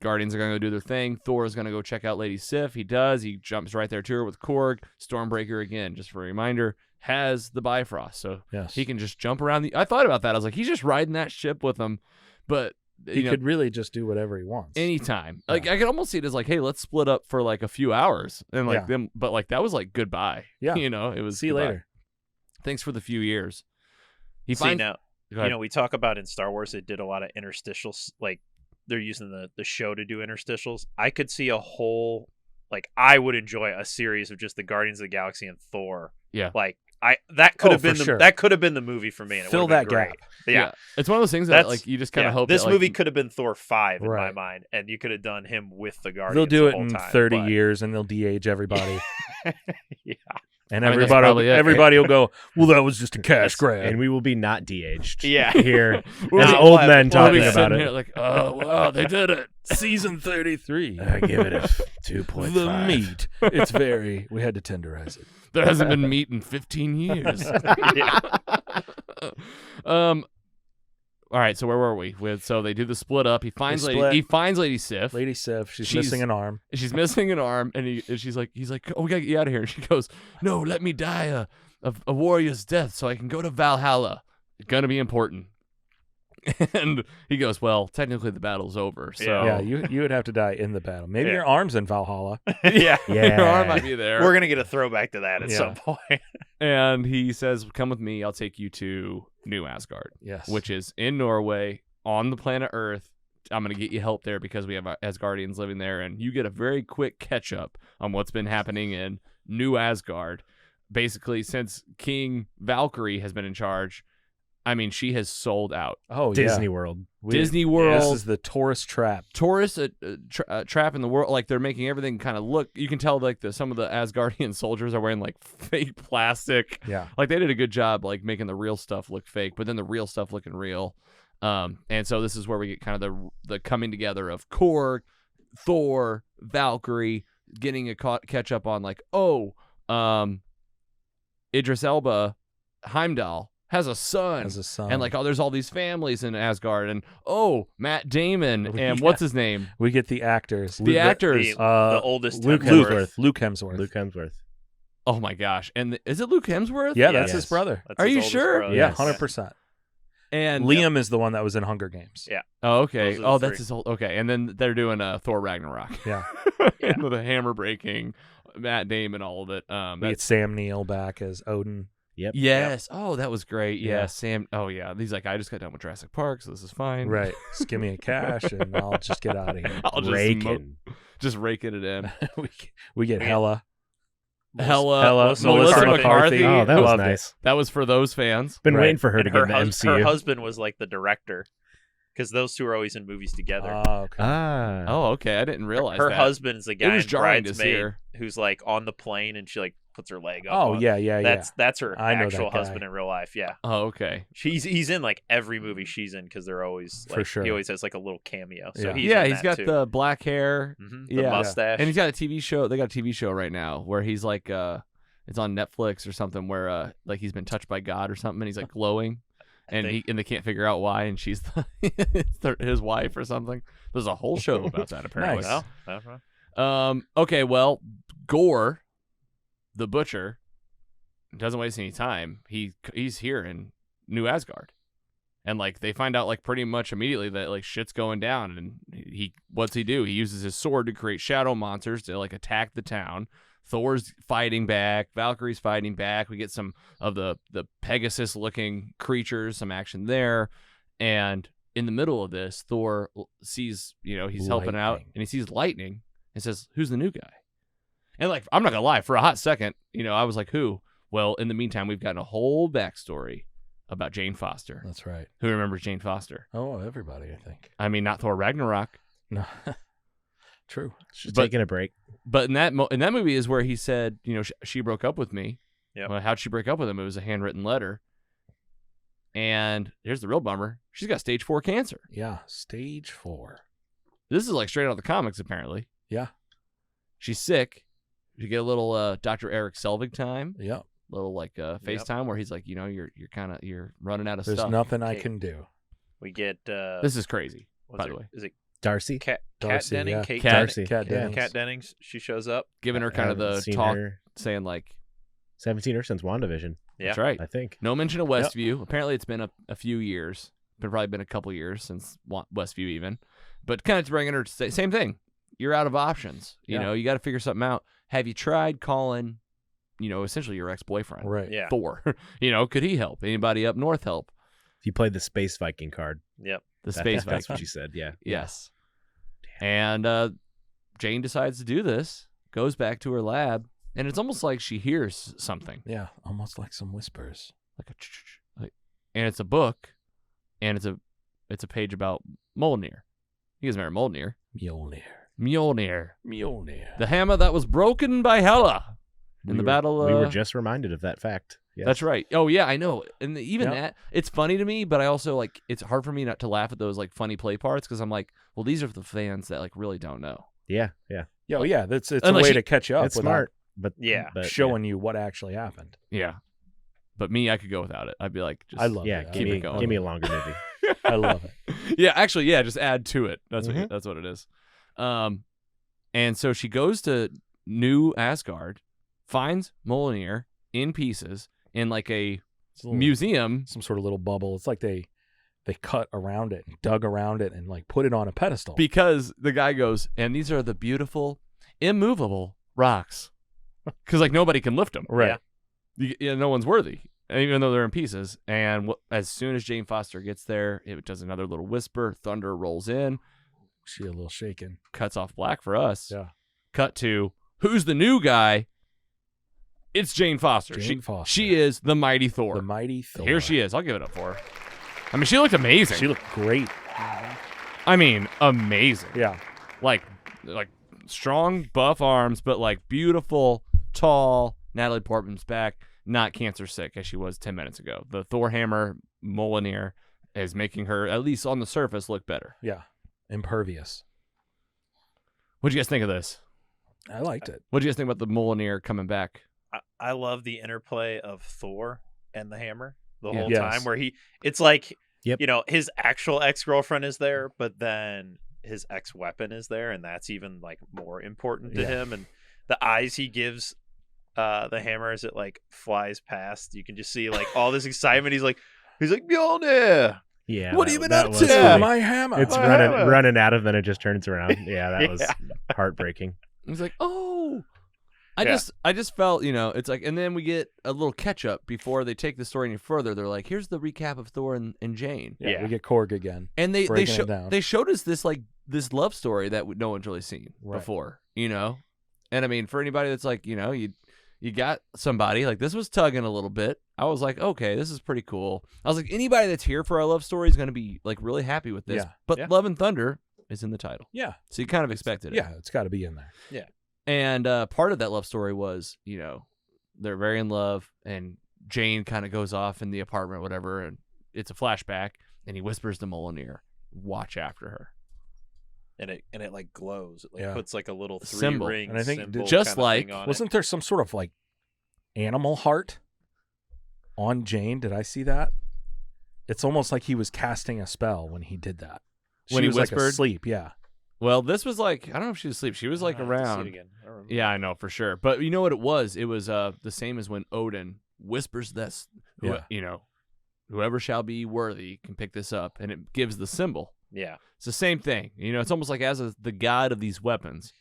A: Guardians are going to go do their thing. Thor is going to go check out Lady Sif. He does. He jumps right there to her with Korg. Stormbreaker, again, just for a reminder, has the Bifrost. So he can just jump around. I thought about that. I was like, he's just riding that ship with him. But
E: he could really just do whatever he wants.
A: Anytime. Like, I could almost see it as like, hey, let's split up for like a few hours. And like them, but like that was like goodbye.
E: Yeah.
A: It was
E: see you
A: goodbye.
E: later.
A: Thanks for the few years.
D: Now, we talk about in Star Wars, they did a lot of interstitials, like, they're using the show to do interstitials. I could see a whole, like, I would enjoy a series of just the Guardians of the Galaxy and Thor.
A: Yeah.
D: Like, that could have been
E: sure.
D: that could have been the movie for me. And
E: fill that gap.
D: Yeah.
A: It's one of those things that like you just kind of hope
D: this
A: that,
D: movie
A: like,
D: could have been Thor 5 in my mind, and you could have done him with the Guardians.
E: They'll do
D: the
E: it
D: whole
E: in
D: time,
E: 30 years, and they'll de-age everybody.
D: Yeah.
E: And
A: I mean,
E: everybody will go, well, that was just a cash grab.
B: And we will be not de-aged.
D: Yeah.
B: Here. As old men talking about it.
A: Here like, oh, wow, they did it.
E: Season 33.
B: I give it a 2.5.
E: The meat. We had to tenderize it.
A: There hasn't been meat in 15 years. All right, so where were we? So they do the split up. He finds Lady Sif.
E: Lady Sif. She's missing an arm.
A: She's missing an arm, and he's like, oh, we gotta get you out of here. And she goes, no, let me die a warrior's death so I can go to Valhalla. It's gonna be important. And he goes, well, technically the battle's over. So
E: yeah, you would have to die in the battle. Maybe your arm's in Valhalla.
D: Yeah.
A: Your arm might be there.
D: We're gonna get a throwback to that at some point.
A: And he says, come with me. I'll take you to New Asgard.
E: Yes.
A: Which is in Norway on the planet Earth. I'm going to get you help there because we have Asgardians living there. And you get a very quick catch up on what's been happening in New Asgard. Basically, since King Valkyrie has been in charge, I mean, she has sold out.
E: Oh,
B: Disney World.
A: Disney World.
E: This is the tourist trap.
A: Tourist trap in the world. Like, they're making everything kind of look. You can tell, like, some of the Asgardian soldiers are wearing, like, fake plastic.
E: Yeah.
A: Like, they did a good job, like, making the real stuff look fake, but then the real stuff looking real. And so this is where we get kind of the coming together of Korg, Thor, Valkyrie, getting a catch up on, like, Idris Elba, Heimdall, has a son. And like, there's all these families in Asgard, and Matt Damon, and what's his name?
E: We get the actors.
D: The oldest
E: Luke Hemsworth.
A: Oh my gosh. And is it Luke Hemsworth?
E: Yeah, that's his brother.
A: Are you sure?
D: Brother.
E: Yeah, 100%.
A: And
E: Liam is the one that was in Hunger Games.
D: Yeah.
A: Oh, okay.
D: That's
A: That's his old. Okay, and then they're doing Thor Ragnarok.
E: Yeah.
A: And with the hammer breaking, Matt Damon, all of it.
E: We get Sam Neill back as Odin.
B: Yep.
A: Yes. Yep. Oh, that was great. Yeah,
E: Yeah.
A: Sam. Oh, yeah. He's like, I just got done with Jurassic Park, so this is fine.
E: Right. Just give me a cash, and I'll just get out of here.
A: I'll just raking it in.
E: we get Hella.
A: Melissa McCarthy.
B: Oh, that was nice.
A: That was for those fans.
B: Been waiting for her to
D: And
B: get in the MCU.
D: Her husband was like the director, because those two are always in movies together.
E: Okay.
A: Oh, okay. I didn't realize
D: her
A: that.
D: husband's the guy
A: was
D: in
A: jarring to see
D: Bridesmaid
A: her.
D: who's like on the plane, and she like puts her leg up.
E: Oh,
D: on.
E: yeah.
D: That's her
E: I know
D: actual
E: that guy.
D: husband in real life. Yeah.
A: Oh, okay.
D: He's in like every movie she's in, because they're always like,
E: For sure.
D: he always has like a little cameo. So
E: Yeah.
D: he's
A: Yeah,
D: in
A: he's
D: that
A: got
D: too.
A: the black hair.
D: The mustache,
A: And he's got a TV show. They got a TV show right now where he's like, it's on Netflix or something, where like he's been touched by God or something, and he's like glowing. and they can't figure out why, and she's his wife or something. There's a whole show about that apparently.
E: Nice.
A: Okay, well, Gore, the butcher, doesn't waste any time. He's here in New Asgard, and like they find out like pretty much immediately that like shit's going down. And what's he do? He uses his sword to create shadow monsters to like attack the town. Thor's fighting back. Valkyrie's fighting back. We get some of the Pegasus-looking creatures, some action there, and in the middle of this, Thor sees he's helping out, and he sees lightning and says, "Who's the new guy?" And like I'm not gonna lie, for a hot second, I was like, "Who?" Well, in the meantime, we've gotten a whole backstory about Jane Foster.
E: That's right.
A: Who remembers Jane Foster?
E: Oh, everybody, I think.
A: I mean, not Thor Ragnarok.
E: No, true.
B: She's taking a break.
A: But in that movie is where he said, she broke up with me.
D: Yeah.
A: Well, how'd she break up with him? It was a handwritten letter. And here's the real bummer: she's got stage 4 cancer.
E: Yeah, stage 4.
A: This is like straight out of the comics, apparently.
E: Yeah.
A: She's sick. You get a little Dr. Eric Selvig time.
E: Yeah.
A: Little like FaceTime where he's like, you're running out of
E: There's
A: stuff.
E: nothing I can do.
D: We get
A: this is crazy. By the way,
D: is it
B: Darcy?
D: Kat
E: Darcy,
D: Denning?
E: yeah.
D: Kate
B: Darcy.
E: Cat
B: Yeah.
E: Dennings.
D: Kat Dennings. She shows up.
A: giving her kind of
B: haven't
A: the
B: seen
A: talk,
B: her.
A: saying like,
B: 17 or since WandaVision.
D: Yeah.
A: that's right.
B: I think.
A: No mention of Westview. Apparently, it's been a few years. Probably been a couple years since Westview even. But kind of bringing her to say, same thing. You're out of options. You got to figure something out. Have you tried calling, essentially your ex-boyfriend?
E: Right.
D: Yeah.
A: Thor. Could he help? Anybody up north help?
B: He played the Space Viking card.
D: Yep.
A: The space
B: That's
A: Viking.
B: what she said, yeah.
A: Yes. And Jane decides to do this, goes back to her lab, and it's almost like she hears something.
E: Yeah, almost like some whispers.
A: And it's a book, and it's a page about Mjolnir. You guys remember Mjolnir? Mjolnir. The hammer that was broken by Hela in the battle.
B: We were just reminded of that fact. Yes.
A: That's right. Oh yeah, I know. And even
E: Yep.
A: that, it's funny to me, but I also like it's hard for me not to laugh at those like funny play parts because I'm like, well, these are the fans that like really don't know.
B: Yeah.
E: Yeah, it's a
A: Unless
E: way
A: you-
E: to catch you up.
B: It's
E: without
B: smart, but
E: showing you what actually happened.
A: Yeah. But me, I could go without it. I'd be like, just,
E: I love
B: Yeah,
E: it.
B: give
A: it going.
B: me a longer movie.
E: I love it.
A: Yeah, actually, yeah, just add to it. That's
E: Mm-hmm.
A: that's what it is. And so she goes to New Asgard, finds Mjolnir in pieces in like a
E: It's a little-
A: museum.
E: some sort of little bubble. It's like they cut around it, and dug around it, and like put it on a pedestal.
A: Because the guy goes, and these are the beautiful, immovable rocks. Because like nobody can lift them.
E: Right.
A: No one's worthy, even though they're in pieces. And as soon as Jane Foster gets there, it does another little whisper. Thunder rolls in,
E: She a little shaken.
A: cuts off black for us.
E: Yeah.
A: Cut to who's the new guy? It's Jane Foster.
E: Jane Foster.
A: She is the mighty Thor.
E: The mighty Thor.
A: Here she is. I'll give it up for her. I mean, she looked amazing.
E: She looked great.
A: I mean, amazing.
E: Yeah.
A: Like strong, buff arms, but like beautiful, tall. Natalie Portman's back, not cancer sick as she was 10 minutes ago. The Thor hammer Mjolnir is making her, at least on the surface, look better.
E: Yeah. Impervious.
A: What'd you guys think of this?
E: I liked it.
A: What'd you guys think about the Mjolnir coming back?
D: I love the interplay of Thor and the hammer the
A: Yeah.
D: whole
E: Yes.
D: time where it's like,
B: Yep.
D: his actual ex-girlfriend is there, but then his ex-weapon is there. And that's even like more important to
E: Yeah.
D: him. And the eyes he gives the hammer as it like flies past, you can just see like all this excitement. He's like Mjolnir.
B: Yeah.
A: What
B: that-
A: have you been
B: that
A: up
B: was
A: to?
B: funny.
E: My hammer.
B: It's
D: My
B: running
D: hammer.
B: running out of, then it just turns around. Yeah, that was heartbreaking.
A: He's like, oh. I
D: Yeah.
A: just felt, it's like, and then we get a little catch up before they take the story any further. They're like, here's the recap of Thor and Jane.
E: Yeah,
D: Yeah.
E: we get Korg again.
A: And they
E: Breaking it down.
A: they showed us this love story that no one's really seen
E: Right.
A: before, And I mean, for anybody that's like, you got somebody like this was tugging a little bit. I was like, okay, this is pretty cool. I was like, anybody that's here for our love story is going to be like really happy with this.
E: Yeah.
A: But
D: Yeah.
A: Love and Thunder is in the title,
E: Yeah.
A: so you kind of expected it.
E: Yeah, it's got to be in there.
A: And part of that love story was, they're very in love, and Jane kind of goes off in the apartment, whatever, and it's a flashback, and he whispers to Mjolnir, watch after her.
D: And it like glows. It like
E: Yeah.
D: puts like a little
A: Symbol.
D: three ring
E: And I think
D: symbol
A: just
D: kinda
A: like-
D: thing on
E: Wasn't there some sort of like animal heart on Jane? Did I see that? it's almost like he was casting a spell when he did that.
A: When
E: She
A: he
E: was like
A: whispered?
E: asleep, yeah.
A: Well, this was like, I don't know if she was asleep. She was like
D: I have to see it
A: around.
D: again. I don't remember.
A: Yeah, I know for sure. But you know what it was? It was the same as when Odin whispers this.
E: Yeah.
A: You know, whoever shall be worthy can pick this up, and it gives the symbol.
D: Yeah.
A: It's the same thing. You know, it's almost like the god of these weapons,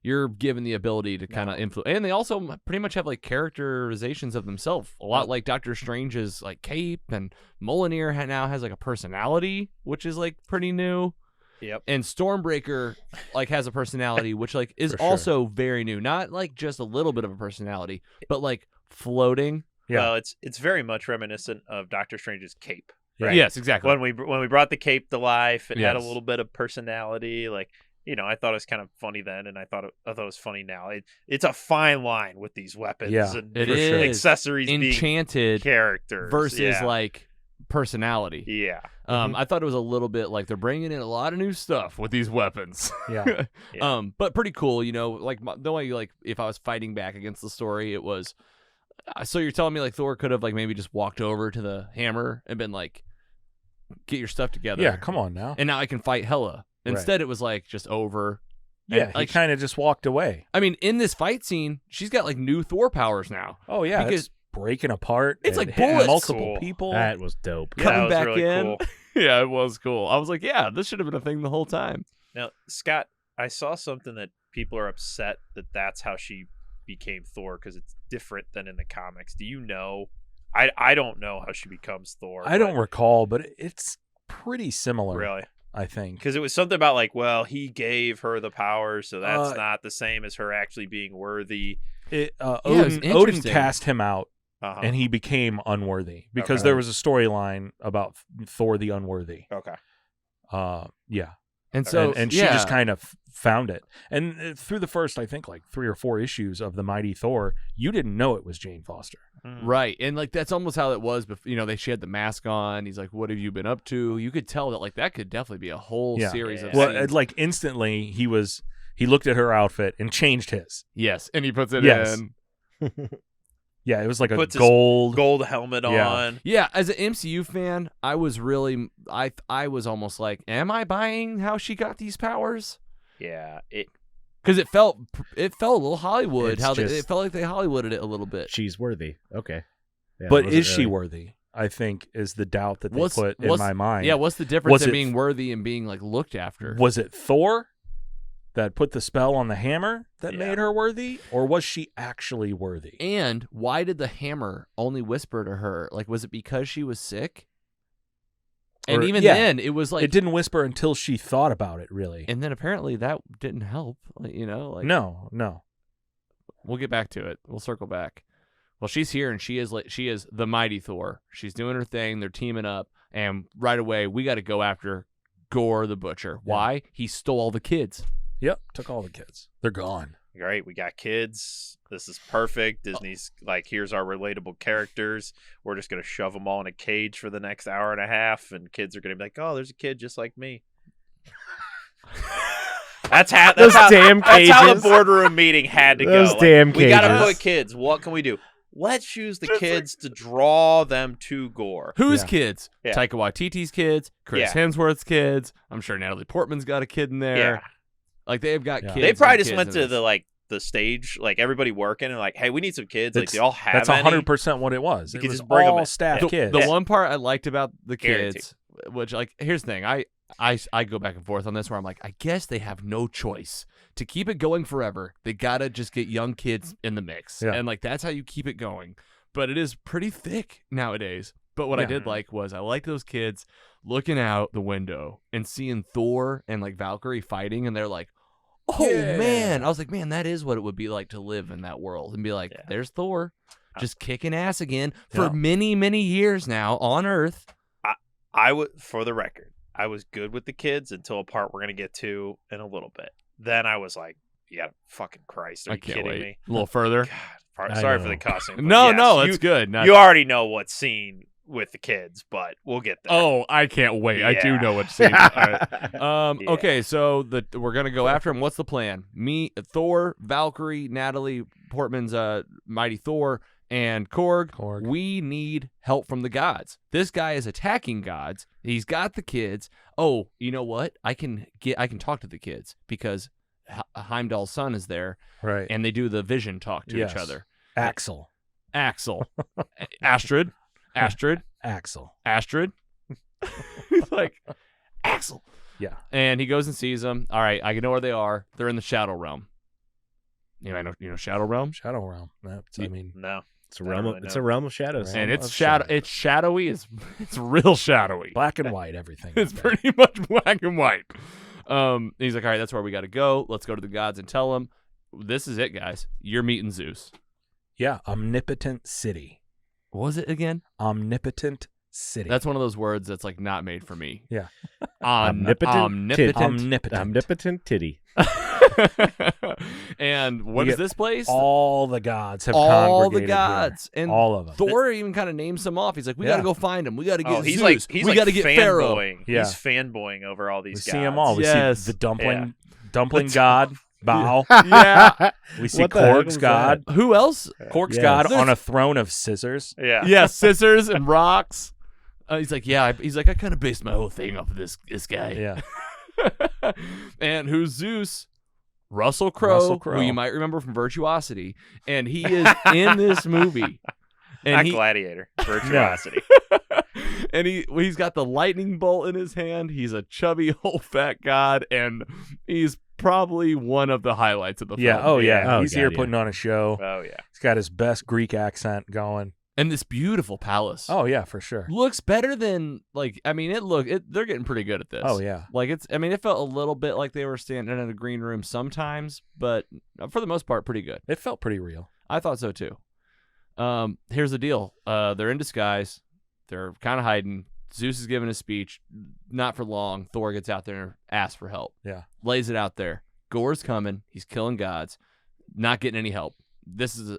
A: you're given the ability to kind of influence. And they also pretty much have like characterizations of themselves. A lot like Doctor Strange's like cape, and Mjolnir now has like a personality, which is like pretty new.
D: Yep.
A: And Stormbreaker like has a personality, which like is
E: For sure.
A: also very new. Not like just a little bit of a personality, but like floating.
E: Yeah.
D: Well, it's very much reminiscent of Doctor Strange's cape.
E: Right.
A: Yes, exactly.
D: When we brought the cape to life, it had a
A: Yes.
D: little bit of personality. Like, you know, I thought it was kind of funny then, and I thought it was funny now. It's a fine line with these weapons
E: Yeah,
D: and
A: It
E: for sure.
A: is
D: accessories being
A: enchanted
D: characters
A: versus
D: yeah.
A: like personality.
D: Yeah.
A: I thought it was a little bit like they're bringing in a lot of new stuff with these weapons.
E: Yeah.
D: Yeah.
A: But pretty cool, you know. Like the only like if I was fighting back against the story, it was. So you're telling me like Thor could have like maybe just walked over to the hammer and been like, "Get your stuff together."
E: Yeah, come on now.
A: And now I can fight Hela. Instead, it was like just over. And,
E: Yeah, he
A: like
E: kind of just walked away.
A: I mean, in this fight scene, she's got like new Thor powers now.
E: Oh yeah,
A: Because-
E: it's breaking apart.
A: It's
E: and
A: like
E: hitting
A: bullets.
E: multiple
D: Cool.
E: people.
B: That was dope.
D: Yeah,
A: Coming
D: that was
A: back
D: really
A: in.
D: cool.
A: Yeah, it was cool. I was like, yeah, this should have been a thing the whole time.
D: Now, Scott, I saw something that people are upset that that's how she became Thor because it's different than in the comics. Do you know? I don't know how she becomes Thor.
E: I don't recall, but it's pretty similar.
D: really
E: I think.
D: because it was something about like, well, he gave her the power, so that's
E: Uh,
D: not the same as her actually being worthy.
E: It,
A: it was
E: Odin
A: interesting.
E: cast him out,
D: Uh-huh.
E: and he became unworthy because
D: Okay.
E: there was a storyline about Thor the Unworthy.
D: Okay.
E: Yeah.
A: And so,
E: and she just kind of found it. And through the first, I think, like 3 or 4 issues of the Mighty Thor, you didn't know it was Jane Foster.
A: right, and like that's almost how it was. Before, you know, she had the mask on. He's like, "What have you been up to?" You could tell that like that could definitely be a whole
E: Yeah.
A: series of
E: Well,
A: scenes.
E: like instantly, he looked at her outfit and changed his.
A: Yes, and he puts it
E: Yes.
A: in.
E: Yeah, it was like a
D: Puts his
E: gold.
D: helmet
E: Yeah.
D: on.
A: Yeah, as an MCU fan, I was really, I was almost like, am I buying how she got these powers?
D: Yeah.
A: Because it felt a little Hollywood.
B: It's
A: It
B: just-
A: felt like they Hollywooded it a little bit.
B: She's worthy. Okay. Yeah,
E: But
B: wasn't
E: is she
B: really-
E: worthy? I think is the doubt that they
A: What's-
E: put in
A: what's-
E: my mind.
A: Yeah, what's the difference
E: Was
A: in
E: it-
A: being worthy and being like looked after?
E: Was it Thor that put the spell on the hammer that
D: Yeah.
E: made her worthy, or was she actually worthy?
A: And why did the hammer only whisper to her? Like, was it because she was sick? And
E: Or-
A: even
E: yeah.
A: then, it was like
E: It didn't whisper until she thought about it. Really?
A: And then apparently that didn't help. Like, you know, like
E: No.
A: we'll get back to it. We'll circle back. Well, she's here and she is the mighty Thor. She's doing her thing. They're teaming up, and right away we got to go after Gore the Butcher. Why? He stole all the kids.
E: Yep. Took all the kids. They're gone.
D: Great, we got kids. This is perfect. Disney's like, here's our relatable characters. We're just gonna shove them all in a cage for the next hour and a half, and kids are gonna be like, "Oh, there's a kid just like me." That's how
B: Those damn
D: that's how the
B: cages.
D: boardroom meeting had to
B: Those
D: go.
B: damn
D: we gotta
B: cages.
D: put kids. What can we do? Let's choose the kids to draw them to Gore.
A: Whose
E: Yeah.
A: kids?
D: Yeah.
A: Taika Waititi's kids. Chris
D: Yeah.
A: Hemsworth's kids. I'm sure Natalie Portman's got a kid in there.
D: Yeah.
A: Like they've got
E: Yeah.
A: kids.
D: They probably
A: and
D: just
A: kids
D: went
A: in
D: to
A: this.
D: the stage, like everybody working, and like, hey, we need some kids. Like,
E: That's-
D: do y'all have
E: That's
D: any?
E: 100% what it was.
D: You
E: It
D: could
E: was
D: just bring 'em
E: all
D: in.
E: staff
A: The,
E: kids.
A: the one part I liked about the
D: Guaranteed.
A: kids, which like here's the thing, I go back and forth on this where I'm like, I guess they have no choice to keep it going forever. They gotta just get young kids in the mix,
E: Yeah.
A: and like that's how you keep it going. But it is pretty thick nowadays. But what I
E: Yeah.
A: did like was I liked those kids looking out the window and seeing Thor and like Valkyrie fighting, and they're like, oh
E: Yeah.
A: man, I was like, man, that is what it would be like to live in that world and be like,
D: Yeah.
A: there's Thor. Just kicking ass again for
E: Yeah.
A: many, many years now on Earth.
D: I would, for the record, I was good with the kids until a part we're gonna get to in a little bit. Then I was like, "Yeah, fucking Christ, are
A: I
D: you
A: can't
D: kidding
A: wait.
D: me?"
A: A little further.
D: God,
B: I
D: sorry for
B: know.
D: the cussing. but
A: No,
D: yes,
A: no,
D: you,
A: it's good. Not-
D: You already know what scene with the kids, but we'll get there.
A: oh, I can't wait. I do
D: Yeah.
A: know what scene. All right.
D: Yeah.
A: Okay, so we're gonna go after him. What's the plan? Me, Thor, Valkyrie, Natalie Portman's Mighty Thor, And Korg, we need help from the gods. This guy is attacking gods. He's got the kids. Oh, you know what? I can talk to the kids because Heimdall's son is there.
E: Right.
A: And they do the vision talk to each other.
E: Axel.
A: Astrid.
E: Axel.
A: He's like, Axel.
E: Yeah.
A: And he goes and sees them. All right, I know where they are. They're in the Shadow Realm. You know Shadow Realm?
E: Shadow Realm. That's, I mean,
D: no.
B: It's a realm of shadows.
A: And it's shadowy. It's real shadowy.
E: Black and white, everything.
A: It's pretty much black and white. He's like, all right, that's where we got to go. Let's go to the gods and tell them, this is it, guys. You're meeting Zeus.
E: Yeah, omnipotent city.
A: What was it again?
E: Omnipotent city.
A: That's one of those words that's like not made for me.
E: Yeah.
B: Omnipotent titty.
A: And what is this place?
E: All the gods have
A: all
E: congregated
A: the gods
E: here.
A: and
E: all of them.
A: Thor even kind of names them off. He's like, we got to go find him. We got to get Zeus.
D: He's
A: we got to get Pharaoh.
D: He's fanboying over all these
E: we
D: gods.
E: see them all. We
A: Yes.
E: see the dumpling god, Bao.
A: Yeah.
E: We see Korg's god.
A: Who else?
E: Korg's god on a throne of scissors.
D: Yeah.
A: Yeah, scissors and rocks. He's like, I kind of based my whole thing off of this guy.
E: Yeah.
A: And who's Zeus? Russell Crowe, who you might remember from Virtuosity, and he is in this movie. And
D: Gladiator, Virtuosity.
A: And he's got the lightning bolt in his hand. He's a chubby old fat god, and he's probably one of the highlights of the film.
E: Yeah. Oh yeah.
B: Oh,
E: He's here putting on a show.
D: Oh yeah.
E: He's got his best Greek accent going.
A: And this beautiful palace.
E: Oh yeah, for sure.
A: Looks better than they're getting pretty good at this.
E: Oh yeah.
A: It felt a little bit like they were standing in a green room sometimes, but for the most part, pretty good.
E: It felt pretty real.
A: I thought so too. Here's the deal. They're in disguise. They're kind of hiding. Zeus is giving a speech. Not for long. Thor gets out there and asks for help.
E: Yeah.
A: Lays it out there. Gore's coming. He's killing gods. Not getting any help.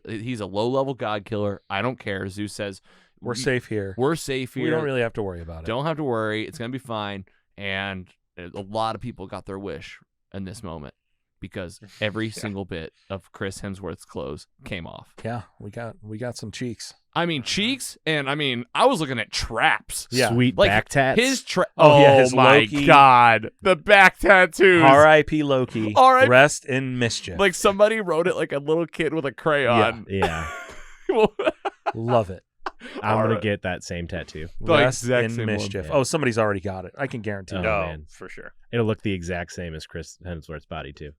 A: He's a low-level god killer. I don't care. Zeus says,
E: we're safe here.
A: We're safe here.
E: We don't really have to worry about it.
A: Don't have to worry. It's going to be fine. And a lot of people got their wish in this moment because every single bit of Chris Hemsworth's clothes came off.
E: Yeah, we got some cheeks.
A: I mean, cheeks, and I was looking at traps.
E: Yeah.
B: Sweet back tats.
A: His
E: his
A: my
E: Loki.
A: God. The back tattoos.
E: R.I.P. Loki.
A: R.I.P.
E: Rest in mischief.
A: Like somebody wrote it like a little kid with a crayon.
B: Yeah.
E: Love it.
B: I'm going to get that same tattoo.
E: Rest
A: exact
E: in
A: same
E: mischief.
A: one.
E: Oh, somebody's already got it. I can guarantee it.
B: Oh, man.
D: For sure.
B: It'll look the exact same as Chris Hemsworth's body, too.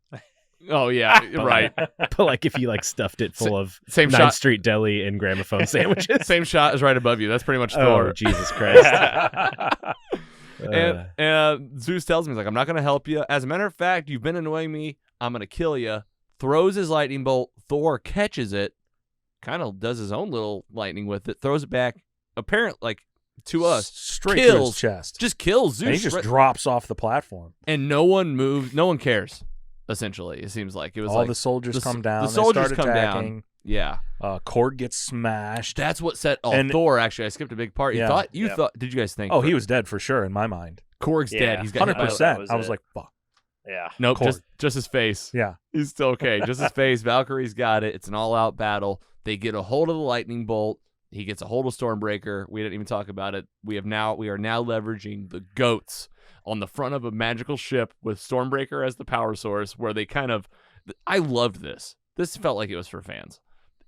A: Oh, yeah, right.
B: But like if you like stuffed it full of
A: same
B: 9th
A: shot.
B: Street Deli and gramophone sandwiches.
A: Same shot is right above you. That's pretty much
B: Oh,
A: Thor.
B: Jesus Christ.
A: And Zeus tells me, he's like, I'm not going to help you. As a matter of fact, you've been annoying me. I'm going to kill you. Throws his lightning bolt. Thor catches it. Kind of does his own little lightning with it. Throws it back. Apparently, like, to us.
E: Straight
A: kills,
E: to his chest.
A: Just kills Zeus.
E: And he just drops off the platform.
A: And no one moves. No one cares, essentially. It seems like. It was
E: all
A: like
E: the soldiers come down.
A: The soldiers
E: they
A: come
E: start
A: down.
E: attacking.
A: Yeah.
E: Korg gets smashed.
A: That's what set Thor, actually. I skipped a big part. You thought, did you guys think?
E: Oh, he was dead for sure in my mind.
A: Korg's dead. He's got
E: 100%. I was like, fuck.
D: Yeah.
A: Nope, just his face.
E: Yeah.
A: He's still okay. Just his face. Valkyrie's got it. It's an all-out battle. They get a hold of the lightning bolt. He gets a hold of Stormbreaker. We didn't even talk about it. We are now leveraging the goats on the front of a magical ship with Stormbreaker as the power source, where they kind of I loved this. This felt like it was for fans.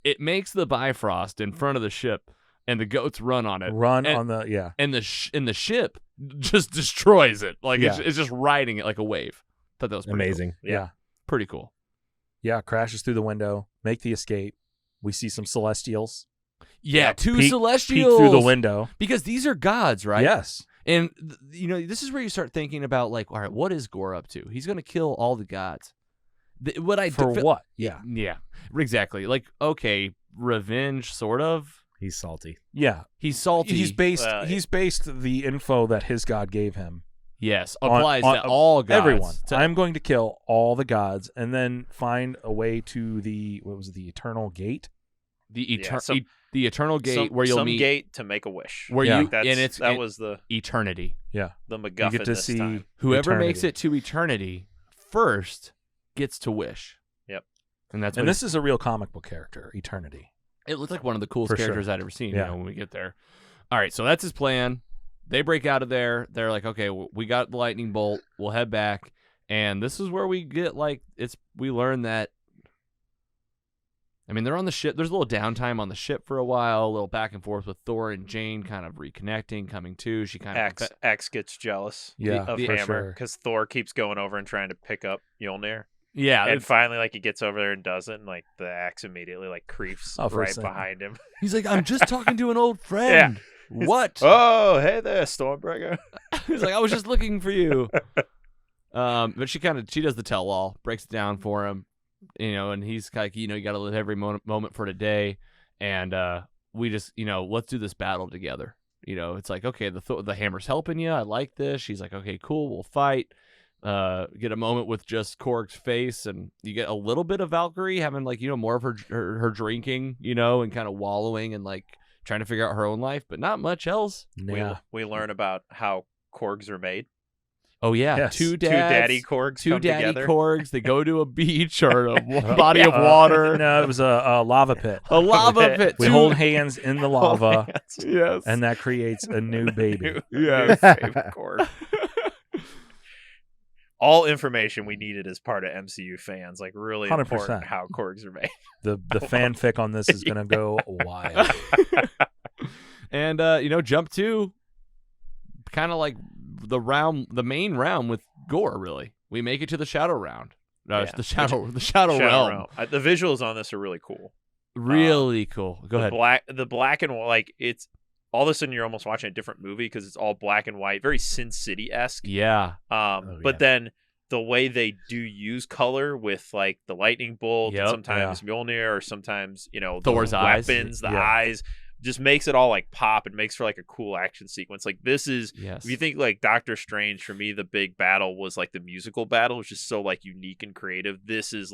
A: It makes the Bifrost in front of the ship, and the goats run on it. And the ship just destroys it. Like it's just riding it like a wave. Thought that was pretty
B: amazing.
A: Cool. Yeah, pretty cool.
E: Yeah, crashes through the window, make the escape. We see some Celestials.
A: Yeah, two Celestials
E: peek through the window
A: because these are gods, right?
E: Yes.
A: And this is where you start thinking about like, all right, what is Gore up to? He's going to kill all the gods.
E: What? Yeah.
A: Yeah. Exactly. Like, okay, revenge, sort of.
B: He's salty.
E: Yeah.
A: He's salty.
E: He's based the info that his god gave him.
A: Yes, applies to all gods.
E: Everyone. I'm going to kill all the gods and then find a way to the Eternal Gate?
A: The Eternal Gate where you'll meet.
D: Some gate to make a wish.
A: Where that
D: was the
A: eternity.
E: Yeah.
D: The MacGuffin
E: you get to see
D: time.
A: Whoever
E: eternity.
A: makes it to eternity first gets to wish.
D: Yep.
A: And
E: this is a real comic book character, Eternity.
A: It looks like one of the coolest
E: For sure.
A: characters I'd ever seen.
E: Yeah.
A: When we get there. All right, so that's his plan. They break out of there. They're like, okay, we got the lightning bolt. We'll head back, and this is where we get we learn that. I mean, they're on the ship. There's a little downtime on the ship for a while, a little back and forth with Thor and Jane kind of reconnecting, coming to. She kind of
D: Axe gets jealous of
A: for
D: Hammer because Thor keeps going over and trying to pick up Mjolnir.
A: Yeah,
D: and finally, he gets over there and doesn't. And, the axe immediately creeps right behind him.
A: He's like, "I'm just talking to an old friend."
D: Yeah.
A: What?
D: Oh, hey there, Stormbreaker.
A: He's like, "I was just looking for you." But she does the tell-all, breaks it down for him. And he's like, you got to live every moment for today, and we just, let's do this battle together. It's like, okay, the hammer's helping you. I like this. She's like, okay, cool, we'll fight. Get a moment with just Korg's face, and you get a little bit of Valkyrie having more of her drinking, and kind of wallowing and trying to figure out her own life, but not much else.
E: Yeah.
D: We learn about how Korgs are made.
A: Oh yeah,
E: yes.
D: Two daddy Korgs come together.
A: Korgs. They go to a beach or a body of water.
E: No, it was a lava pit.
A: A lava pit.
E: We hold hands in the lava.
A: Yes,
E: and that creates a new baby.
A: Yes,
D: Korg. All information we needed as part of MCU fans, really
E: 100%.
D: Important how Korgs are made.
E: The fanfic on this is gonna go wild.
A: And jump to kind of the main round with Gore. Really, we make it to the shadow round. The shadow realm.
D: The visuals on this are really cool.
A: Really cool. Go ahead.
D: The black and white. It's all of a sudden you're almost watching a different movie because it's all black and white, very Sin City-esque.
A: Yeah.
D: But then the way they do use color with the lightning bolt, and sometimes Mjolnir, or sometimes
A: Thor's
D: the
A: eyes.
D: weapons, the eyes, just makes it all pop and makes for a cool action sequence. This is if you think Doctor Strange, for me the big battle was the musical battle, which is so unique and creative. This is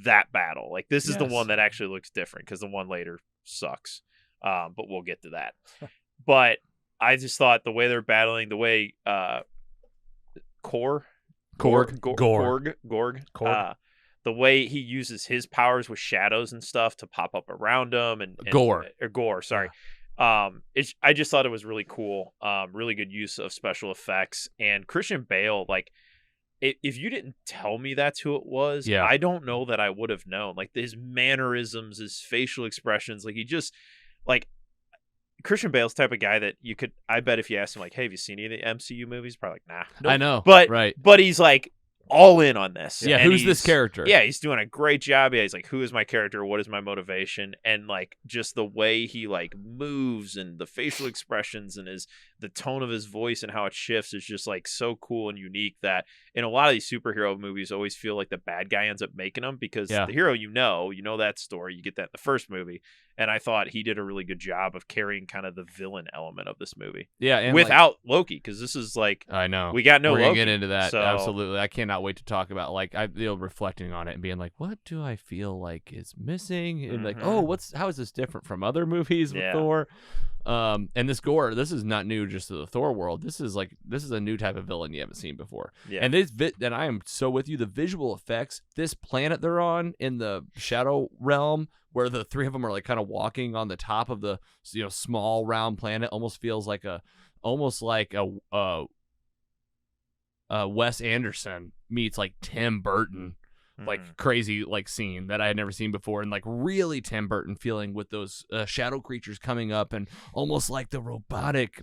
D: that battle. This is the one that actually looks different because the one later sucks. But we'll get to that. But I just thought the way they're battling, the way Korg, the way he uses his powers with shadows and stuff to pop up around him, and Gore, sorry. I just thought it was really cool. Really good use of special effects, and Christian Bale. If you didn't tell me that's who it was, I don't know that I would have known. His mannerisms, his facial expressions, he just Christian Bale's the type of guy that you could. I bet if you asked him, hey, have you seen any of the MCU movies? Probably nah. Nope.
A: I know,
D: but he's all in on this.
A: Yeah,
D: and
A: who's this character?
D: Yeah, he's doing a great job. Yeah, he's who is my character? What is my motivation? And just the way he moves and the facial expressions and the tone of his voice and how it shifts is just so cool and unique that in a lot of these superhero movies always feel like the bad guy ends up making them because the hero you know that story, you get that in the first movie. And I thought he did a really good job of carrying kind of the villain element of this movie.
A: Yeah, and
D: without Loki, because this is
A: I know
D: we got no
A: We're
D: Loki.
A: Gonna get into that.
D: So,
A: absolutely. I cannot wait to talk about I feel reflecting on it and being what do I feel is missing? And how is this different from other movies with Thor? And this Gore, this is not new just to the Thor world. This is a new type of villain you haven't seen before.
D: Yeah.
A: And and I am so with you. The visual effects, this planet they're on in the Shadow Realm, where the three of them are kind of walking on the top of the small round planet, almost feels like a Wes Anderson meets Tim Burton. Crazy scene that I had never seen before, and really Tim Burton feeling with those shadow creatures coming up and almost the robotic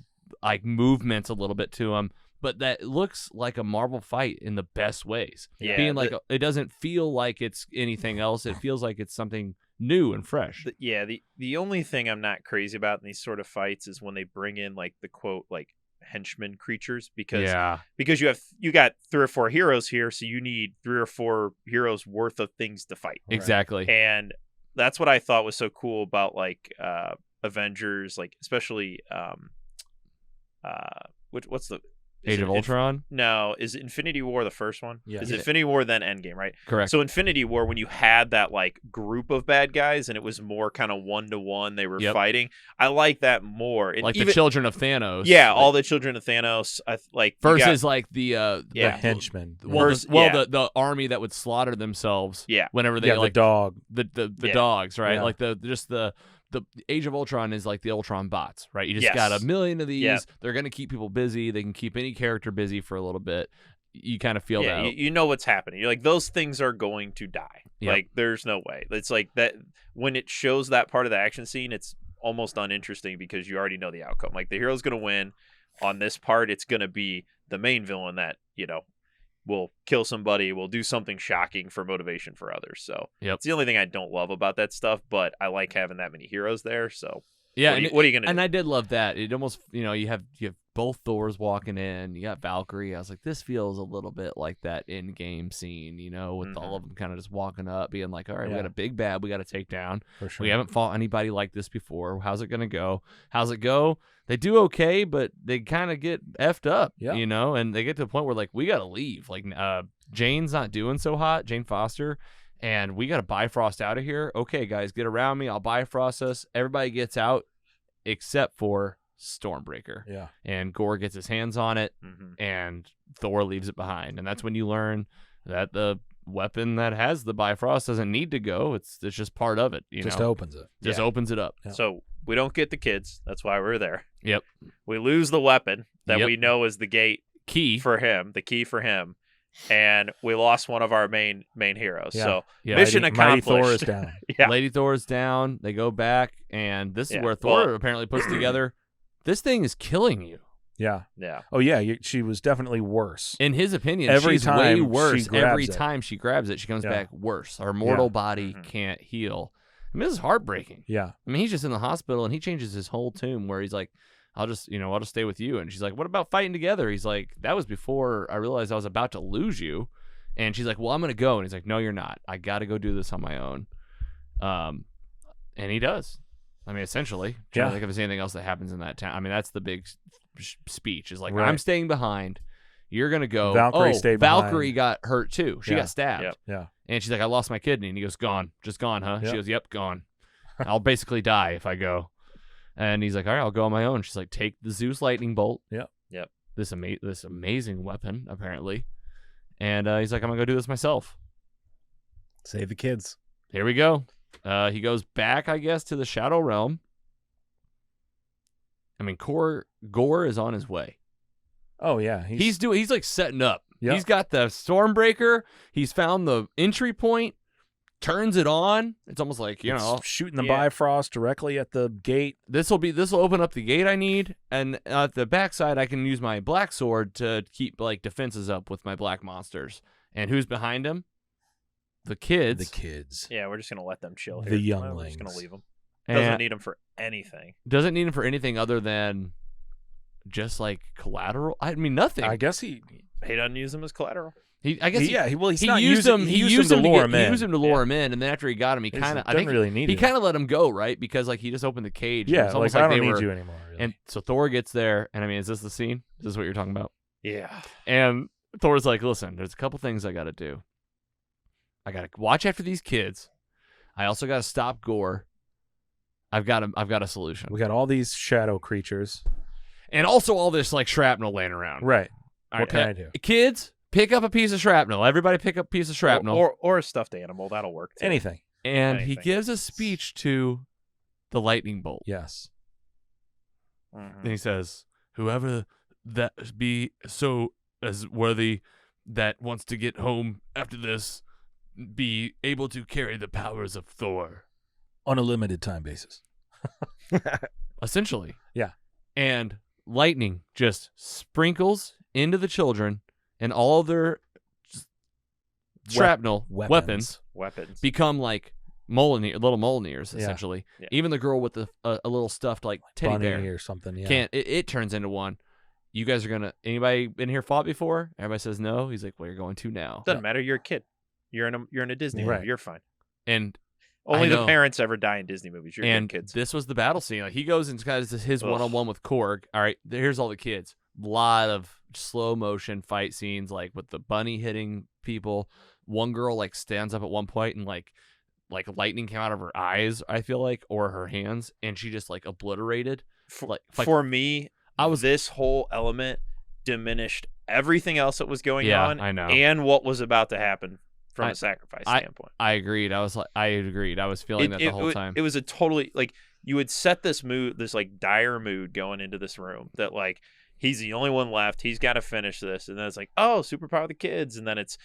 A: movements a little bit to them, but that looks like a Marvel fight in the best ways. Being it doesn't feel like it's anything else. It feels like it's something new and fresh.
D: The only thing I'm not crazy about in these sort of fights is when they bring in the quote henchman creatures because you got 3 or 4 heroes here, so you need 3 or 4 heroes worth of things to fight.
A: Exactly.
D: And that's what I thought was so cool about Avengers, especially what's the
A: Age of Ultron?
D: No, is Infinity War the first one?
E: Yeah.
D: Is Infinity War then Endgame, right?
A: Correct.
D: So Infinity War, when you had that like group of bad guys and it was more kind of 1-to-1, they were fighting. I like that more. And
A: like
D: even,
A: the children of Thanos.
D: Yeah, all the children of Thanos.
A: Versus like the
E: henchmen.
A: The army that would slaughter themselves.
D: Yeah.
A: Whenever they
E: the dog.
A: The dogs, right?
E: Yeah.
A: Like the Age of Ultron is like the Ultron bots, right? You just got a million of these.
D: Yeah.
A: They're going to keep people busy. They can keep any character busy for a little bit. You kind of feel that.
D: You know what's happening. You're like, those things are going to die.
A: Yep.
D: Like, there's no way. It's like that when it shows that part of the action scene, it's almost uninteresting because you already know the outcome. Like, the hero's going to win. On this part, it's going to be the main villain that, will kill somebody, will do something shocking for motivation for others. So it's the only thing I don't love about that stuff, but I like having that many heroes there. So what are you going to do?
A: And I did love that. It almost, you have both Thors walking in. You got Valkyrie. I was like, this feels a little bit like that in-game scene, with all of them kind of just walking up, being like, all right, we got a big bad we got to take down.
E: For sure.
A: We haven't fought anybody like this before. How's it going to go? How's it go? They do okay, but they kind of get effed up, and they get to the point where, like, we got to leave. Like, Jane's not doing so hot, Jane Foster, and we got to Bifrost out of here. Okay, guys, get around me. I'll Bifrost us. Everybody gets out except for Stormbreaker.
E: Yeah.
A: And Gore gets his hands on it, and Thor leaves it behind. And that's when you learn that the weapon that has the Bifrost doesn't need to go. It's just part of it.
E: Just opens it.
A: Just opens it up.
E: Yeah.
D: So we don't get the kids. That's why we're there.
A: Yep.
D: We lose the weapon that we know is the gate
A: key
D: for him, and we lost one of our main heroes.
E: Yeah.
D: So
A: Yeah.
D: mission accomplished.
E: Mighty Thor is down.
D: Yeah.
A: Lady Thor is down. They go back, and this is
D: Yeah.
A: where Thor apparently puts together, this thing is killing you.
E: Yeah.
D: Yeah.
E: Oh, yeah. She was definitely worse.
A: In his opinion,
E: Every
A: she's
E: time
A: way
E: she
A: worse.
E: grabs
A: Every
E: it.
A: time she grabs it, she comes back worse. Her mortal body can't heal. I mean, this is heartbreaking.
E: Yeah.
A: I mean, he's just in the hospital, and he changes his whole tune where he's like, I'll just stay with you. And she's like, what about fighting together? He's like, that was before I realized I was about to lose you. And she's like, well, I'm going to go. And he's like, no, you're not. I got to go do this on my own. And he does. I mean, essentially. Trying to think if there's anything else that happens in that town. I mean, that's the big speech. Is like, I'm staying behind. You're going to go.
E: Valkyrie stayed behind.
A: Valkyrie got hurt too. She got stabbed.
D: Yep.
E: Yeah.
A: And she's like, I lost my kidney. And he goes, gone. Just gone, huh?
E: Yep.
A: She goes, yep, gone. I'll basically die if I go. And he's like, all right, I'll go on my own. She's like, take the Zeus lightning bolt.
E: Yep.
A: This amazing weapon, apparently. And he's like, I'm going to go do this myself.
B: Save the kids.
A: Here we go. He goes back, I guess, to the Shadow Realm. I mean, Gore is on his way.
E: Oh, yeah.
A: He's like setting up.
E: Yep.
A: He's got the Stormbreaker. He's found the entry point. Turns it on. It's almost like,
E: It's shooting the Bifrost directly at the gate.
A: This will open up the gate I need, and at the backside I can use my black sword to keep like defenses up with my black monsters. And who's behind him? The kids.
D: Yeah, we're just gonna let them chill here.
E: The
D: We're
E: younglings.
D: just gonna leave them.
A: And
D: Doesn't need them for anything.
A: Doesn't need him for anything other than just like collateral. I mean, nothing.
E: I guess he
D: doesn't use them as collateral.
E: he's not used him. He used him to lure him in.
A: He used him to lure him in, and then after he got him, he kind of
E: really need
A: he
E: him.
A: kind of let him go, right? Because like he just opened the cage.
E: Yeah,
A: it's almost
E: like I
A: they
E: don't need
A: were,
E: you anymore. Really.
A: And so Thor gets there, and I mean, is this the scene? Is this what you're talking about?
D: Yeah.
A: And Thor's like, listen, there's a couple things I got to do. I got to watch after these kids. I also got to stop Gore. I've got a solution.
E: We got all these shadow creatures,
A: and also all this like shrapnel laying around.
E: Right.
A: All
E: what can I do?
A: Kids, pick up a piece of shrapnel. Everybody pick up a piece of shrapnel.
D: Or a stuffed animal. That'll work too.
E: Anything.
A: And he gives a speech to the lightning bolt.
E: Yes.
A: And he says, whoever that be so as worthy that wants to get home after this, be able to carry the powers of Thor.
E: On a limited time basis.
A: Essentially.
E: Yeah.
A: And lightning just sprinkles into the children, and all their shrapnel weapons become like little Mjolnirs, essentially.
D: Yeah.
A: Even the girl with a little stuffed like teddy
E: bunny
A: bear
E: or something. Yeah.
A: can't. It turns into one. You guys are gonna. Anybody in here fought before? Everybody says no. He's like, well, you're going to now.
D: Doesn't matter. You're a kid. You're in a Disney movie. You're fine.
A: And
D: only the parents ever die in Disney movies. You're good kids.
A: This was the battle scene. Like he goes and has his one-on-one with Korg. All right, here's all the kids. lot of slow motion fight scenes, like with the bunny hitting people. One girl like stands up at one point and like lightning came out of her eyes, I feel like, or her hands, and she just like obliterated.
D: For me, this whole element diminished everything else that was going on.
A: I know.
D: And what was about to happen from a sacrifice standpoint.
A: I agreed. I agreed. I was feeling that the whole time.
D: It was a totally like you would set this mood, this like dire mood going into this room that like he's the only one left. He's got to finish this, and then it's like, oh, superpower of the kids, and then it's,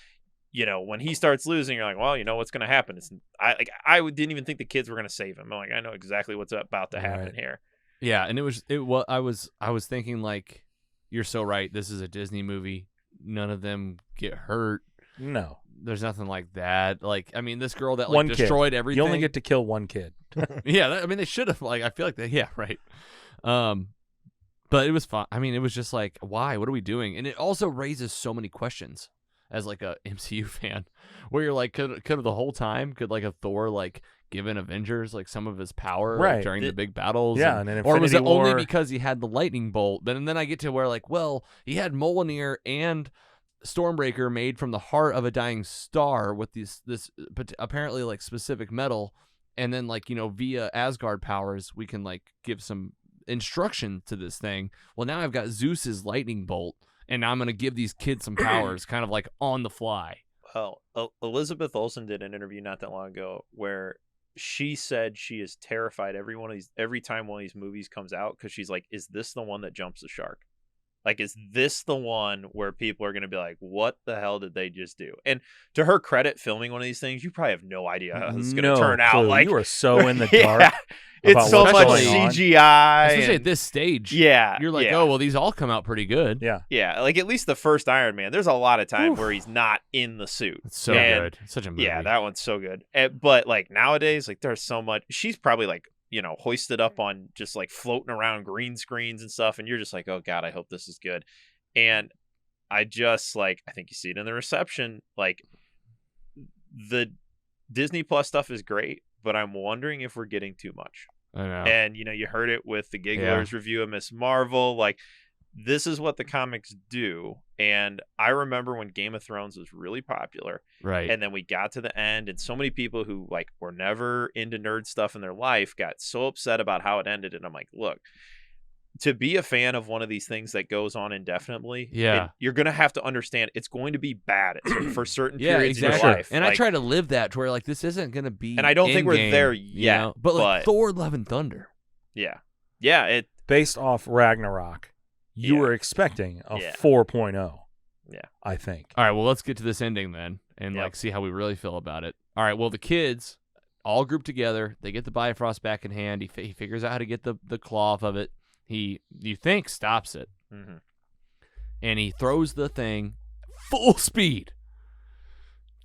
D: you know, when he starts losing, you're like, well, you know what's going to happen. I didn't even think the kids were going to save him. I'm like, I know exactly what's about to happen here.
A: Yeah, and I was thinking like, you're so right. This is a Disney movie. None of them get hurt.
E: No.
A: There's nothing like that. Like, I mean, this girl that
E: one
A: destroyed
E: kid.
A: everything.
E: You only get to kill one kid.
A: Yeah, I mean, they should have. Like, I feel like yeah, right. But it was fun. I mean, it was just like, why? What are we doing? And it also raises so many questions as like a MCU fan, where you're like, could the whole time like a Thor like given Avengers like some of his power like, during the big battles?
E: Yeah, and in
A: or was it
E: Infinity War...
A: only because he had the lightning bolt? Then I get to where like, well, he had Mjolnir and Stormbreaker made from the heart of a dying star with this apparently like specific metal, and then like, you know, via Asgard powers we can like give some instruction to this thing. Well, now I've got Zeus's lightning bolt, and now I'm gonna give these kids some powers kind of like on the fly.
D: Well, Elizabeth Olsen did an interview not that long ago where she said she is terrified every time one of these movies comes out, because she's like, is this the one that jumps the shark? Like, is this the one where people are going to be like, what the hell did they just do? And to her credit, filming one of these things, you probably have no idea how this is going to turn out. Like,
E: you are so in the dark.
D: It's so much CGI.
A: Especially at this stage.
D: Yeah.
A: You're like, oh, well, these all come out pretty good.
E: Yeah.
D: Yeah. Like, at least the first Iron Man, there's a lot of time where he's not in the suit.
A: It's so good. It's such a movie.
D: Yeah, that one's so good. But, like, nowadays, like, there's so much. She's probably, like, you know, hoisted up on just like floating around green screens and stuff, and you're just like, oh god, I hope this is good. And I just like, I think you see it in the reception, like the Disney Plus stuff is great, but I'm wondering if we're getting too much.
A: I know.
D: And you know, you heard it with the Giggler's review of Miss Marvel. Like, this is what the comics do. And I remember when Game of Thrones was really popular.
A: Right.
D: And then we got to the end, and so many people who like were never into nerd stuff in their life got so upset about how it ended. And I'm like, look, to be a fan of one of these things that goes on indefinitely, you're going to have to understand it's going to be bad for certain periods in your life.
A: And
D: like,
A: I try to live that to where like this isn't going to be.
D: And I don't think we're there yet.
A: You know? But like Thor: Love and Thunder.
D: Yeah. Yeah. It
E: based off Ragnarok. You were expecting a 4.0.
D: Yeah.
E: I think.
A: All right, well, let's get to this ending then and like see how we really feel about it. All right, well, the kids all group together. They get the Bifrost back in hand. He figures out how to get the claw off of it. You think stops it.
D: Mm-hmm.
A: And he throws the thing full speed.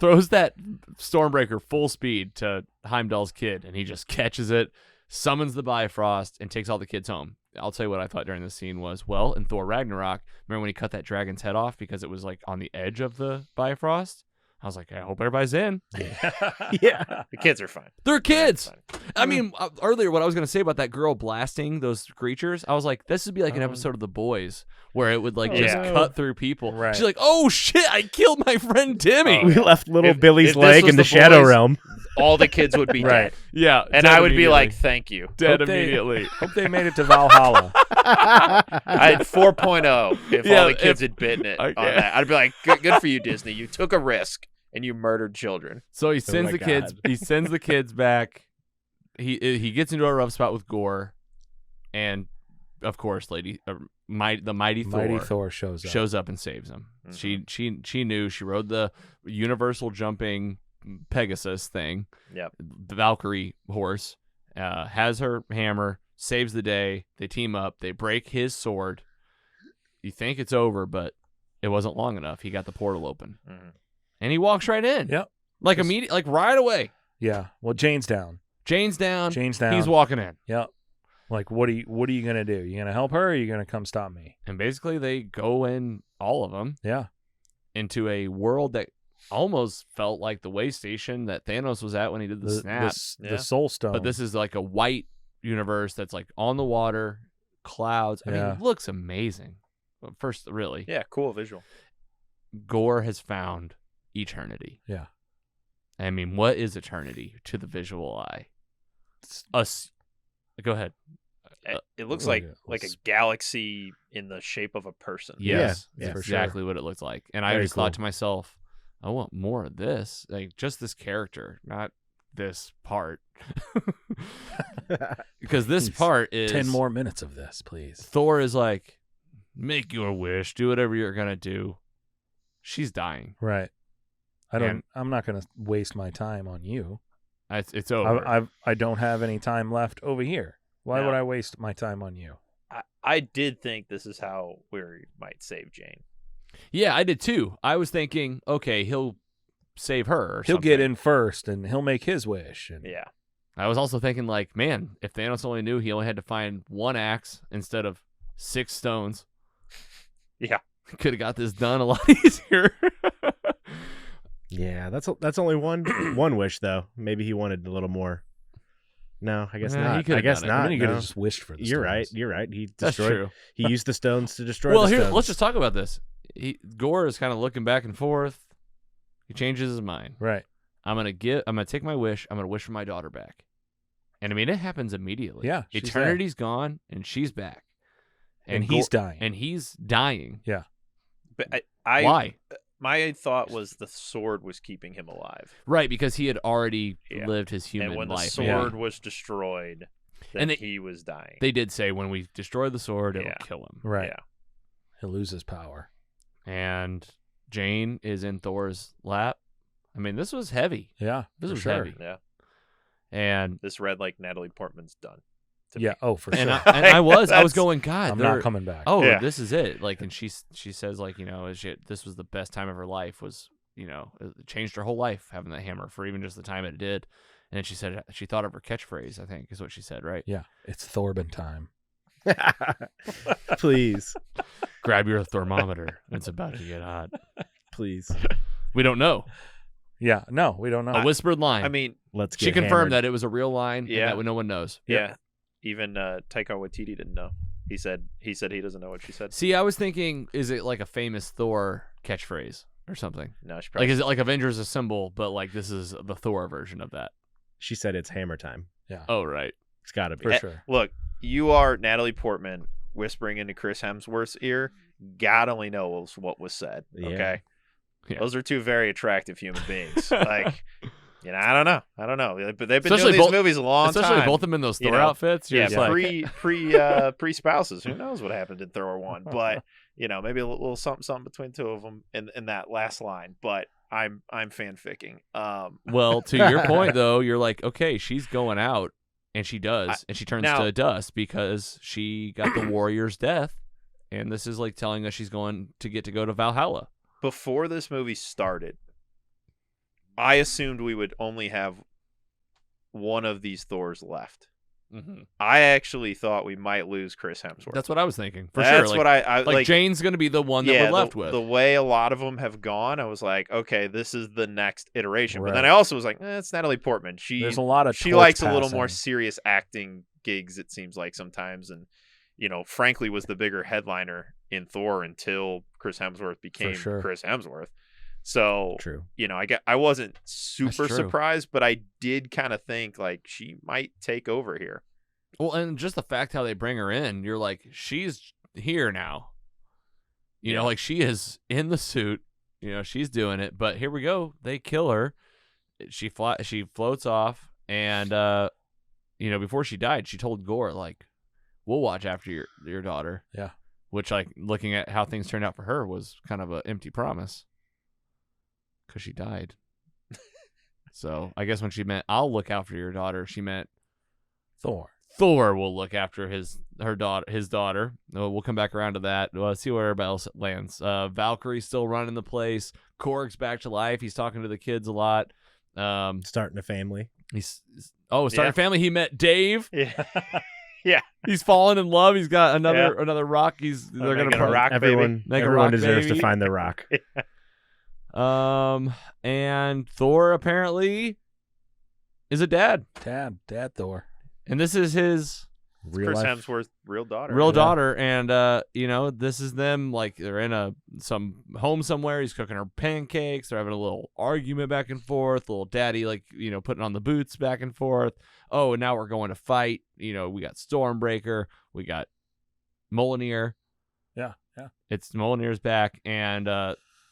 A: Throws that Stormbreaker full speed to Heimdall's kid, and he just catches it, summons the Bifrost, and takes all the kids home. I'll tell you what I thought during this scene was, well, in Thor Ragnarok, remember when he cut that dragon's head off because it was like on the edge of the Bifrost? I was like, I hope everybody's in.
D: Yeah. The kids are fine.
A: They're kids. I mean, earlier what I was going to say about that girl blasting those creatures, I was like, this would be like an episode of The Boys where it would like just cut through people.
E: Right.
A: She's like, oh shit, I killed my friend Timmy.
B: We left little
D: If
B: Billy's
D: this
B: leg
D: was
B: in the
D: The
B: Shadow
D: Boys,
B: Realm.
D: All the kids would be dead.
A: Yeah.
D: And I would be like, thank you.
A: Dead
E: Hope they-
A: immediately.
E: Hope they made it to Valhalla.
D: I had 4.0 if all the kids had bitten it on
A: Okay.
D: that. I'd be like, good for you, Disney. You took a risk and you murdered children.
A: So he sends
B: my
A: the kids.
B: God.
A: He sends the kids back. He gets into a rough spot with Gore, and of course, the mighty Thor
E: shows up
A: and saves him.
D: Mm-hmm.
A: She knew. She rode the universal jumping Pegasus thing.
D: Yep.
A: The Valkyrie horse. Has her hammer. Saves the day. They team up. They break his sword. You think it's over, but it wasn't long enough. He got the portal open.
D: Mm-hmm.
A: And he walks right in.
E: Yep.
A: Like immediate, like right away.
E: Yeah. Well, Jane's down.
A: Jane's down.
E: He's
A: walking in.
E: Yep. Like, what are you gonna do? You gonna help her, or are you gonna come stop me?
A: And basically, they go in, all of them, into a world that almost felt like the way station that Thanos was at when he did the snap.
E: The Soul Stone.
A: But this is like a white universe that's like on the water, clouds. I mean, it looks amazing. first, really.
D: Yeah, cool visual.
A: Gore has found eternity.
E: Yeah.
A: I mean, what is eternity to the visual eye? Us. Go ahead.
D: It looks
E: like
D: like a galaxy in the shape of a person.
A: Yes,
B: Yeah,
A: that's
B: for
A: exactly what it looked like. And I
B: Very
A: just
B: cool.
A: thought to myself, I want more of this. Like, just this character, not this part. Because this part is
E: 10 more minutes of this, please.
A: Thor is like, make your wish, do whatever you're gonna do. She's dying.
E: Right. I'm not going to waste my time on you.
A: It's over.
E: I don't have any time left over here. Why
D: No.
E: would I waste my time on you?
D: I did think this is how we might save Jane.
A: Yeah, I did too. I was thinking, okay, he'll save her. Or
E: He'll
A: something.
E: get in first, and he'll make his wish. And
D: Yeah.
A: I was also thinking, like, man, if Thanos only knew he only had to find one axe instead of 6 stones.
D: Yeah.
A: Could have got this done a lot easier.
B: Yeah, that's only one wish though. Maybe he wanted a little more. No, I guess
A: Nah, he
B: not.
A: could've
B: I guess
A: done it.
B: not.
E: I mean, he could
B: no.
E: have just wished for the
B: You're right.
E: stones.
B: You're right. He
A: That's
B: destroyed.
A: true.
B: He used the stones to destroy.
A: Well,
B: the
A: here,
B: stones.
A: let's just talk about this. Gore is kind of looking back and forth. He changes his mind.
E: Right.
A: I'm gonna take my wish. I'm gonna wish for my daughter back. And I mean, it happens immediately.
E: Yeah, she's
A: Eternity's gone, and she's back.
E: And he's dying.
A: And he's dying.
E: Yeah.
D: But
A: Why?
D: My thought was the sword was keeping him alive.
A: Right, because he had already
D: Yeah.
A: lived his human
D: And when
A: life.
D: the sword was destroyed, then
A: And
D: he was dying.
A: They did say when we destroy the sword, it'll
D: Yeah.
A: kill him.
E: Right.
D: Yeah.
E: He'll lose his power.
A: And Jane is in Thor's lap. I mean, this was heavy.
E: Yeah.
A: This
E: for
A: was
E: sure.
A: heavy.
D: Yeah.
A: And
D: This read like Natalie Portman's done. to
E: Yeah.
D: me.
E: Oh, for
A: and
E: sure.
A: I was
D: That's-
A: going, God,
E: I'm
A: they're-
E: not coming back.
A: Oh,
D: Yeah.
A: this is it. Like, and she says, like, you know, this was the best time of her life. Was, you know, it changed her whole life having that hammer for even just the time it did. And then she said she thought of her catchphrase. I think is what she said, right?
E: Yeah. It's Thorbin time.
B: Please,
A: Grab your thermometer. It's about to get hot.
B: please.
A: We don't know.
E: Yeah. No, we don't know.
A: A whispered line.
D: I mean,
B: Let's get
A: she confirmed
B: hammered.
A: that it was a real line.
D: Yeah.
A: And that no one knows.
D: yeah. Even Taika Waititi didn't know. He said he doesn't know what she said.
A: See, I was thinking, is it like a famous Thor catchphrase or something?
D: No, she probably
A: Like, is it like Avengers Assemble, but like this is the Thor version of that?
B: She said it's hammer time.
E: Yeah.
A: Oh, right.
B: It's got to be.
E: For
D: Eh,
E: sure.
D: Look, you are Natalie Portman whispering into Chris Hemsworth's ear. God only knows what was said.
B: Yeah.
D: Okay.
A: Yeah.
D: Those are two very attractive human beings. Like, you know, I don't know. But they've been
A: Especially
D: doing these
A: both-
D: movies a long
A: Especially
D: time.
A: both of them in those
D: you
A: Thor
D: know?
A: outfits. You're
D: Yeah,
A: just like,
D: pre spouses. Who knows what happened in Thor 1? But you know, maybe a little something between two of them in that last line. But I'm fanficking.
A: well, to your point though, you're like, okay, she's going out, and she does, and she turns
D: now-
A: to dust because she got the warrior's death, and this is like telling us she's going to get to go to Valhalla.
D: Before this movie started, I assumed we would only have one of these Thors left.
A: Mm-hmm.
D: I actually thought we might lose Chris Hemsworth.
A: That's what I was thinking for
D: That's
A: sure. Like,
D: what I
A: like Jane's going to be the one that
D: yeah,
A: we're left with.
D: The way a lot of them have gone, I was like, okay, this is the next iteration. But then
E: Right.
D: I also was like, it's Natalie Portman.
E: There's a lot of
D: she
E: torch
D: likes a little more
E: passing.
D: serious acting gigs, it seems like sometimes, and you know, frankly, was the bigger headliner in Thor until Chris Hemsworth became
E: sure.
D: Chris Hemsworth. So
B: True.
D: you know, I wasn't super
A: true.
D: surprised, but I did kind of think like she might take over here.
A: Well, and just the fact how they bring her in, you're like, she's here now. You know,
D: Yeah.
A: like she is in the suit. You know, she's doing it. But here we go. They kill her. She floats off, and you know, before she died, she told Gore like, "We'll watch after your daughter."
E: Yeah.
A: Which, like, looking at how things turned out for her, was kind of an empty promise because she died. So I guess when she meant "I'll look after your daughter," she meant Thor will look after his daughter. We'll come back around to that. We'll see where everybody else lands. Valkyrie's still running the place. Korg's back to life. He's talking to the kids a lot.
B: Starting a family.
A: Starting
D: Yeah.
A: a family. He met Dave.
D: Yeah, yeah.
A: He's fallen in love. He's got another
D: Yeah.
A: rock. They're
D: making
A: gonna
D: a rock
B: Everyone,
A: Make a
B: everyone
A: rock
B: deserves
A: baby.
B: to find their rock.
A: And Thor apparently is a dad.
E: Dad Thor.
A: And this is his
B: Real
D: Chris
B: life.
D: Hemsworth's real daughter.
A: Real daughter, and this is them, like they're in some home somewhere. He's cooking her pancakes. They're having a little argument back and forth. Little daddy, putting on the boots back and forth. Oh, and now we're going to fight. We got Stormbreaker. We got Mjolnir.
E: Yeah.
A: It's Mjolnir's back, and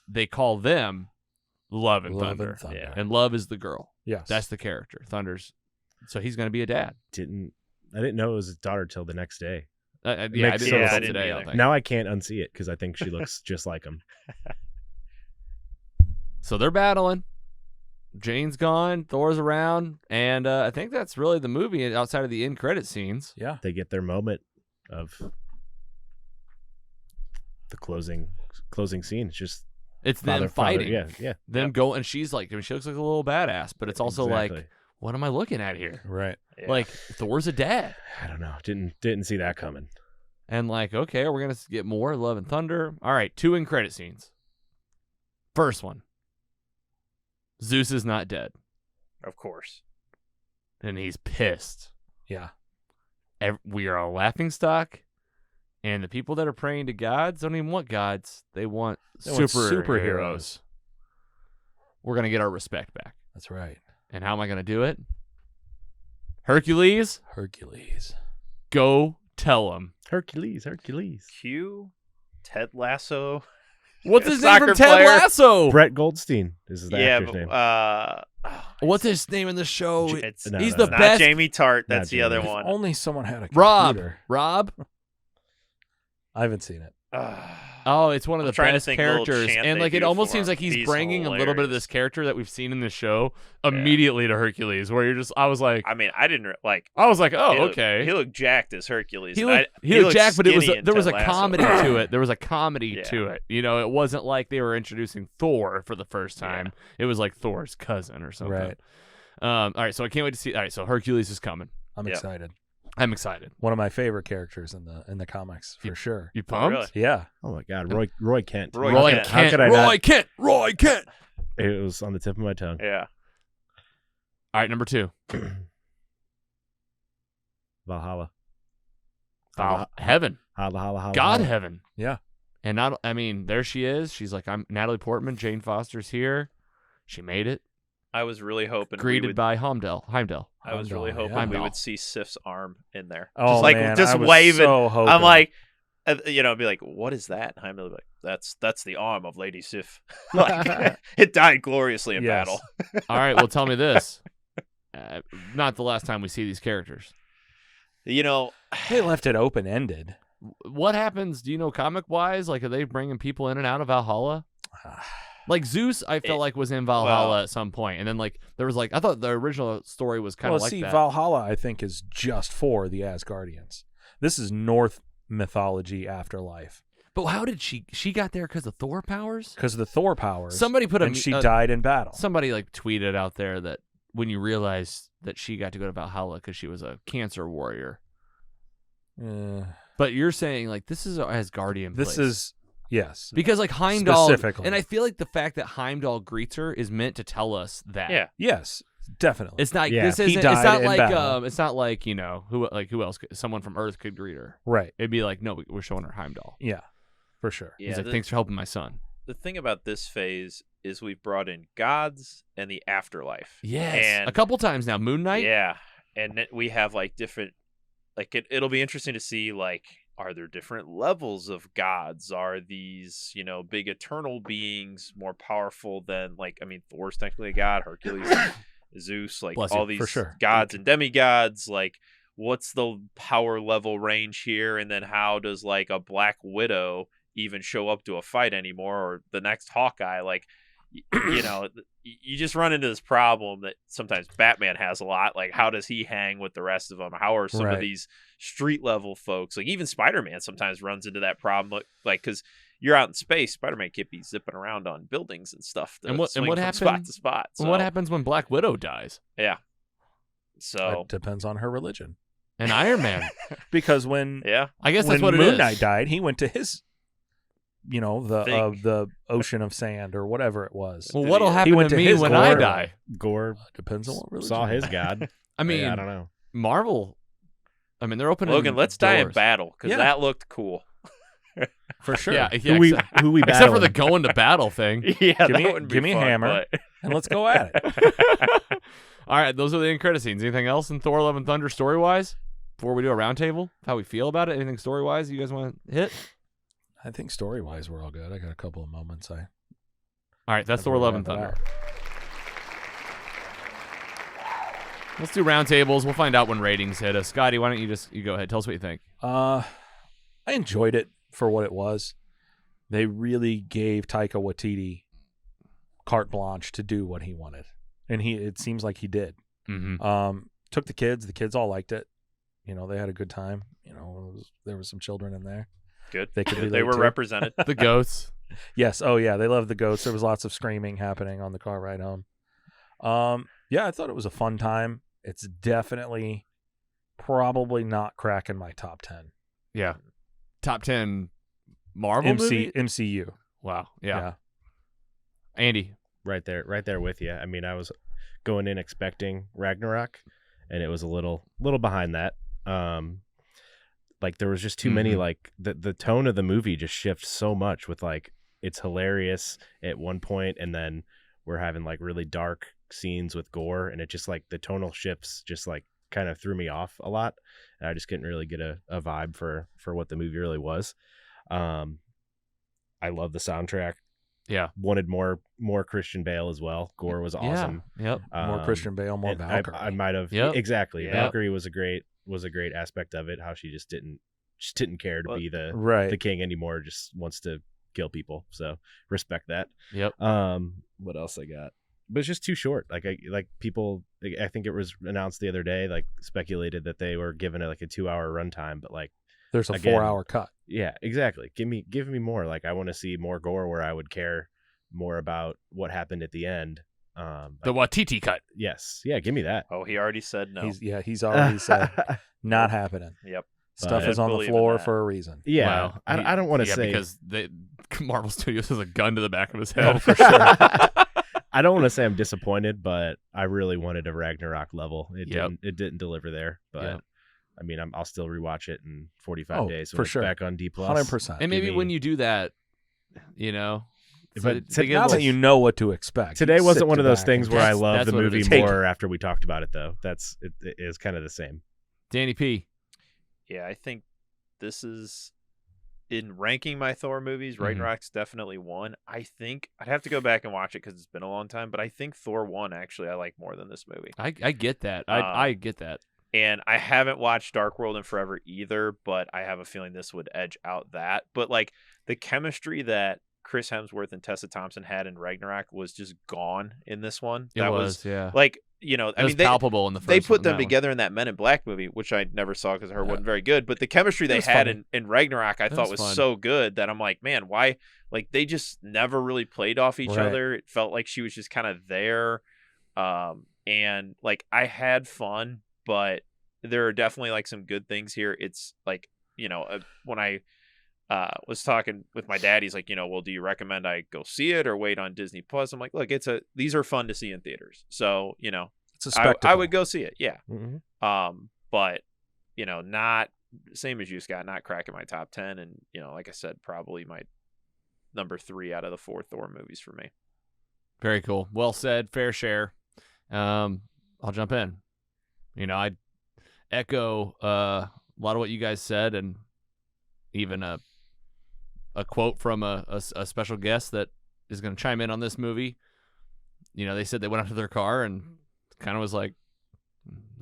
A: they call them Love and Thunder.
D: Yeah.
A: And Love is the girl.
E: Yes.
A: That's the character. Thunder's. So he's going to be a dad.
B: I didn't know it was his daughter till the next day.
A: I didn't
B: Makes
A: know
B: sense.
A: until
D: I didn't
A: today. I
D: either.
A: don't think.
B: Now I can't unsee it because I think she looks just like him.
A: So they're battling. Jane's gone. Thor's around. And I think that's really the movie outside of the end credit scenes.
E: Yeah.
B: They get their moment of the closing scene. It's just
A: It's them fighting.
B: Yeah.
A: Them go, and she's like, she looks like a little badass, but it's also
B: Exactly.
A: like, what am I looking at here?
E: Right.
D: Yeah.
A: Like, Thor's a dad.
B: I don't know. Didn't see that coming.
A: And like, okay, we're going to get more Love and Thunder. All right, 2 end credit scenes. First one. Zeus is not dead.
D: Of course.
A: And he's pissed.
E: Yeah.
A: We are a laughing stock, and the people that are praying to gods don't even want gods. They want superheroes. We're going to get our respect back.
E: That's right.
A: And how am I going to do it? Hercules, go tell him.
B: Hercules.
D: Q, Ted Lasso.
A: What's his name
D: Soccer
A: from Ted
D: player.
A: Lasso?
B: Brett Goldstein is the
D: Yeah,
B: actor's
D: but,
B: name.
A: What's his name in the show?
D: It's
B: No,
A: He's
B: no,
A: the
B: no.
D: not
A: best.
D: Jamie Tart.
B: Not
D: That's the
B: Jamie.
D: other
B: If
D: one.
E: Only someone had a
A: Rob.
E: computer.
A: Rob.
E: I haven't seen it.
A: Oh, it's one of
D: I'm
A: the
D: trying to
A: best
D: think of the little
A: characters,
D: chant
A: and
D: they
A: like it
D: do
A: almost
D: for
A: seems
D: him.
A: like he's
D: He's
A: bringing a little bit of
D: hilarious.
A: this character that we've seen in the show immediately to Hercules, where you're just, I was like,
D: I mean, I didn't like.
A: oh,
D: he looked-
A: okay.
D: He looked jacked as Hercules.
A: He
D: and
A: looked,
D: I-
A: he looked jacked, but
D: skinny in
A: there was a
D: Ted Lasso.
A: comedy to it. There was a comedy
D: Yeah.
A: to it. It wasn't like they were introducing Thor for the first time. It was like Thor's cousin or something.
E: Right.
A: All right, so I can't wait to see. All right, so Hercules is coming.
E: I'm
D: Yeah.
E: excited.
A: I'm excited.
E: One of my favorite characters in the comics for sure.
A: You pumped?
D: really?
E: Yeah.
B: Oh my God, Roy Kent.
D: Roy
A: Kent.
B: How could I not?
A: Roy Kent.
B: It was on the tip of my tongue.
D: Yeah.
A: All right, number 2.
B: Valhalla.
A: Heaven.
B: Holla.
A: God heaven.
E: Yeah.
A: And there she is. She's like, I'm Natalie Portman. Jane Foster's here. She made it.
D: I was really hoping
A: Greeted by Heimdall.
D: I was really hoping
E: yeah.
D: we would see Sif's arm in there.
E: Oh,
D: just like
E: man,
D: just
E: I was
D: waving.
E: so hoping.
D: I'm like, be like, what is that? And Heimdall would be like, that's the arm of Lady Sif. Like, it died gloriously in
E: Yes.
D: battle.
A: All right, well, tell me this. Not the last time we see these characters.
D: You know,
E: They left it open ended.
A: What happens, do you know, comic-wise? Like, are they bringing people in and out of Valhalla? Like, Zeus, I felt like, was in Valhalla at some point. And then, like, there was, like, I thought the original story was kind of like that.
E: Valhalla, I think, is just for the Asgardians. This is North mythology afterlife.
A: But how did she got there because of Thor powers?
E: Because of the Thor powers.
A: Somebody put
E: and she died in battle.
A: Somebody, like, tweeted out there that when you realize that she got to go to Valhalla because she was a cancer warrior. But you're saying, like, this is an Asgardian place.
E: This is, yes.
A: Because, like, Heimdall,
E: specifically.
A: and I feel like the fact that Heimdall greets her is meant to tell us that.
D: yeah.
E: Yes, definitely.
A: It's not.
B: Yeah.
A: This isn't.
E: He
A: It's
E: died
A: not
E: in
A: like.
E: battle.
A: It's not like who else? Someone from Earth could greet her.
E: Right.
A: It'd be like, no, we're showing her Heimdall.
E: Yeah, for sure.
D: Yeah,
A: He's like, thanks for helping my son.
D: The thing about this phase is we've brought in gods and the afterlife.
A: Yes,
D: And
A: a couple times now. Moon Knight.
D: yeah, and we have like different. Like it'll be interesting to see like, are there different levels of gods? Are these big eternal beings more powerful than Thor's technically a god, Hercules, Zeus, like
A: Bless
D: all
A: you,
D: these
E: for sure.
D: gods and demigods? Like, what's the power level range here? And then how does like a Black Widow even show up to a fight anymore, or the next Hawkeye? Like, you just run into this problem that sometimes Batman has a lot. Like, how does he hang with the rest of them? How are some of these street level folks? Like, even Spider-Man sometimes runs into that problem. Like, because you're out in space, Spider-Man can't be zipping around on buildings and stuff.
A: And what
D: from
A: happens?
D: spot to spot? So,
A: What happens when Black Widow dies?
D: Yeah. So
E: It depends on her religion.
A: And Iron Man.
E: Because when
D: yeah,
A: I guess
E: when
A: that's what it
E: Moon
A: is.
E: Knight died, he went to his,
D: Thing.
E: the ocean of sand or whatever it was.
A: Well, what'll
E: He
A: happen
E: went
A: to
E: to
A: me
E: his
A: when I
E: gore.
A: die?
B: Gore
E: Depends on what religion.
B: saw his god.
A: I mean,
B: I don't know.
A: Marvel. I mean, they're opening
D: Logan, let's die in
A: doors.
D: battle because that looked cool.
E: For sure.
A: Yeah,
B: Who we
A: except
B: battling?
A: for the going to battle thing.
D: Yeah,
E: Give me a hammer and let's go at it.
A: All right, those are the end credit scenes. Anything else in Thor: Love and Thunder story wise? Before we do a roundtable, how we feel about it? Anything story wise you guys want to hit?
E: I think story wise we're all good. I got a couple of moments.
A: All right, that's
E: I'd
A: Thor: Love and
E: wrap it
A: Thunder. Let's do roundtables. We'll find out when ratings hit us. Scotty, why don't you go ahead? Tell us what you think.
E: I enjoyed it for what it was. They really gave Taika Waititi carte blanche to do what he wanted, and it seems like he did.
A: Mm-hmm.
E: Took the kids all liked it. They had a good time. There was some children in there.
D: Good.
E: They
D: were represented.
A: The goats.
E: Yes. Oh yeah, they love the goats. There was lots of screaming happening on the car ride home. Yeah, I thought it was a fun time. It's definitely probably not cracking my top 10.
A: Yeah. Top 10 Marvel movie?
E: MCU.
A: Wow. Yeah. Andy.
B: Right there with you. I mean, I was going in expecting Ragnarok, and it was a little behind that. Like there was just too many, like the tone of the movie just shifts so much with like, it's hilarious at one point, and then we're having like really dark scenes with gore, and it just like the tonal shifts just like kind of threw me off a lot, and I just couldn't really get a vibe for what the movie really was. I love the soundtrack.
A: Yeah.
B: Wanted more Christian Bale as well. Gore was awesome.
A: Yeah. Yep.
E: More Christian Bale, more Valkyrie.
B: I might have exactly.
A: Yep.
B: Valkyrie was a great aspect of it. How she just didn't care to be the king anymore. Just wants to kill people. So respect that.
A: Yep.
B: What else I got? But it's just too short. Like people. I think it was announced the other day. Like speculated that they were given it like a 2-hour runtime, but like
E: there's a 4-hour cut.
B: Yeah, exactly. Give me more. Like I want to see more gore where I would care more about what happened at the end.
A: The Waititi cut.
B: Yes. Yeah, give me that.
D: Oh, he already said no.
E: He's already said not happening.
D: Yep.
E: Stuff is on the floor for a reason.
B: Yeah.
A: Wow.
B: I don't want to say
A: because Marvel Studios has a gun to the back of his head.
E: Oh, for sure.
B: I don't want to say I'm disappointed, but I really wanted a Ragnarok level. It didn't deliver there, but I mean, I'll still rewatch it in 45 days when
E: for
B: it's
E: sure.
B: back on D+.
E: 100%.
A: And maybe when you do that,
B: but
E: now that you know what to expect.
B: Today wasn't one of those things where I
A: That's
B: love the
A: what it
B: movie
A: is.
B: more after we talked about it, though. It is kind of the same.
A: Danny P.
D: Yeah, I think this is in ranking my Thor movies. Ragnarok's definitely one. I think I'd have to go back and watch it because it's been a long time. But I think Thor 1 actually I like more than this movie.
A: I get that. I get that.
D: And I haven't watched Dark World in forever either, but I have a feeling this would edge out that. But like the chemistry that Chris Hemsworth and Tessa Thompson had in Ragnarok was just gone in this one.
A: That was
D: like,
A: I mean, palpable in the first
D: they put
A: one,
D: them together in that Men in Black movie, which I never saw because I heard wasn't very good. But the chemistry they had in Ragnarok, I thought was so good that I'm like, man, why? Like they just never really played off each other. It felt like she was just kind of there. And like I had fun, but there are definitely like some good things here. It's like, when I was talking with my dad, he's like, well, do you recommend I go see it or wait on Disney Plus? I'm like, look, these are fun to see in theaters. So,
E: it's a spectacle.
D: I would go see it. Yeah.
B: Mm-hmm.
D: But, not same as you, Scott, not cracking my top 10. And, like I said, probably my number 3 out of the 4 Thor movies for me.
A: Very cool. Well said. Fair share. I'll jump in. I'd echo a lot of what you guys said, and even a quote from a special guest that is going to chime in on this movie. They said they went out to their car and kind of was like,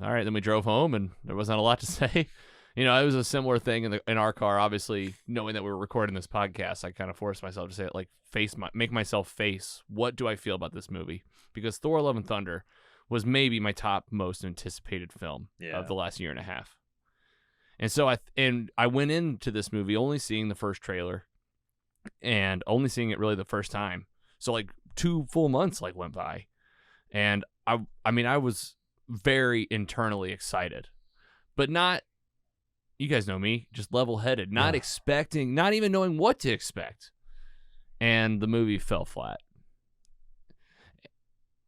A: all right, then we drove home and there wasn't a lot to say. It was a similar thing in our car. Obviously, knowing that we were recording this podcast, I kind of forced myself to say it, like make myself face what do I feel about this movie, because Thor: Love and Thunder was maybe my top most anticipated film of the last year and a half. And so I went into this movie only seeing the first trailer and only seeing it really the first time. So like 2 full months went by, and I mean I was very internally excited, but not, you guys know me, just level-headed, not expecting, not even knowing what to expect. And the movie fell flat.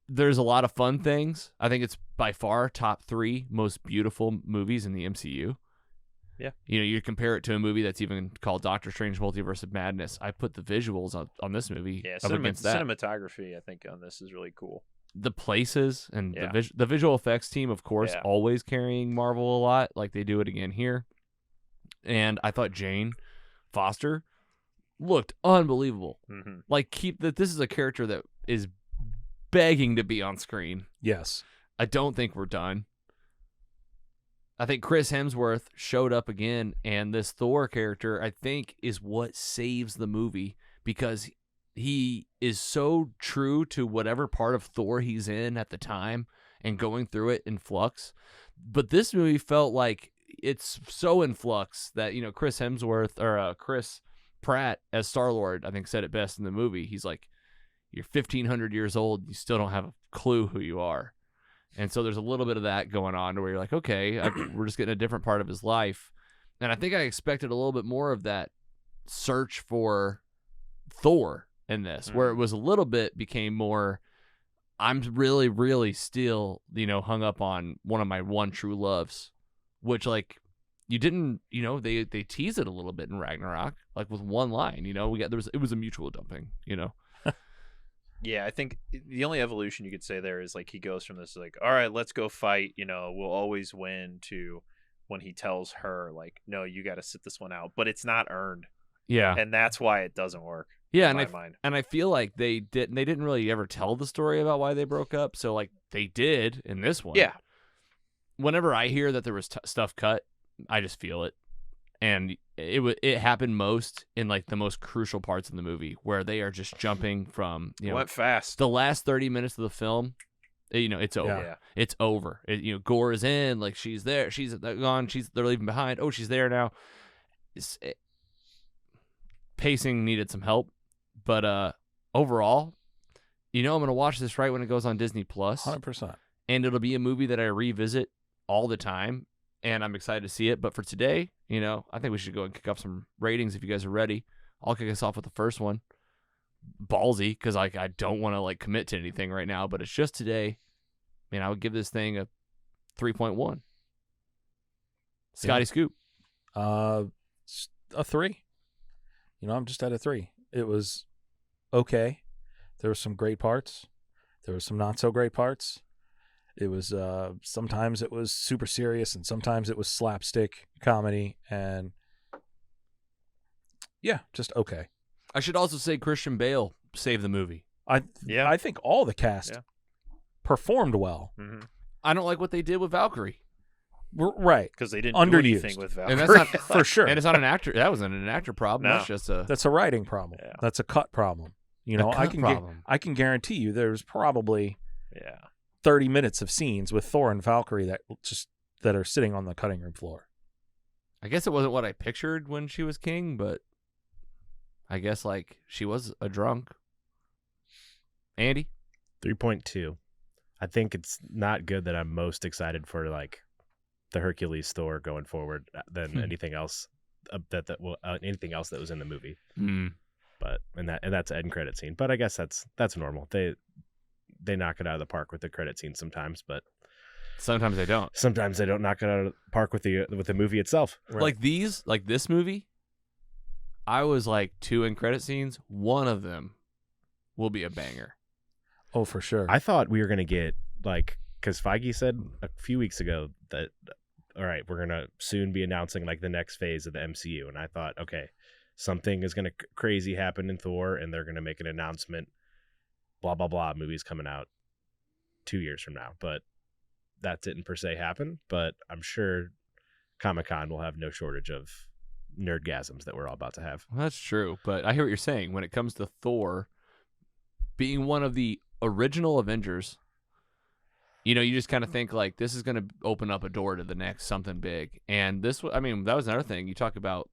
A: There's a lot of fun things. I think it's by far top 3 most beautiful movies in the MCU.
D: Yeah.
A: You know, you compare it to a movie that's even called Doctor Strange Multiverse of Madness. I put the visuals on this movie up against that.
D: Cinematography, I think, on this is really cool.
A: The places and
D: Yeah.
A: the visual effects team, of course,
D: Yeah.
A: always carrying Marvel a lot, like they do it again here. And I thought Jane Foster looked unbelievable.
D: Mm-hmm.
A: Like, this is a character that is begging to be on screen.
E: Yes.
A: I don't think we're done. I think Chris Hemsworth showed up again, and this Thor character, I think, is what saves the movie because he is so true to whatever part of Thor he's in at the time and going through it in flux. But this movie felt like it's so in flux that, you know, Chris Hemsworth or Chris Pratt as Star-Lord, I think, said it best in the movie. He's like, you're 1,500 years old, you still don't have a clue who you are. And so there's a little bit of that going on where you're like, okay, we're just getting a different part of his life. And I think I expected a little bit more of that search for Thor in this, where it was a little bit became more, I'm really, really still, you know, hung up on one of my one true loves, which, like, you didn't, you know, they tease it a little bit in Ragnarok, like with one line, you know, it was a mutual dumping, you know.
D: Yeah, I think the only evolution you could say there is like he goes from this like, all right, let's go fight, you know, we'll always win, to when he tells her like, no, you got to sit this one out, but it's not earned.
A: Yeah,
D: and that's why it doesn't work.
A: Yeah,
D: in
A: and
D: my mind.
A: I feel like they didn't really ever tell the story about why they broke up. So like they did in this one.
D: Yeah.
A: Whenever I hear that there was stuff cut, I just feel it, and it happened most in like the most crucial parts in the movie where they are just jumping from, you know,
D: went fast.
A: The last 30 minutes of the film, you know, it's over.
D: Yeah.
A: It's over. You know, Gore is in, like she's there, she's gone, they're leaving behind. Oh, she's there now. Pacing needed some help, but overall, you know, I'm gonna watch this right when it goes on Disney Plus,
E: 100%,
A: and it'll be a movie that I revisit all the time, and I'm excited to see it. But for today, you know, I think we should go and kick off some ratings if you guys are ready. I'll kick us off with the first one, ballsy, because like I don't want to like commit to anything right now, but it's just today. Man, I would give this thing a 3.1. Scotty Scoop,
E: a 3. You know, I'm just at a 3. It was okay. There were some great parts. There were some not so great parts. It was sometimes it was super serious and sometimes it was slapstick comedy, and yeah, just okay.
A: I should also say Christian Bale saved the movie.
E: I think all the cast performed well.
D: Mm-hmm.
A: I don't like what they did with Valkyrie.
E: Right,
D: because they didn't do anything with Valkyrie.
A: And that's not
E: for sure.
A: And it's not an actor. That wasn't an actor problem.
D: No.
A: That's just
E: that's a writing problem.
D: Yeah.
E: That's a cut problem. You know, I can guarantee you there's probably 30 minutes of scenes with Thor and Valkyrie that are sitting on the cutting room floor.
A: I guess it wasn't what I pictured when she was king, but I guess like she was a drunk. Andy?
B: 3.2. I think it's not good that I'm most excited for like the Hercules Thor going forward than anything else anything else that was in the movie. But and that's end credit scene. But I guess that's normal. They knock it out of the park with the credit scene sometimes, but
A: sometimes they don't.
B: Sometimes they don't knock it out of the park with the movie itself.
A: Right. Like this movie, I was like 2 end credit scenes. One of them will be a banger.
E: Oh, for sure.
B: I thought we were gonna get like, because Feige said a few weeks ago that, all right, we're gonna soon be announcing like the next phase of the MCU, and I thought, okay, something is gonna crazy happen in Thor, and they're gonna make an announcement. Blah blah blah. Movie's coming out 2 years from now, but that didn't per se happen. But I'm sure Comic-Con will have no shortage of nerdgasms that we're all about to have.
A: Well, that's true, but I hear what you're saying when it comes to Thor being one of the original Avengers. You know, you just kind of think like this is going to open up a door to the next something big, and this. I mean, that was another thing you talk about.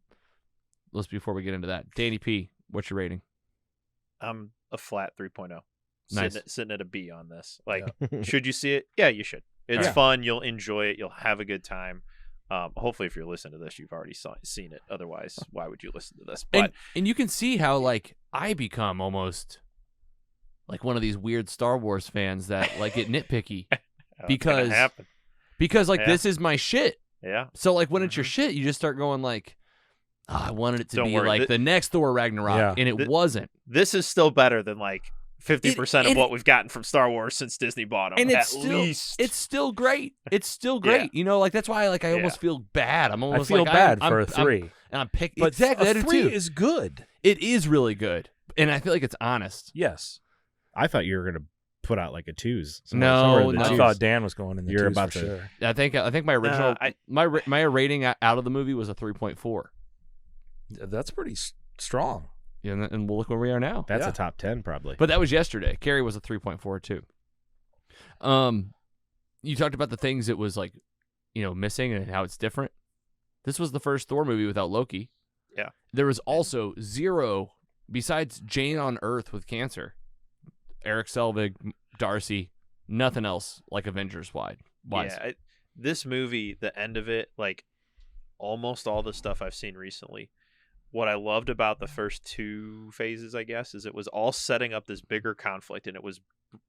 A: Let's before we get into that, Danny P, what's your rating?
D: I'm a flat 3.0.
A: Nice.
D: Sitting at a B on this. Like, should you see it? Yeah, you should. It's fun. You'll enjoy it. You'll have a good time. Hopefully, if you're listening to this, you've already seen it. Otherwise, why would you listen to this? But
A: and you can see how like I become almost like one of these weird Star Wars fans that like get nitpicky because like this is my shit.
D: Yeah.
A: So like when it's your shit, you just start going like, I wanted it to
D: Don't
A: be
D: worry,
A: like the next Thor Ragnarok, and it wasn't.
D: This is still better than like 50% of what we've gotten from Star Wars since Disney bought them.
A: And
D: At
A: least it's still great. It's still great. You know, like that's why I almost feel bad. I'm almost
E: I feel
A: like
E: bad
A: I'm,
E: for
A: I'm,
E: a 3.
A: and I'm picking.
E: But
A: Exactly,
E: a
A: that
E: 3
A: too.
E: is good.
A: It is really good, and I feel like it's honest.
E: Yes.
B: I thought you were gonna put out like a 2s.
A: No,
E: I thought Dan was going in the
B: You're
E: 2s
B: about
E: for
B: to.
E: sure.
A: I think my original my rating out of the movie was a 3.4.
E: That's pretty strong.
A: Yeah, and we'll look where we are now.
B: That's a top 10 probably.
A: But that was yesterday. Kerry was a 3.4 too. You talked about the things it was like, missing and how it's different. This was the first Thor movie without Loki.
D: Yeah.
A: There was also zero, besides Jane on Earth with cancer, Eric Selvig, Darcy, nothing else like Avengers wise.
D: Yeah, this movie, the end of it, like almost all the stuff I've seen recently, what I loved about the first 2 phases, I guess, is it was all setting up this bigger conflict. And it was,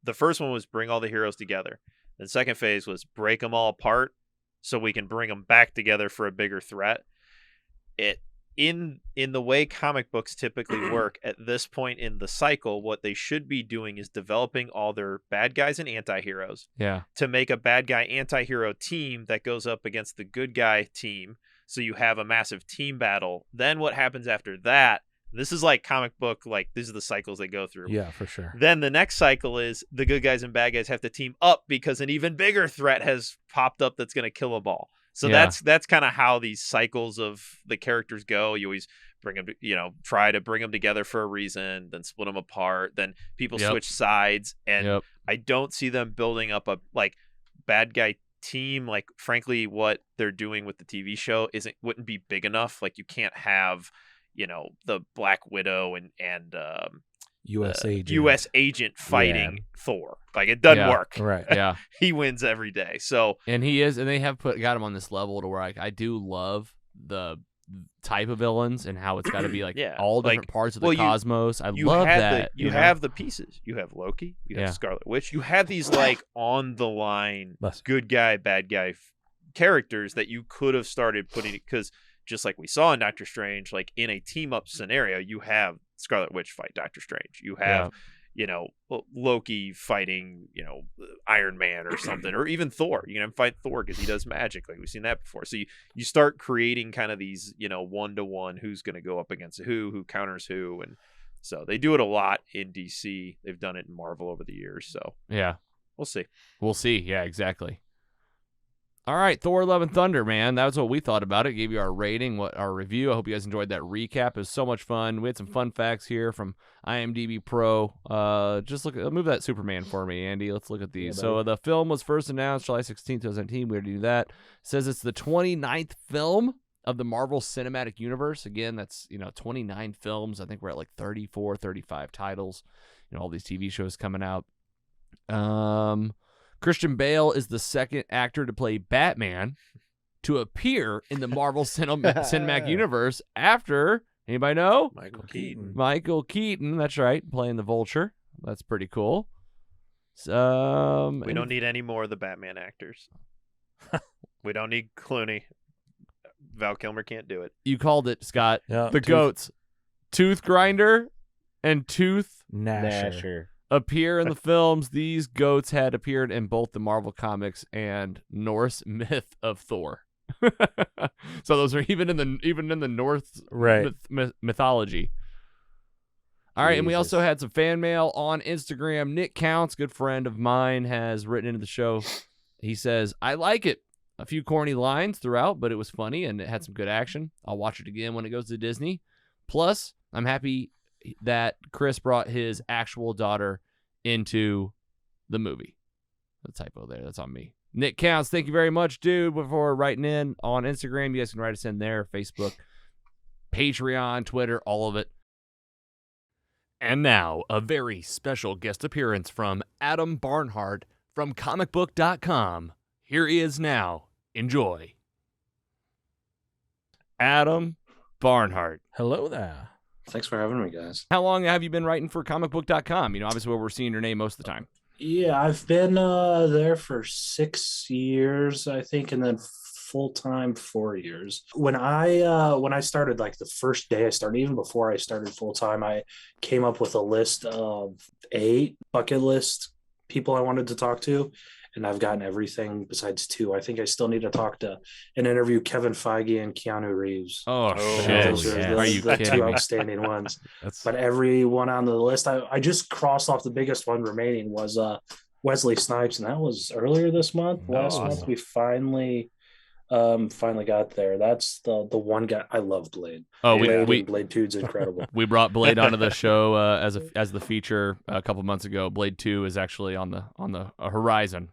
D: the first one was bring all the heroes together. The second phase was break them all apart so we can bring them back together for a bigger threat. In the way comic books typically work at this point in the cycle, what they should be doing is developing all their bad guys and anti-heroes to make a bad guy anti-hero team that goes up against the good guy team. So you have a massive team battle. Then what happens after that? This is like comic book, like these are the cycles they go through.
E: Yeah, for sure.
D: Then the next cycle is the good guys and bad guys have to team up because an even bigger threat has popped up that's going to kill them all. So that's kind of how these cycles of the characters go. You always bring them, try to bring them together for a reason, then split them apart. Then people switch sides, and I don't see them building up a like bad guy team. Like frankly, what they're doing with the TV show wouldn't be big enough. Like you can't have, the Black Widow and U.S. agent fighting Thor. Like it doesn't work.
E: Right.
A: Yeah.
D: He wins every day. So
A: and they have got him on this level to where I do love the type of villains and how it's got to be like all different parts of the cosmos. I love that.
D: You have the pieces. You have Loki. You have Scarlet Witch. You have these like on the line good guy, bad guy characters that you could have started putting, because just like we saw in Doctor Strange, like in a team up scenario, you have Scarlet Witch fight Doctor Strange. You have, Loki fighting, Iron Man or something, or even Thor. You can fight Thor because he does magic. Like we've seen that before. So you start creating kind of these, 1-to-1, who's going to go up against who counters who. And so they do it a lot in DC. They've done it in Marvel over the years. So
A: yeah,
D: we'll see.
A: We'll see. Yeah, exactly. All right, Thor: Love and Thunder, man. That was what we thought about it. Gave you our rating, our review. I hope you guys enjoyed that recap. It was so much fun. We had some fun facts here from IMDb Pro. Just move that Superman for me, Andy. Let's look at these. So the film was first announced July 16, 2017. We already knew that. It says it's the 29th film of the Marvel Cinematic Universe. Again, that's 29 films. I think we're at like 34, 35 titles. All these TV shows coming out. Christian Bale is the second actor to play Batman to appear in the Marvel Cinematic Universe after, anybody know?
C: Michael Keaton.
A: Michael Keaton, that's right, playing the Vulture. That's pretty cool.
D: We don't need any more of the Batman actors. We don't need Clooney. Val Kilmer can't do it.
A: You called it, Scott.
E: Yeah,
A: the goats. Tooth Grinder and Tooth
E: Gnasher.
A: Appear in the films. These goats had appeared in both the Marvel Comics and Norse myth of Thor. So those are even in the Norse mythology. All right, and we also had some fan mail on Instagram. Nick Counts, good friend of mine, has written into the show. He says, I like it. A few corny lines throughout, but it was funny and it had some good action. I'll watch it again when it goes to Disney. Plus, I'm happy that Chris brought his actual daughter into the movie. The typo there. That's on me. Nick Counts, thank you very much, dude, for writing in on Instagram. You guys can write us in there, Facebook, Patreon, Twitter, all of it. And now, a very special guest appearance from Adam Barnhart from comicbook.com. Here he is now. Enjoy. Adam Barnhart.
E: Hello there.
L: Thanks for having me, guys.
A: How long have you been writing for comicbook.com? Obviously where we're seeing your name most of the time.
L: Yeah, I've been there for 6 years, I think, and then full-time 4 years. When I started, like the first day I started, even before I started full-time, I came up with a list of 8 bucket list people I wanted to talk to, and I've gotten everything besides 2. I think I still need to talk to and interview Kevin Feige and Keanu Reeves.
A: Oh, shit.
L: Those are
A: Are you
L: the
A: kidding
L: 2
A: me?
L: outstanding ones.
B: That's
L: But everyone on the list, I just crossed off. The biggest one remaining was Wesley Snipes, and that was earlier this month. Last month we finally got there. That's the one guy. I love Blade.
A: Oh,
L: Blade 2 is incredible.
A: We brought Blade onto the show as the feature a couple months ago. Blade 2 is actually on the horizon.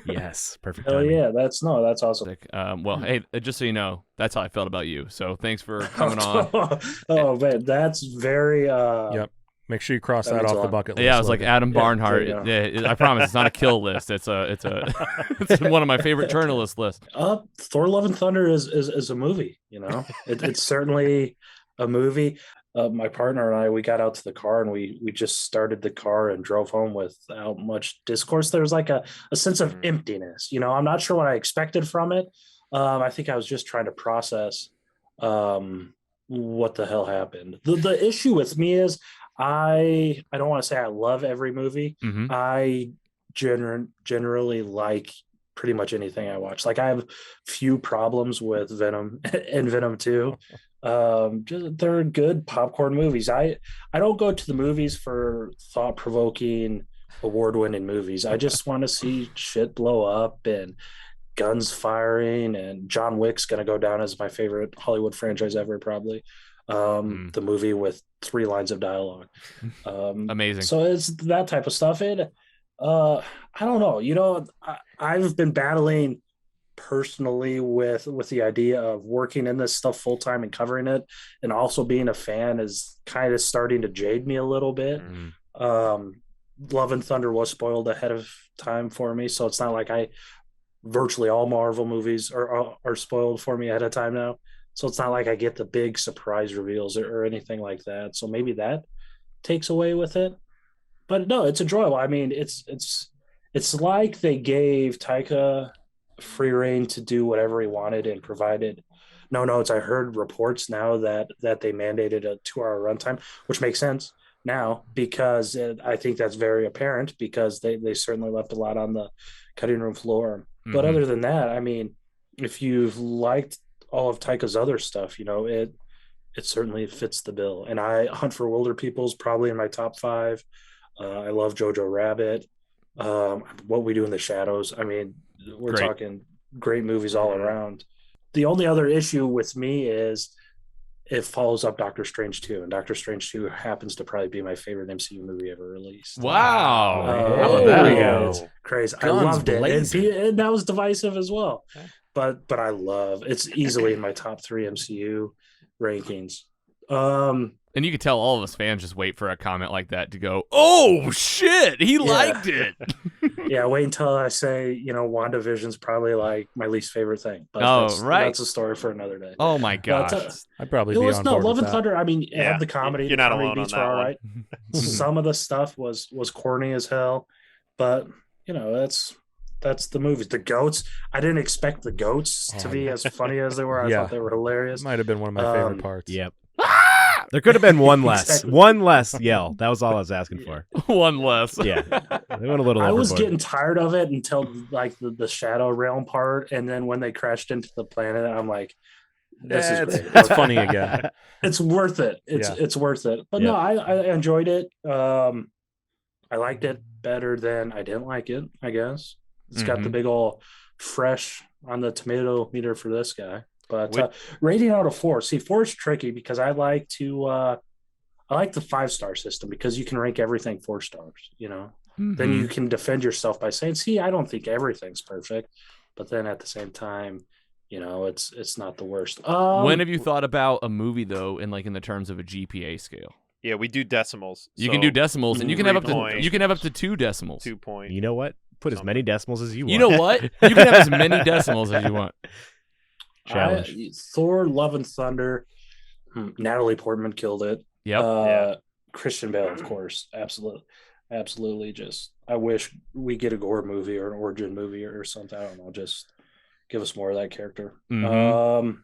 B: yes, perfect.
L: Oh
B: timing.
L: yeah, that's awesome.
A: Well, hey, just so you know, that's how I felt about you. So thanks for coming on.
L: Oh man, that's very
E: Yep. Make sure you cross that
L: means
E: off
L: a
E: the
L: lot.
E: bucket list.
A: Yeah, I was like
E: Logan.
A: Adam
L: Yeah,
A: Barnhart.
L: there you
A: Yeah, I promise it's not a kill list. It's it's one of my favorite journalist lists.
L: Thor: Love and Thunder is a movie. You know, it's certainly a movie. My partner and I, we got out to the car and we just started the car and drove home without much discourse. There was like a sense of emptiness. You know, I'm not sure what I expected from it. I think I was just trying to process what the hell happened. The issue with me is I don't want to say I love every movie.
A: Mhm.
L: I generally like pretty much anything I watch. Like I have few problems with Venom and Venom 2. They're good popcorn movies. I don't go to the movies for thought-provoking, award-winning movies. I just want to see shit blow up and guns firing, and John Wick's going to go down as my favorite Hollywood franchise ever, probably. The movie with 3 lines of dialogue.
A: Amazing.
L: So it's that type of stuff. I don't know. You know, I've been battling personally with the idea of working in this stuff full time and covering it, and also being a fan is kind of starting to jade me a little bit. Love and Thunder was spoiled ahead of time for me, so it's not like virtually all Marvel movies are spoiled for me ahead of time now. So it's not like I get the big surprise reveals or anything like that. So maybe that takes away with it. But no, it's enjoyable. I mean, it's like they gave Taika free reign to do whatever he wanted and provided no notes. I heard reports now that they mandated a 2-hour runtime, which makes sense now because I think that's very apparent because they certainly left a lot on the cutting room floor. But other than that, I mean, if you've liked all of Taika's other stuff, you know, it certainly fits the bill. And Hunt for Wilder People is probably in my top 5. I love Jojo Rabbit. What We Do in the Shadows. I mean, we're talking great movies all around. The only other issue with me is it follows up Doctor Strange 2, and Doctor Strange 2 happens to probably be my favorite MCU movie ever released.
A: Wow.
L: How about that? Yeah, it's crazy.
B: Guns
L: I loved it.
B: blazing.
L: And that was divisive as well. But I love it's easily in my top 3 MCU rankings.
A: And you could tell all of us fans just wait for a comment like that to go, oh, shit, he liked it.
L: Yeah, wait until I say, you know, WandaVision's probably like my least favorite thing. But that's a story for another day.
A: Oh, my gosh.
E: I'd probably be on board
L: Love
E: with
L: and
E: that.
L: Thunder, I mean, it had the comedy.
D: You're not
L: comedy
D: alone on
L: beats
D: that
L: were all
D: one.
L: right. Some of the stuff was corny as hell. But, you know, that's the movies. The goats, I didn't expect the goats to be as funny as they were. I thought they were hilarious.
E: Might have been one of my favorite parts.
B: Yep. There could have been one less.
L: Exactly.
B: One less yell. That was all I was asking for.
A: One less.
B: Yeah. They went a little
L: I was
B: overboard.
L: getting tired of it until like the Shadow Realm part. And then when they crashed into the planet, I'm like, this is great.
E: It's funny again.
L: It's worth it. It's worth it. But no, I enjoyed it. I liked it better than I didn't like it, I guess. It's got the big old fresh on the tomato meter for this guy. But rating out of 4. See, 4 is tricky because I like the 5-star system because you can rank everything 4 stars, you know. Then you can defend yourself by saying, see, I don't think everything's perfect. But then at the same time, you know, it's not the worst.
A: When have you thought about a movie though in the terms of a GPA scale?
D: Yeah, we do decimals.
A: You can do decimals, and you can have up to 2 decimals.
D: 2 points.
B: You know what? Put as many decimals as you want.
A: You know what? You can have as many decimals as you want.
B: Challenge.
L: Thor: Love and Thunder. Natalie Portman killed it.
A: Yep.
L: Christian Bale, of course, absolutely. Just I wish we get a gore movie or an origin movie or something. I don't know. Just give us more of that character.
A: Mhm.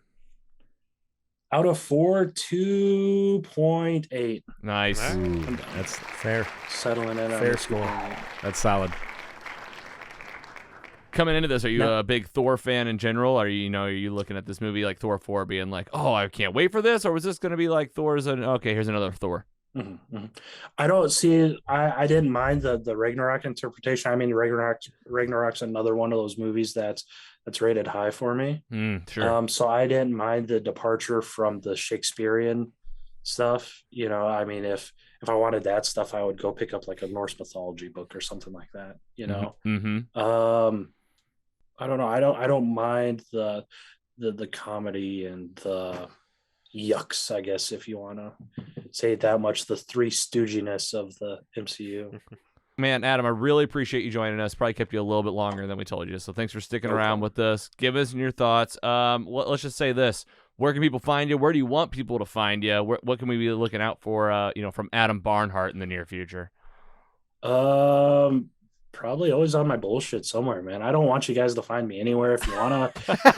L: Out of 4, 2.8.
A: Nice.
B: Ooh, that's
E: Fair.
L: Settling in
E: Fair
L: on
E: score.
L: 2.8.
B: that's solid.
A: Coming into this, are you
L: No.
A: a big Thor fan in general? Are you looking at this movie like Thor 4 being like, oh, I can't wait for this? Or was this going to be like okay, here's another Thor?
L: I don't see it. I didn't mind the Ragnarok interpretation. I mean, Ragnarok's another one of those movies that's rated high for me.
A: Sure.
L: So I didn't mind the departure from the Shakespearean stuff. I mean, if I wanted that stuff, I would go pick up like a Norse mythology book or something like that.
A: Mm-hmm.
L: I don't know. I don't mind the comedy and the yucks, I guess, if you want to say it that much, the Three Stooginess of the MCU.
A: Man, Adam, I really appreciate you joining us. Probably kept you a little bit longer than we told you, so thanks for sticking around with us. Give us your thoughts. Let's just say this: where can people find you? Where do you want people to find you? What can we be looking out for? From Adam Barnhart in the near future.
L: Probably always on my bullshit somewhere, man. I don't want you guys to find me anywhere. If you want to find me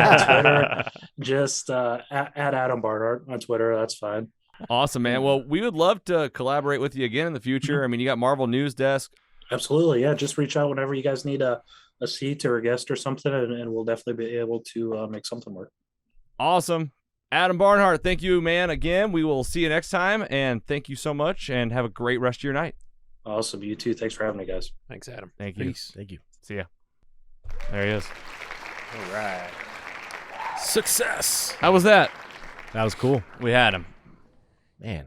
L: on Twitter, just at Adam Barnhart on Twitter. That's fine.
A: Awesome, man. Well, we would love to collaborate with you again in the future. I mean, you got Marvel News Desk.
L: Absolutely, yeah. Just reach out whenever you guys need a seat or a guest or something, and we'll definitely be able to make something work.
A: Awesome. Adam Barnhart, thank you, man. Again, we will see you next time, and thank you so much, and have a great rest of your night.
L: Awesome. You too. Thanks for having me, guys.
D: Thanks, Adam.
A: Thank you.
E: Peace.
B: Thank you.
A: See ya. There he is.
D: All right.
E: Success.
A: How was that?
B: That was cool.
A: We had him.
B: Man,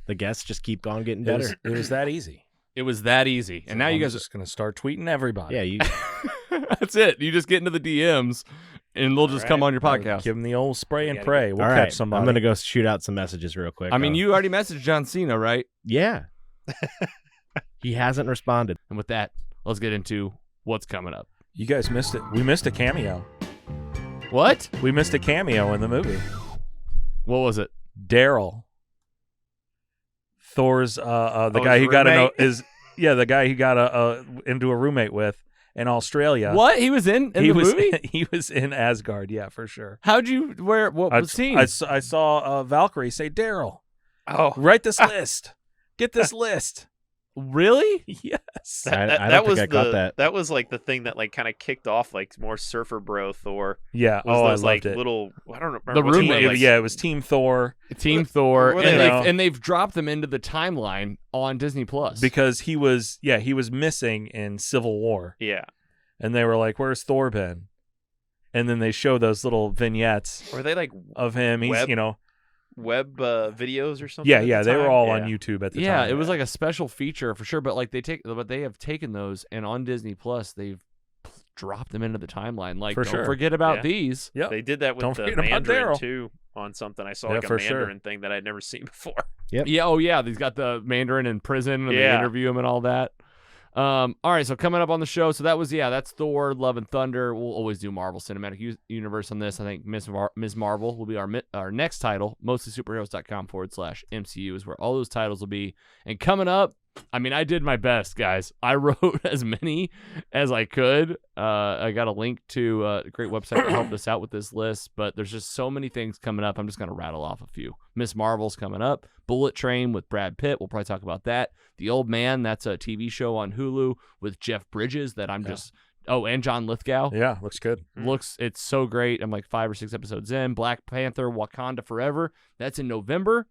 B: the guests just keep on getting
E: It
B: better.
E: was that easy.
A: It was that easy. And now you guys
E: are just going to start tweeting everybody.
B: Yeah, you.
A: That's it. You just get into the DMs, and they'll just come on your podcast.
E: Give them the old spray and pray. We'll catch somebody.
B: I'm going to go shoot out some messages real quick.
A: I mean, you already messaged John Cena, right?
B: Yeah. He hasn't responded.
A: And with that, let's get into what's coming up.
E: You guys missed it. We missed a cameo.
A: What?
E: We missed a cameo in the movie.
A: What was it?
E: Daryl. Thor's the guy who got the guy he got into a roommate with in Australia.
A: What? He was in the movie?
E: He was in Asgard, yeah, for sure.
A: How'd you what was scene?
E: I saw Valkyrie say, Daryl, write this list. Get this list.
A: Really?
E: Yes.
B: I don't think I got that.
D: That was like the thing that like kind of kicked off like more Surfer Bro Thor.
E: Yeah.
D: Was
E: those,
D: I loved
E: like,
D: it. Little, I don't remember.
A: The roommate.
E: It was Team Thor.
A: Team Thor,
D: Were
A: and they've dropped them into the timeline on Disney Plus
E: because he was missing in Civil War.
D: Yeah.
E: And they were like, "Where's Thor been?" And then they show those little vignettes.
D: Were they like
E: of him? He's
D: web videos or something.
E: Yeah, they were all on YouTube at the time.
A: Yeah, it was like a special feature for sure. But like they have taken those, and on Disney Plus they've dropped them into the timeline. Like, don't forget about these.
E: Yeah,
D: they did that with the Mandarin too on something. I saw like a Mandarin thing that I'd never seen before.
B: Yep.
A: Yeah. Oh yeah, he's got the Mandarin in prison, and they interview him and all that. All right, so coming up on the show, so that's Thor, Love and Thunder. We'll always do Marvel Cinematic Universe on this. I think Ms. Marvel will be our next title. mostlysuperheroes.com/MCU is where all those titles will be. And coming up, I mean, I did my best, guys. I wrote as many as I could. I got a link to a great website that helped us out with this list, but there's just so many things coming up. I'm just going to rattle off a few. Miss Marvel's coming up. Bullet Train with Brad Pitt. We'll probably talk about that. The Old Man, that's a TV show on Hulu with Jeff Bridges that I'm just... Oh, and John Lithgow.
E: Yeah, looks good.
A: It's so great. I'm like 5 or 6 episodes in. Black Panther, Wakanda Forever. That's in November.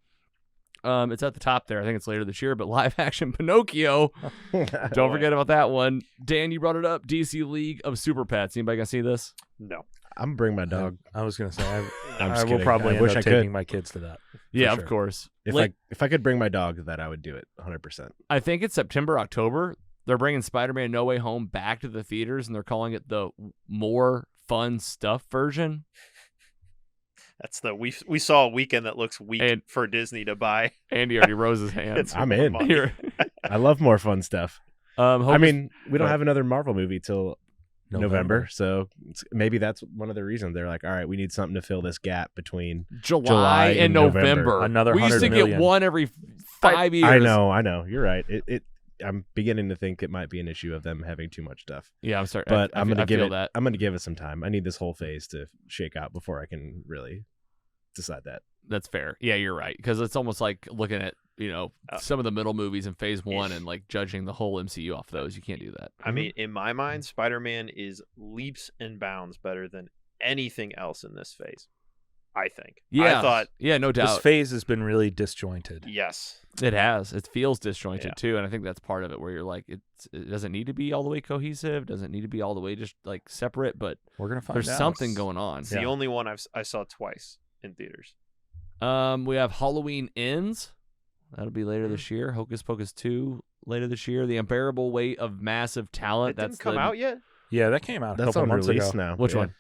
A: It's at the top there. I think it's later this year, but live action Pinocchio. Don't forget about that one. Dan, you brought it up. DC League of Super Pets. Anybody gonna see this?
D: No.
B: I'm bringing my dog.
E: I was gonna say
B: I
E: will probably end up taking my kids to that.
A: Yeah, of course.
B: If I could bring my dog to that, I would do it 100%.
A: I think it's September, October. They're bringing Spider-Man No Way Home back to the theaters, and they're calling it the More Fun Stuff version.
D: That's we saw a weekend that looks weak for Disney to buy.
A: Andy already rose his hands.
B: I'm in. I love more fun stuff. I mean, we don't have another Marvel movie till November, so maybe that's one of the reasons they're like, all right, we need something to fill this gap between
A: July and November.
E: Another
A: we used to
E: $100 million.
A: get one every 5 years.
B: I know. You're right. I'm beginning to think it might be an issue of them having too much stuff.
A: Yeah, I'm sorry.
B: But
A: I
B: I'm gonna give
A: feel
B: it.
A: that.
B: I'm gonna give it some time. I need this whole phase to shake out before I can really decide that.
A: That's fair. Yeah, you're right. Because it's almost like looking at some of the middle movies in Phase 1 and like judging the whole MCU off those. You can't do that.
D: I mean, in my mind, Spider-Man is leaps and bounds better than anything else in this phase. I think.
A: Yeah.
D: I thought.
A: Yeah, no doubt.
E: This phase has been really disjointed.
D: Yes.
A: It has. It feels disjointed too, and I think that's part of it. Where you're like, it doesn't need to be all the way cohesive. Doesn't need to be all the way just like separate. But
E: we're gonna find
A: there's
E: out.
A: something going on.
D: It's the only one I saw twice in theaters.
A: We have Halloween Ends. That'll be later this year. Hocus Pocus 2 later this year. The Unbearable Weight of Massive Talent.
D: It didn't come out yet?
E: Yeah, that came out a couple
B: on
E: months
B: release
E: ago.
B: now.
A: Which one?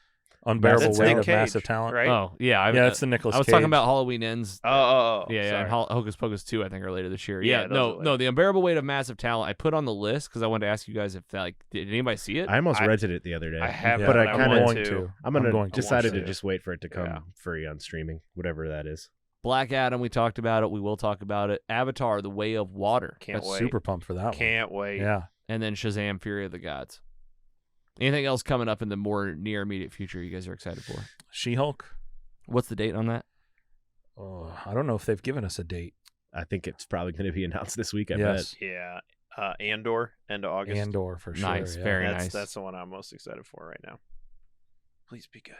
E: Unbearable
D: That's
E: Weight
D: Nick
E: of
D: Cage,
E: Massive Talent.
D: right?
A: Oh, yeah.
E: Yeah, it's the Nicolas
A: I was
E: Cage.
A: talking about Halloween Ends.
D: Oh,
A: yeah,
D: sorry.
A: and Hocus Pocus 2, I think, are later this year.
D: Yeah,
A: Yeah,
D: those are
A: no, The Unbearable Weight of Massive Talent, I put on the list because I wanted to ask you guys if, like, did anybody see it?
B: I almost rented it the other day.
D: I haven't,
B: but I
D: I'm
B: kind of
D: going to.
B: I'm gonna
E: going to
B: decided
E: watch
B: to
E: it.
B: just wait for it to come free on streaming, whatever that is.
A: Black Adam, we talked about it. We will talk about it. Avatar, The Way of Water.
D: Can't wait.
E: Super pumped for that one.
D: Can't wait.
E: Yeah.
A: And then Shazam, Fury of the Gods. Anything else coming up in the more near immediate future you guys are excited for?
E: She-Hulk.
A: What's the date on that?
E: I don't know if they've given us a date.
B: I think it's probably going to be announced this week. I
E: Yes.
B: bet.
D: Yeah. Andor, end of August.
E: Andor for sure.
A: Nice,
E: yeah.
A: very
D: that's,
A: nice.
D: That's the one I'm most excited for right now. Please be good.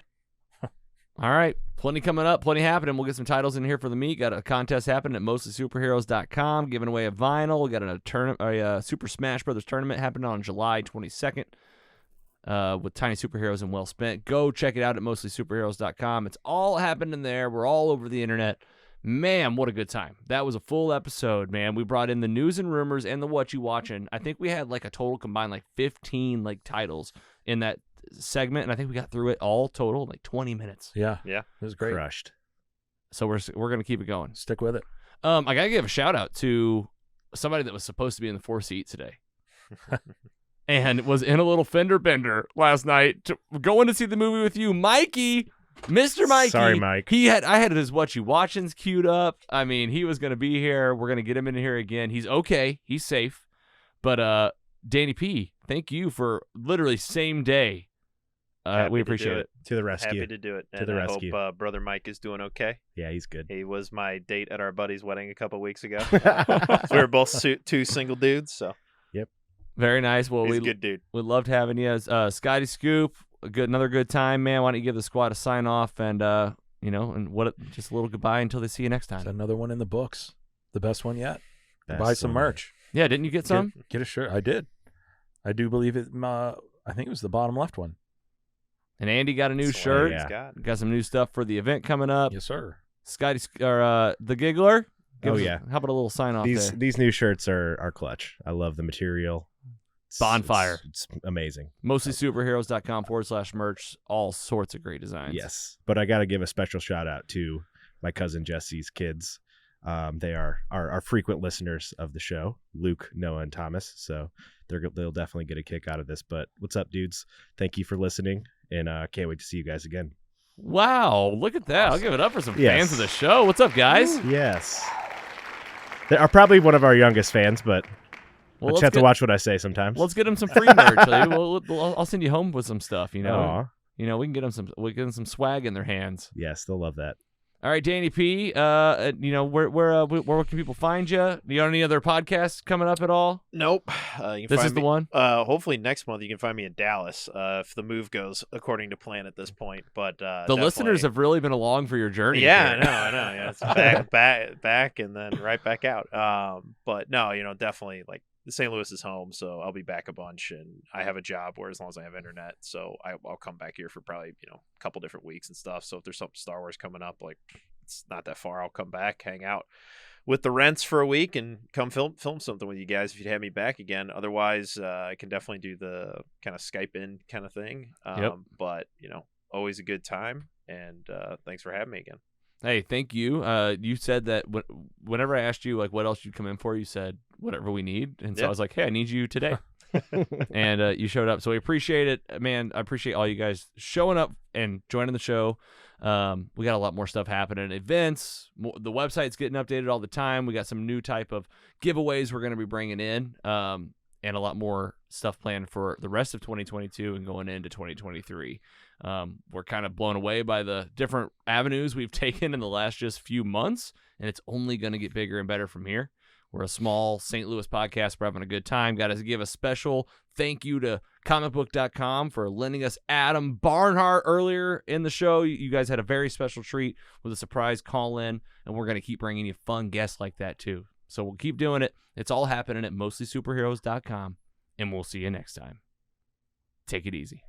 A: All right. Plenty coming up, plenty happening. We'll get some titles in here for the meet. Got a contest happening at mostlysuperheroes.com, giving away a vinyl. We got a Super Smash Brothers tournament happening on July 22nd with Tiny Superheroes and Well Spent. Go check it out at mostlysuperheroes.com. It's all happening there. We're all over the internet. Man, what a good time. That was a full episode, man. We brought in the news and rumors and the Whatchu Watchin. I think we had like a total combined like 15 like titles in that segment, and I think we got through it all total in like 20 minutes.
E: Yeah.
D: Yeah.
E: It was great.
B: Crushed.
A: So we're gonna keep it going.
E: Stick with it.
A: I gotta give a shout out to somebody that was supposed to be in the 4 seat today, and was in a little fender bender last night, going to see the movie with you, Mikey, Mr. Mikey.
B: Sorry, Mike.
A: I had his Whatchu Watchins queued up. I mean, he was gonna be here. We're gonna get him in here again. He's okay. He's safe. But Danny P, thank you for literally same day. We appreciate it.
B: To the rescue.
D: Happy to do it.
B: To
D: And
B: the
D: I
B: rescue.
D: hope Brother Mike is doing okay.
B: Yeah, he's good.
D: He was my date at our buddy's wedding a couple weeks ago. We were both two single dudes, so
A: Very nice. Well,
D: he's a good dude.
A: we loved having you. Scotty Scoop, another good time, man. Why don't you give the squad a sign off and just a little goodbye until they see you next time.
E: It's another one in the books. The best one yet.
B: Best
E: Buy some
B: one.
E: merch.
A: Yeah, didn't you get some?
E: Get a shirt. I did. I do believe it. I think it was the bottom left one.
A: And Andy got a new
D: That's what
A: shirt.
D: he's got.
A: Got some new stuff for the event coming up.
E: Yes, sir.
A: Scotty or the Giggler. Give
B: Oh,
A: us
B: yeah.
A: how about a little sign off there?
B: These new shirts are clutch. I love the material.
A: Bonfire.
B: It's amazing.
A: Mostlysuperheroes.com/merch. All sorts of great designs.
B: Yes, but I got to give a special shout out to my cousin Jesse's kids. They are our frequent listeners of the show, Luke, Noah, and Thomas. So they'll definitely get a kick out of this. But what's up, dudes? Thank you for listening, and can't wait to see you guys again.
A: Wow, look at that. I'll give it up for some
B: Yes.
A: fans of the show. What's up, guys?
B: Yes, they are probably one of our youngest fans, but
A: Well,
B: a chance to watch what I say sometimes.
A: Let's get them some free merch. I'll send you home with some stuff. You know,
B: Aw.
A: we can get them some swag in their hands.
B: Yes, they'll love that.
A: All right, Danny P. Where can people find you? Do you have any other podcasts coming up at all?
D: Nope. You can
A: This
D: find
A: is the
D: me-
A: one?
D: Hopefully next month you can find me in Dallas if the move goes according to plan at this point. But
A: The listeners have really been along for your journey.
D: Yeah,
A: here.
D: I know. Yeah, it's back, and then right back out. But no, definitely like St. Louis is home, so I'll be back a bunch, and I have a job where as long as I have internet, so I'll come back here for probably a couple different weeks and stuff. So if there's something Star Wars coming up, like it's not that far, I'll come back, hang out with the Rents for a week, and come film something with you guys if you'd have me back again. Otherwise, I can definitely do the kind of Skype in kind of thing.
A: Yep.
D: But always a good time, and thanks for having me again.
A: Hey, thank you. You said that whenever I asked you like what else you'd come in for, you said whatever we need, and so
D: Yeah.
A: I was like, hey, I need you today, and you showed up. So we appreciate it, man. I appreciate all you guys showing up and joining the show. We got a lot more stuff happening, events. The website's getting updated all the time. We got some new type of giveaways we're going to be bringing in, and a lot more stuff planned for the rest of 2022 and going into 2023. We're kind of blown away by the different avenues we've taken in the last just few months, and it's only going to get bigger and better from here. We're a small St. Louis podcast. We're having a good time. Got to give a special thank you to comicbook.com for lending us Adam Barnhart earlier in the show. You guys had a very special treat with a surprise call-in, and we're going to keep bringing you fun guests like that too. So we'll keep doing it. It's all happening at mostlysuperheroes.com, and we'll see you next time. Take it easy.